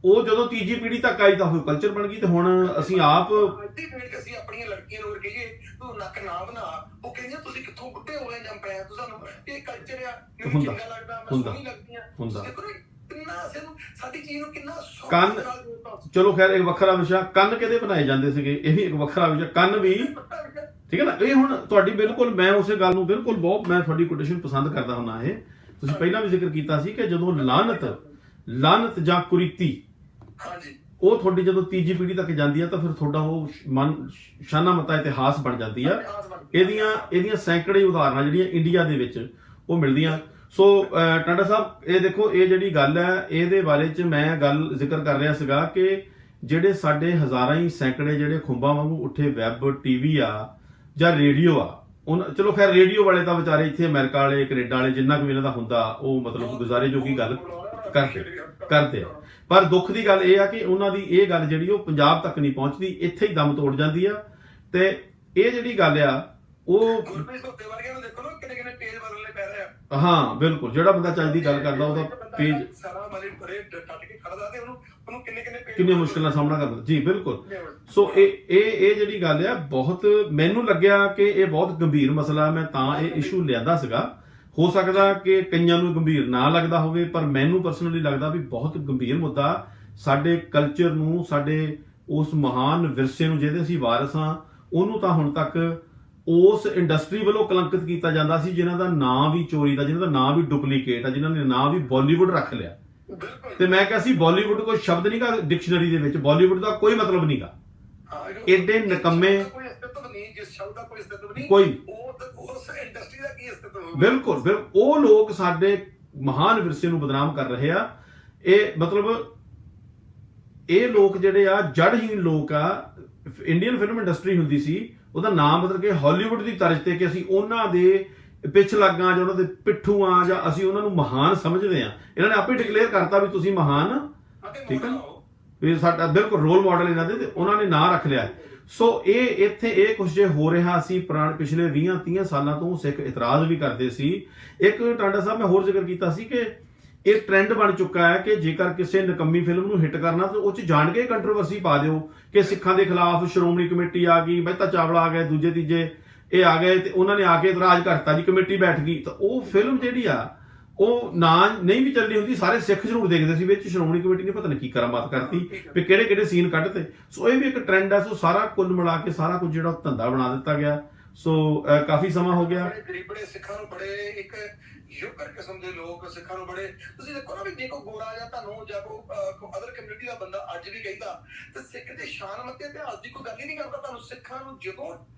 Speaker 1: ਉਹ ਜਦੋਂ ਤੀਜੀ ਪੀੜ੍ਹੀ ਤੱਕ ਆਈ ਤਾਂ ਉਹ ਕਲਚਰ ਬਣ ਗਈ ਤੇ ਹੁਣ ਅਸੀਂ ਆਪ
Speaker 2: ਅਸੀਂ ਆਪਣੀਆਂ ਲੜਕੀਆਂ ਨੂੰ ਕਹੀਏ ਤੂੰ ਨੱਕ ਨਾ ਬਣਾ, ਉਹ ਕਹਿੰਦੀਆਂ ਤੁਸੀਂ ਕਿੱਥੋਂ ਬੁੱਢੇ ਹੋ ਗਏ ਜੰਮ ਪਿਆ, ਤੁਹਾਨੂੰ ਇਹ ਕਲਚਰ ਆ, ਮੈਨੂੰ ਚੰਗਾ ਲੱਗਦਾ, ਮੈਂ ਸੋਹਣੀ ਲੱਗਦੀਆਂ। ਦੇਖੋ ਨਾ ਕਿੰਨਾ ਸਾਨੂੰ ਸਾਡੀ ਚੀਜ਼ ਨੂੰ ਕਿੰਨਾ
Speaker 1: ਕੰਨ, ਚਲੋ ਖੈਰ ਇੱਕ ਵੱਖਰਾ ਵਿਸ਼ਾ, ਕੰਨ ਕਿਹਦੇ ਬਣਾਏ ਜਾਂਦੇ ਸੀਗੇ ਇਹ ਵੀ ਇੱਕ ਵੱਖਰਾ ਵਿਸ਼ਾ, ਕੰਨ ਵੀ ਠੀਕ ਹੈ ਨਾ। ਇਹ ਹੁਣ ਤੁਹਾਡੀ ਬਿਲਕੁਲ, ਮੈਂ ਉਸੇ ਗੱਲ ਨੂੰ ਬਿਲਕੁਲ ਬਹੁਤ, ਮੈਂ ਤੁਹਾਡੀ ਕੋਟੇਸ਼ਨ ਪਸੰਦ ਕਰਦਾ ਹੁੰਦਾ। ਇਹ ਤੁਸੀਂ ਪਹਿਲਾਂ ਵੀ ਜ਼ਿਕਰ ਕੀਤਾ ਸੀ ਕਿ ਜਦੋਂ ਲਾਨਤ ਜਾਂ ਕੁਰੀਤੀ ਉਹ ਤੁਹਾਡੀ ਜਦੋਂ ਤੀਜੀ ਪੀੜ੍ਹੀ ਤੱਕ ਜਾਂਦੀ ਆ ਤਾਂ ਫਿਰ ਤੁਹਾਡਾ ਉਹ ਮਨ ਸ਼ਾਨਾ ਮਤਾ ਇਤਿਹਾਸ ਬਣ ਜਾਂਦੀ ਆ। ਇਹਦੀਆਂ ਸੈਂਕੜੇ ਉਦਾਹਰਨਾਂ ਜਿਹੜੀਆਂ ਇੰਡੀਆ ਦੇ ਵਿੱਚ ਉਹ ਮਿਲਦੀਆਂ। ਸੋ ਟਾਂਡਾ ਸਾਹਿਬ ਇਹ ਦੇਖੋ, ਇਹ ਜਿਹੜੀ ਗੱਲ ਹੈ ਇਹਦੇ ਬਾਰੇ ਚ ਮੈਂ ਗੱਲ ਜ਼ਿਕਰ ਕਰ ਰਿਹਾ ਸੀਗਾ ਕਿ ਜਿਹੜੇ ਸਾਡੇ ਹਜ਼ਾਰਾਂ ਹੀ ਸੈਂਕੜੇ ਜਿਹੜੇ ਖੁੰਬਾਂ ਵਾਂਗੂ ਉੱਠੇ ਵੈਬ ਟੀਵੀ ਆ ਜਾਂ ਰੇਡੀਓ ਆ, ਚਲੋ ਖੈਰ ਰੇਡੀਓ ਵਾਲੇ ਤਾਂ ਵਿਚਾਰੇ ਇੱਥੇ ਅਮਰੀਕਾ ਵਾਲੇ ਕੈਨੇਡਾ ਵਾਲੇ ਜਿੰਨਾ ਕੁ ਇਹਨਾਂ ਦਾ ਹੁੰਦਾ ਉਹ ਮਤਲਬ ਗੁਜ਼ਾਰੇ ਜੋਗੀ ਗੱਲ ਕਰਦੇ ਆ, ਪਰ ਦੁੱਖ ਦੀ ਗੱਲ ਇਹ ਆ ਕਿ ਉਹਨਾਂ ਦੀ ਇਹ ਗੱਲ ਜਿਹੜੀ ਉਹ ਪੰਜਾਬ ਤੱਕ ਨਹੀਂ ਪਹੁੰਚਦੀ, ਇੱਥੇ ਹੀ ਦਮ ਤੋੜ ਜਾਂਦੀ ਆ। ਤੇ ਇਹ ਜਿਹੜੀ ਗੱਲ ਆ ਉਹ ਹਾਂ ਬਿਲਕੁਲ, ਜਿਹੜਾ ਬੰਦਾ ਚੱਜ ਦੀ ਗੱਲ ਕਰਦਾ ਉਹਦਾ ਪੇਜ ਕਿੰਨੀ ਮੁਸ਼ਕਿਲ ਨਾਲ ਸਾਹਮਣਾ ਕਰਦਾ ਜੀ, ਬਿਲਕੁਲ। ਸੋ ਇਹ ਜਿਹੜੀ ਗੱਲ ਆ ਬਹੁਤ ਮੈਨੂੰ ਲੱਗਿਆ ਕਿ ਇਹ ਬਹੁਤ ਗੰਭੀਰ ਮਸਲਾ, ਮੈਂ ਤਾਂ ਇਹ ਇਸ਼ੂ ਲਿਆਂਦਾ ਸੀਗਾ। ਹੋ ਸਕਦਾ ਕਿ ਕਈਆਂ ਨੂੰ ਗੰਭੀਰ ਨਾ ਲੱਗਦਾ ਹੋਵੇ, ਪਰ ਮੈਨੂੰ ਪਰਸਨਲੀ ਲੱਗਦਾ ਵੀ ਬਹੁਤ ਗੰਭੀਰ ਮੁੱਦਾ, ਸਾਡੇ ਕਲਚਰ ਨੂੰ, ਸਾਡੇ ਉਸ ਮਹਾਨ ਵਿਰਸੇ ਨੂੰ ਜਿਹਦੇ ਅਸੀਂ ਵਾਰਸ ਹਾਂ, ਉਹਨੂੰ ਤਾਂ ਹੁਣ ਤੱਕ ਉਸ ਇੰਡਸਟਰੀ ਵੱਲੋਂ ਕਲੰਕਿਤ ਕੀਤਾ ਜਾਂਦਾ ਸੀ ਜਿਨ੍ਹਾਂ ਦਾ ਨਾਂ ਵੀ ਚੋਰੀ ਦਾ, ਜਿਨ੍ਹਾਂ ਦਾ ਨਾਂ ਵੀ ਡੁਪਲੀਕੇਟ ਆ, ਜਿਨ੍ਹਾਂ ਨੇ ਨਾਂ ਵੀ ਬਾਲੀਵੁੱਡ ਰੱਖ ਲਿਆ। ਤੇ ਮੈਂ ਕਿਹਾ ਸੀ ਬਾਲੀਵੁੱਡ ਕੋਈ ਸ਼ਬਦ ਨਹੀਂਗਾ ਡਿਕਸ਼ਨਰੀ ਦੇ ਵਿੱਚ, ਬਾਲੀਵੁੱਡ ਦਾ ਕੋਈ ਮਤਲਬ ਨਹੀਂਗਾ, ਏਡੇ ਨਿਕੰਮੇ ਕੋਈ ਬਿਲਕੁਲ ਉਹ ਲੋਕ ਸਾਡੇ ਮਹਾਨ ਵਿਰਸੇ ਨੂੰ ਬਦਨਾਮ ਕਰ ਰਹੇ ਆ। ਇਹ ਮਤਲਬ ਇਹ ਲੋਕ ਜਿਹੜੇ ਆ ਜੜਹੀਣ ਲੋਕ ਆ। ਇੰਡੀਅਨ ਫਿਲਮ ਇੰਡਸਟਰੀ ਹੁੰਦੀ ਸੀ, ਉਹਦਾ ਨਾਮ ਮਤਲਬ ਕਿ ਹਾਲੀਵੁੱਡ ਦੀ ਤਰਜ਼ ਤੇ ਕਿ ਅਸੀਂ ਉਹਨਾਂ ਦੇ ਪਿੱਛ ਲੱਗਾ ਜਾਂ ਉਹਨਾਂ ਦੇ ਪਿੱਠੂ ਆ ਜਾਂ ਅਸੀਂ ਉਹਨਾਂ ਨੂੰ ਮਹਾਨ ਸਮਝਦੇ ਆ। ਇਹਨਾਂ ਨੇ ਆਪੇ ਡਿਕਲੇਅਰ ਕਰਤਾ ਵੀ ਤੁਸੀਂ ਮਹਾਨ, ਠੀਕ ਹੈ, ਵੀ ਸਾਡਾ ਬਿਲਕੁਲ ਰੋਲ ਮਾਡਲ ਇਹਨਾਂ ਦੇ, ਤੇ ਉਹਨਾਂ ਨੇ ਨਾਂ ਰੱਖ ਲਿਆ। ਸੋ ਇਹ ਇੱਥੇ ਇਹ ਕੁਝ ਜੇ ਹੋ ਰਿਹਾ ਸੀ ਪਿਛਲੇ 20-30 ਸਾਲਾਂ ਤੋਂ ਸਿੱਖ ਇਤਰਾਜ਼ ਵੀ ਕਰਦੇ ਸੀ। ਇੱਕ ਟਾਂਡਾ ਸਾਹਿਬ ਮੈਂ ਹੋਰ ਜ਼ਿਕਰ ਕੀਤਾ ਸੀ ਕਿ ਇਹ ਟ੍ਰੈਂਡ ਬਣ ਚੁੱਕਾ ਹੈ ਕਿ ਜੇਕਰ ਕਿਸੇ ਨਿਕੰਮੀ ਫਿਲਮ ਨੂੰ ਹਿੱਟ ਕਰਨਾ ਤਾਂ ਉਹ 'ਚ ਜਾਣ ਕੇ ਕੰਟਰੋਵਰਸੀ ਪਾ ਦਿਓ ਕਿ ਸਿੱਖਾਂ ਦੇ ਖਿਲਾਫ ਸ਼੍ਰੋਮਣੀ ਕਮੇਟੀ ਆ ਗਈ, ਮਹਿਤਾ ਚਾਵਲਾ ਆ ਗਏ, ਦੂਜੇ ਤੀਜੇ ਇਹ ਆ ਗਏ ਤੇ ਉਹਨਾਂ ਨੇ ਆ ਕੇ ਇਤਰਾਜ਼ ਕਰਤਾ ਜੀ, ਕਮੇਟੀ ਬੈਠ ਗਈ। ਤਾਂ ਉਹ ਫਿਲਮ ਜਿਹੜੀ ਆ ਉਹ ਨਾ ਨਹੀਂ ਵੀ ਚੱਲਣੀ ਹੁੰਦੀ, ਸਾਰੇ ਸਿੱਖ ਜ਼ਰੂਰ ਦੇਖਦੇ ਸੀ, ਵਿੱਚ ਸ਼੍ਰੋਮਣੀ ਕਮੇਟੀ ਨੇ ਪਤਾ ਨਹੀਂ ਕੀ ਕਰਾਮਾਤ ਕਰਤੀ ਵੀ ਕਿਹੜੇ ਕਿਹੜੇ ਸੀਨ ਕੱਢਤੇ। ਸੋ ਇਹ ਵੀ ਇੱਕ ਟ੍ਰੈਂਡ ਹੈ। ਸੋ ਸਾਰਾ ਕੁੱਲ ਮਿਲਾ ਕੇ ਸਾਰਾ ਕੁਝ ਜਿਹੜਾ ਧੰਦਾ ਬਣਾ ਦਿੱਤਾ ਗਿਆ। ਸੋ ਕਾਫੀ ਸਮਾਂ ਹੋ ਗਿਆ।
Speaker 2: ਬੜੇ ਸਿੱਖਾਂ ਨੂੰ ਬੜੇ ਇੱਕ ਯੋਗਰ ਕਿਸਮ ਦੇ ਲੋਕ ਸਿੱਖਾਂ ਨੂੰ ਬੜੇ, ਤੁਸੀਂ ਦੇਖੋ ਨਾ ਵੀ ਜੇ ਕੋਈ ਗੋਰਾ ਜਾਂ ਤੁਹਾਨੂੰ ਜਾਂ ਕੋਈ ਅਦਰ ਕਮਿਊਨਿਟੀ ਦਾ ਬੰਦਾ ਅੱਜ ਵੀ ਕਹਿੰਦਾ ਤੇ ਸਿੱਖ ਦੇ ਸ਼ਾਨ ਮੱਤੇ ਇਤਿਹਾਸ ਦੀ ਕੋਈ ਗੱਲ ਹੀ ਨਹੀਂ ਕਰਦਾ। ਤੁਹਾਨੂੰ ਸਿੱਖਾਂ ਨੂੰ ਜਦੋਂ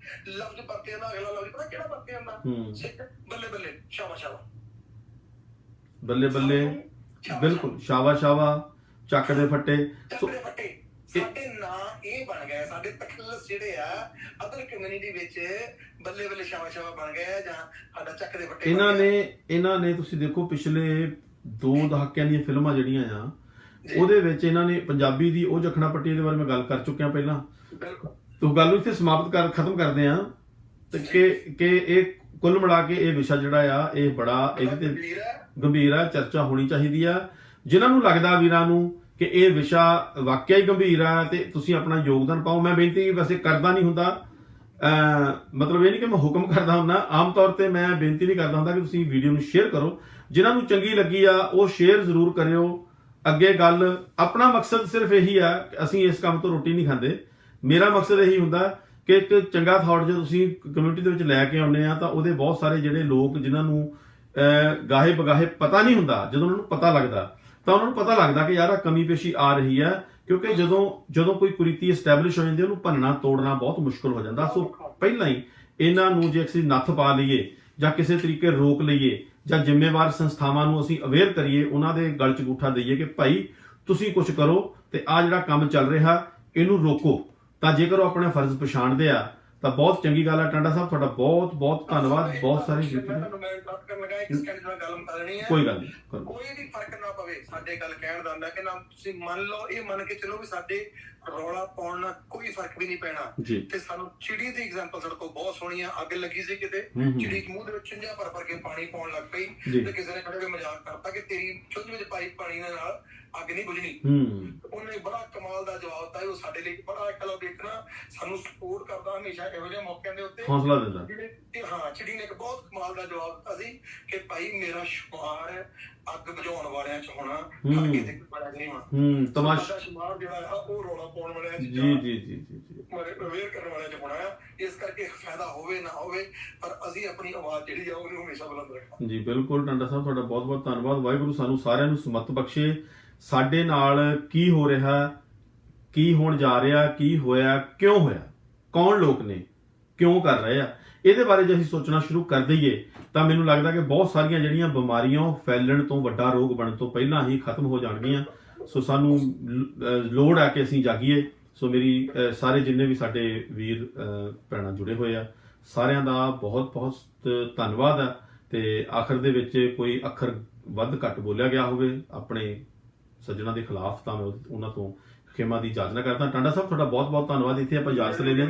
Speaker 2: ਲਫ਼ਜ਼ ਵਰਤਿਆ ਦਾ ਅਗਲਾ ਲਫ਼ਜ਼ ਪਤਾ ਕਿਹੜਾ ਵਰਤਿਆ ਜਾਂਦਾ? ਸਿੱਖ ਬੱਲੇ ਬੱਲੇ ਸ਼ਾਵਾ ਸ਼ਾਵਾ,
Speaker 1: ਬੱਲੇ ਬੱਲੇ, ਬਿਲਕੁਲ, ਸ਼ਾਵਾ ਸ਼ਾਵਾ, ਚੱਕ ਦੇ ਫੱਟੇ।
Speaker 2: ਸਾਡੇ ਨਾਂ ਇਹ ਬਣ ਗਏ, ਸਾਡੇ ਤਖੱਲਸ ਜਿਹੜੇ ਆ ਅਦਰ ਕਮਿਊਨਿਟੀ ਵਿੱਚ ਬੱਲੇ ਬੱਲੇ ਸ਼ਾਵਾ ਸ਼ਾਵਾ ਬਣ ਗਏ ਜਾਂ ਸਾਡਾ ਚੱਕ ਦੇ ਫੱਟੇ।
Speaker 1: ਇਹਨਾਂ ਨੇ ਤੁਸੀਂ ਦੇਖੋ ਪਿਛਲੇ 2 ਦਹਾਕਿਆਂ ਦੀਆਂ ਫਿਲਮਾਂ ਜਿਹੜੀਆਂ ਆ ਉਹਦੇ ਵਿੱਚ ਇਹਨਾਂ ਨੇ ਪੰਜਾਬੀ ਦੀ ਉਹ ਜਖਣਾ ਪੱਟੀ ਦੇ ਬਾਰੇ ਮੈਂ ਗੱਲ ਕਰ ਚੁੱਕਿਆ ਪਹਿਲਾਂ, ਤੋ ਗੱਲ ਨੂੰ ਇੱਥੇ ਸਮਾਪਤ ਖਤਮ ਕਰਦੇ ਆ ਕਿ ਇਹ ਕੁੱਲ ਮਿਲਾ ਕੇ ਇਹ ਵਿਸ਼ਾ ਜਿਹੜਾ ਆ ਇਹ ਬੜਾ ਇਹਦੇ ਤੇ ਗੰਭੀਰ ਆ, ਚਰਚਾ ਹੋਣੀ ਚਾਹੀਦੀ ਆ। ਜਿਨ੍ਹਾਂ ਨੂੰ ਲੱਗਦਾ ਵੀਰਾਂ ਨੂੰ ਕਿ ਇਹ ਵਿਸ਼ਾ ਵਾਕਿਆ ਹੀ ਗੰਭੀਰ ਆ ਤੇ ਤੁਸੀਂ ਆਪਣਾ ਯੋਗਦਾਨ ਪਾਓ। ਮੈਂ ਬੇਨਤੀ ਵੈਸੇ ਕਰਦਾ ਨਹੀਂ ਹੁੰਦਾ, ਮਤਲਬ ਇਹ ਨਹੀਂ ਕਿ ਮੈਂ ਹੁਕਮ ਕਰਦਾ ਹੁੰਦਾ, ਆਮ ਤੌਰ ਤੇ ਮੈਂ ਬੇਨਤੀ ਨਹੀਂ ਕਰਦਾ ਹੁੰਦਾ ਕਿ ਤੁਸੀਂ ਵੀਡੀਓ ਨੂੰ ਸ਼ੇਅਰ ਕਰੋ। ਜਿਨ੍ਹਾਂ ਨੂੰ ਚੰਗੀ ਲੱਗੀ ਆ ਉਹ ਸ਼ੇਅਰ ਜ਼ਰੂਰ ਕਰਿਓ। ਅੱਗੇ ਗੱਲ, ਆਪਣਾ ਮਕਸਦ ਸਿਰਫ ਇਹੀ ਆ ਕਿ ਅਸੀਂ ਇਸ ਕੰਮ ਤੋਂ ਰੋਟੀ ਨਹੀਂ ਖਾਂਦੇ। ਮੇਰਾ ਮਕਸਦ ਇਹੀ ਹੁੰਦਾ ਕਿ ਇੱਕ ਚੰਗਾ ਥਾਟ ਜੇ ਤੁਸੀਂ ਕਮਿਊਨਿਟੀ ਦੇ ਵਿੱਚ ਲੈ ਕੇ ਆਉਂਦੇ ਆ ਤਾਂ ਉਹਦੇ ਬਹੁਤ ਸਾਰੇ ਜਿਹੜੇ ਲੋਕ ਜਿਨ੍ਹਾਂ ਨੂੰ ਗਾਹੇ ਬਗਾਹੇ ਪਤਾ ਨਹੀਂ ਹੁੰਦਾ, ਜਦੋਂ ਉਹਨਾਂ ਨੂੰ ਪਤਾ ਲੱਗਦਾ ਤਾਂ ਉਹਨਾਂ ਨੂੰ ਪਤਾ ਲੱਗਦਾ ਕਿ ਯਾਰ ਆ ਕਮੀ ਪੇਸ਼ੀ ਆ ਰਹੀ ਹੈ। ਕਿਉਂਕਿ ਜਦੋਂ ਕੋਈ ਕੁਰੀਤੀ ਐਸਟੈਬਲਿਸ਼ ਹੋ ਜਾਂਦੀ ਉਹਨੂੰ ਭੰਨਣਾ ਤੋੜਨਾ ਬਹੁਤ ਮੁਸ਼ਕਲ ਹੋ ਜਾਂਦਾ। ਸੋ ਪਹਿਲਾਂ ਹੀ ਇਹਨਾਂ ਨੂੰ ਜੇ ਅਸੀਂ ਨੱਥ ਪਾ ਲਈਏ ਜਾਂ ਕਿਸੇ ਤਰੀਕੇ ਰੋਕ ਲਈਏ ਜਾਂ ਜ਼ਿੰਮੇਵਾਰ ਸੰਸਥਾਵਾਂ ਨੂੰ ਅਸੀਂ ਅਵੇਅਰ ਕਰੀਏ, ਉਹਨਾਂ ਦੇ ਗਲ 'ਚ ਅੰਗੂਠਾ ਦਈਏ ਕਿ ਭਾਈ ਤੁਸੀਂ ਕੁਝ ਕਰੋ ਤੇ ਆ ਜਿਹੜਾ ਕੰਮ ਚੱਲ ਰਿਹਾ ਇਹਨੂੰ ਰੋਕੋ। ਤਾਂ ਜੇਕਰ ਉਹ ਆਪਣੇ ਫਰਜ਼ ਪਛਾਣਦੇ ਆ ਤਾਂ ਬਹੁਤ ਚੰਗੀ ਗੱਲ ਹੈ। ਟਾਂਡਾ ਸਾਹਿਬ ਤੁਹਾਡਾ ਬਹੁਤ ਬਹੁਤ ਧੰਨਵਾਦ। ਬਹੁਤ ਸਾਰੀ ਕੋਈ ਗੱਲ ਨਹੀਂ,
Speaker 2: ਕੋਈ ਵੀ ਫਰਕ ਨਾ ਪਵੇ ਸਾਡੇ ਗੱਲ ਕਹਿਣ ਦਾ, ਮੈਂ ਕਹਿੰਦਾ ਤੁਸੀਂ ਮੰਨ ਲਓ, ਇਹ ਮੰਨ ਕੇ ਚਲੋ ਵੀ ਸਾਡੇ ਰੌਲਾ ਪਾਉਣ ਨਾਲ ਕੋਈ ਫਰਕ ਵੀ ਨਹੀਂ ਪੈਣਾ। ਤੇ ਸਾਨੂੰ ਚਿੜੀ ਦੀ ਐਗਜ਼ਾਮਪਲ ਸਾਡੇ ਕੋਲ ਬਹੁਤ ਸੋਹਣੀ ਆ। ਅੱਗ ਲੱਗੀ ਸੀ ਕਿਤੇ, ਚਿੜੀ ਮੂੰਹ ਦੇ ਵਿੱਚ ਚੁੰਝਾਂ ਭਰ ਕੇ ਪਾਣੀ ਪਾਉਣ ਲੱਗ ਪਈ ਤੇ ਕਿਸੇ ਨੇ ਖੜੇ ਹੋ ਕੇ ਮਜ਼ਾਕ ਕਰਤਾ ਕਿ ਤੇਰੀ ਚੁੰਝ ਵਿੱਚ ਪਾਈ ਪਾਣੀ ਦੇ ਨਾਲ ਅੱਗ ਨਹੀਂ ਬੁਝਣੀ। ਉਹਨੇ ਬੜਾ ਕਮਾਲ ਦਾ ਜਵਾਬ ਦਿੱਤਾ। ਉਹ ਸਾਡੇ ਲਈ ਬੜਾ ਕਲੋ ਦੇਖਣਾ, ਸਾਨੂੰ ਸਪੋਰਟ ਕਰਦਾ ਹਮੇਸ਼ਾ ਇਹੋ ਜਿਹੇ ਮੌਕਿਆਂ ਦੇ ਉੱਤੇ,
Speaker 1: ਹੌਸਲਾ ਦਿੰਦਾ।
Speaker 2: ਹਾਂ, ਚਿੜੀ ਨੇ ਇੱਕ ਬਹੁਤ ਕਮਾਲ ਦਾ ਜਵਾਬ ਦਿੱਤਾ ਸੀ ਕਿ ਭਾਈ ਮੇਰਾ ਸ਼ੁਮਾਰ ਅੱਗ ਬੁਝਾਉਣ ਵਾਲਿਆਂ ਚ ਹੋਣਾ, ਅੱਗੇ ਤੇ ਬੜਾ ਨਹੀਂ ਹੋਣਾ। ਤਮਾਸ਼ਾ ਸ਼ੁਮਾਰ ਜਿਹੜਾ ਆ ਉਹ ਰੌਲਾ ਪਾਉਣ ਵਾਲਿਆਂ ਚ, ਜੀ ਅਵੇਅਰ ਕਰਨ ਵਾਲਿਆਂ ਚ ਹੋਣਾ ਆ। ਇਸ ਕਰਕੇ ਫਾਇਦਾ ਹੋਵੇ ਨਾ ਹੋਵੇ, ਪਰ ਅਸੀਂ ਆਪਣੀ ਆਵਾਜ਼ ਜਿਹੜੀ ਆ ਉਹਨੂੰ ਹਮੇਸ਼ਾ ਬੁਲੰਦ ਰੱਖਾਂ। ਜੀ
Speaker 1: ਬਿਲਕੁਲ ਟਾਂਡਾ ਸਾਹਿਬ, ਤੁਹਾਡਾ ਬਹੁਤ ਬਹੁਤ ਧੰਨਵਾਦ। ਵਾਹਿਗੁਰੂ ਸਾਨੂੰ ਸਾਰਿਆਂ ਨੂੰ ਸਮਤ ਬਖਸ਼ੇ। ਸਾਡੇ ਨਾਲ ਕੀ ਹੋ ਰਿਹਾ, ਕੀ ਹੋਣ ਜਾ ਰਿਹਾ, ਕੀ ਹੋਇਆ, ਕਿਉਂ ਹੋਇਆ, ਕੌਣ ਲੋਕ ਨੇ, ਕਿਉਂ ਕਰ ਰਹੇ ਆ, ਇਹਦੇ ਬਾਰੇ ਜੇ ਅਸੀਂ ਸੋਚਣਾ ਸ਼ੁਰੂ ਕਰ ਦਈਏ ਤਾਂ ਮੈਨੂੰ ਲੱਗਦਾ ਕਿ ਬਹੁਤ ਸਾਰੀਆਂ ਜਿਹੜੀਆਂ ਬਿਮਾਰੀਆਂ ਫੈਲਣ ਤੋਂ, ਵੱਡਾ ਰੋਗ ਬਣਨ ਤੋਂ ਪਹਿਲਾਂ ਹੀ ਖਤਮ ਹੋ ਜਾਣਗੀਆਂ। ਸੋ ਸਾਨੂੰ ਲੋੜ ਆ ਕਿ ਅਸੀਂ ਜਾਗੀਏ। ਸੋ ਮੇਰੀ ਸਾਰੇ ਜਿੰਨੇ ਵੀ ਸਾਡੇ ਵੀਰ ਭੈਣਾਂ ਜੁੜੇ ਹੋਏ ਆ, ਸਾਰਿਆਂ ਦਾ ਬਹੁਤ ਬਹੁਤ ਧੰਨਵਾਦ ਆ। ਤੇ ਆਖਰ ਦੇ ਵਿੱਚ ਕੋਈ ਅੱਖਰ ਵੱਧ ਘੱਟ ਬੋਲਿਆ ਗਿਆ ਹੋਵੇ ਆਪਣੇ ਸੱਜਣਾ ਦੇ ਖਿਲਾਫ ਤਾਂ ਮੈਂ ਉਹਨਾਂ ਤੋਂ ਖਿਮਾ ਦੀ ਯਾਚਨਾ ਕਰਦਾ। ਟਾਂਡਾ ਸਾਹਿਬ, ਤੁਹਾਡਾ ਬਹੁਤ ਬਹੁਤ ਧੰਨਵਾਦ। ਇੱਥੇ ਆਪਾਂ ਇਜਾਜ਼ਤ ਲੈਂਦੇ ਹਾਂ।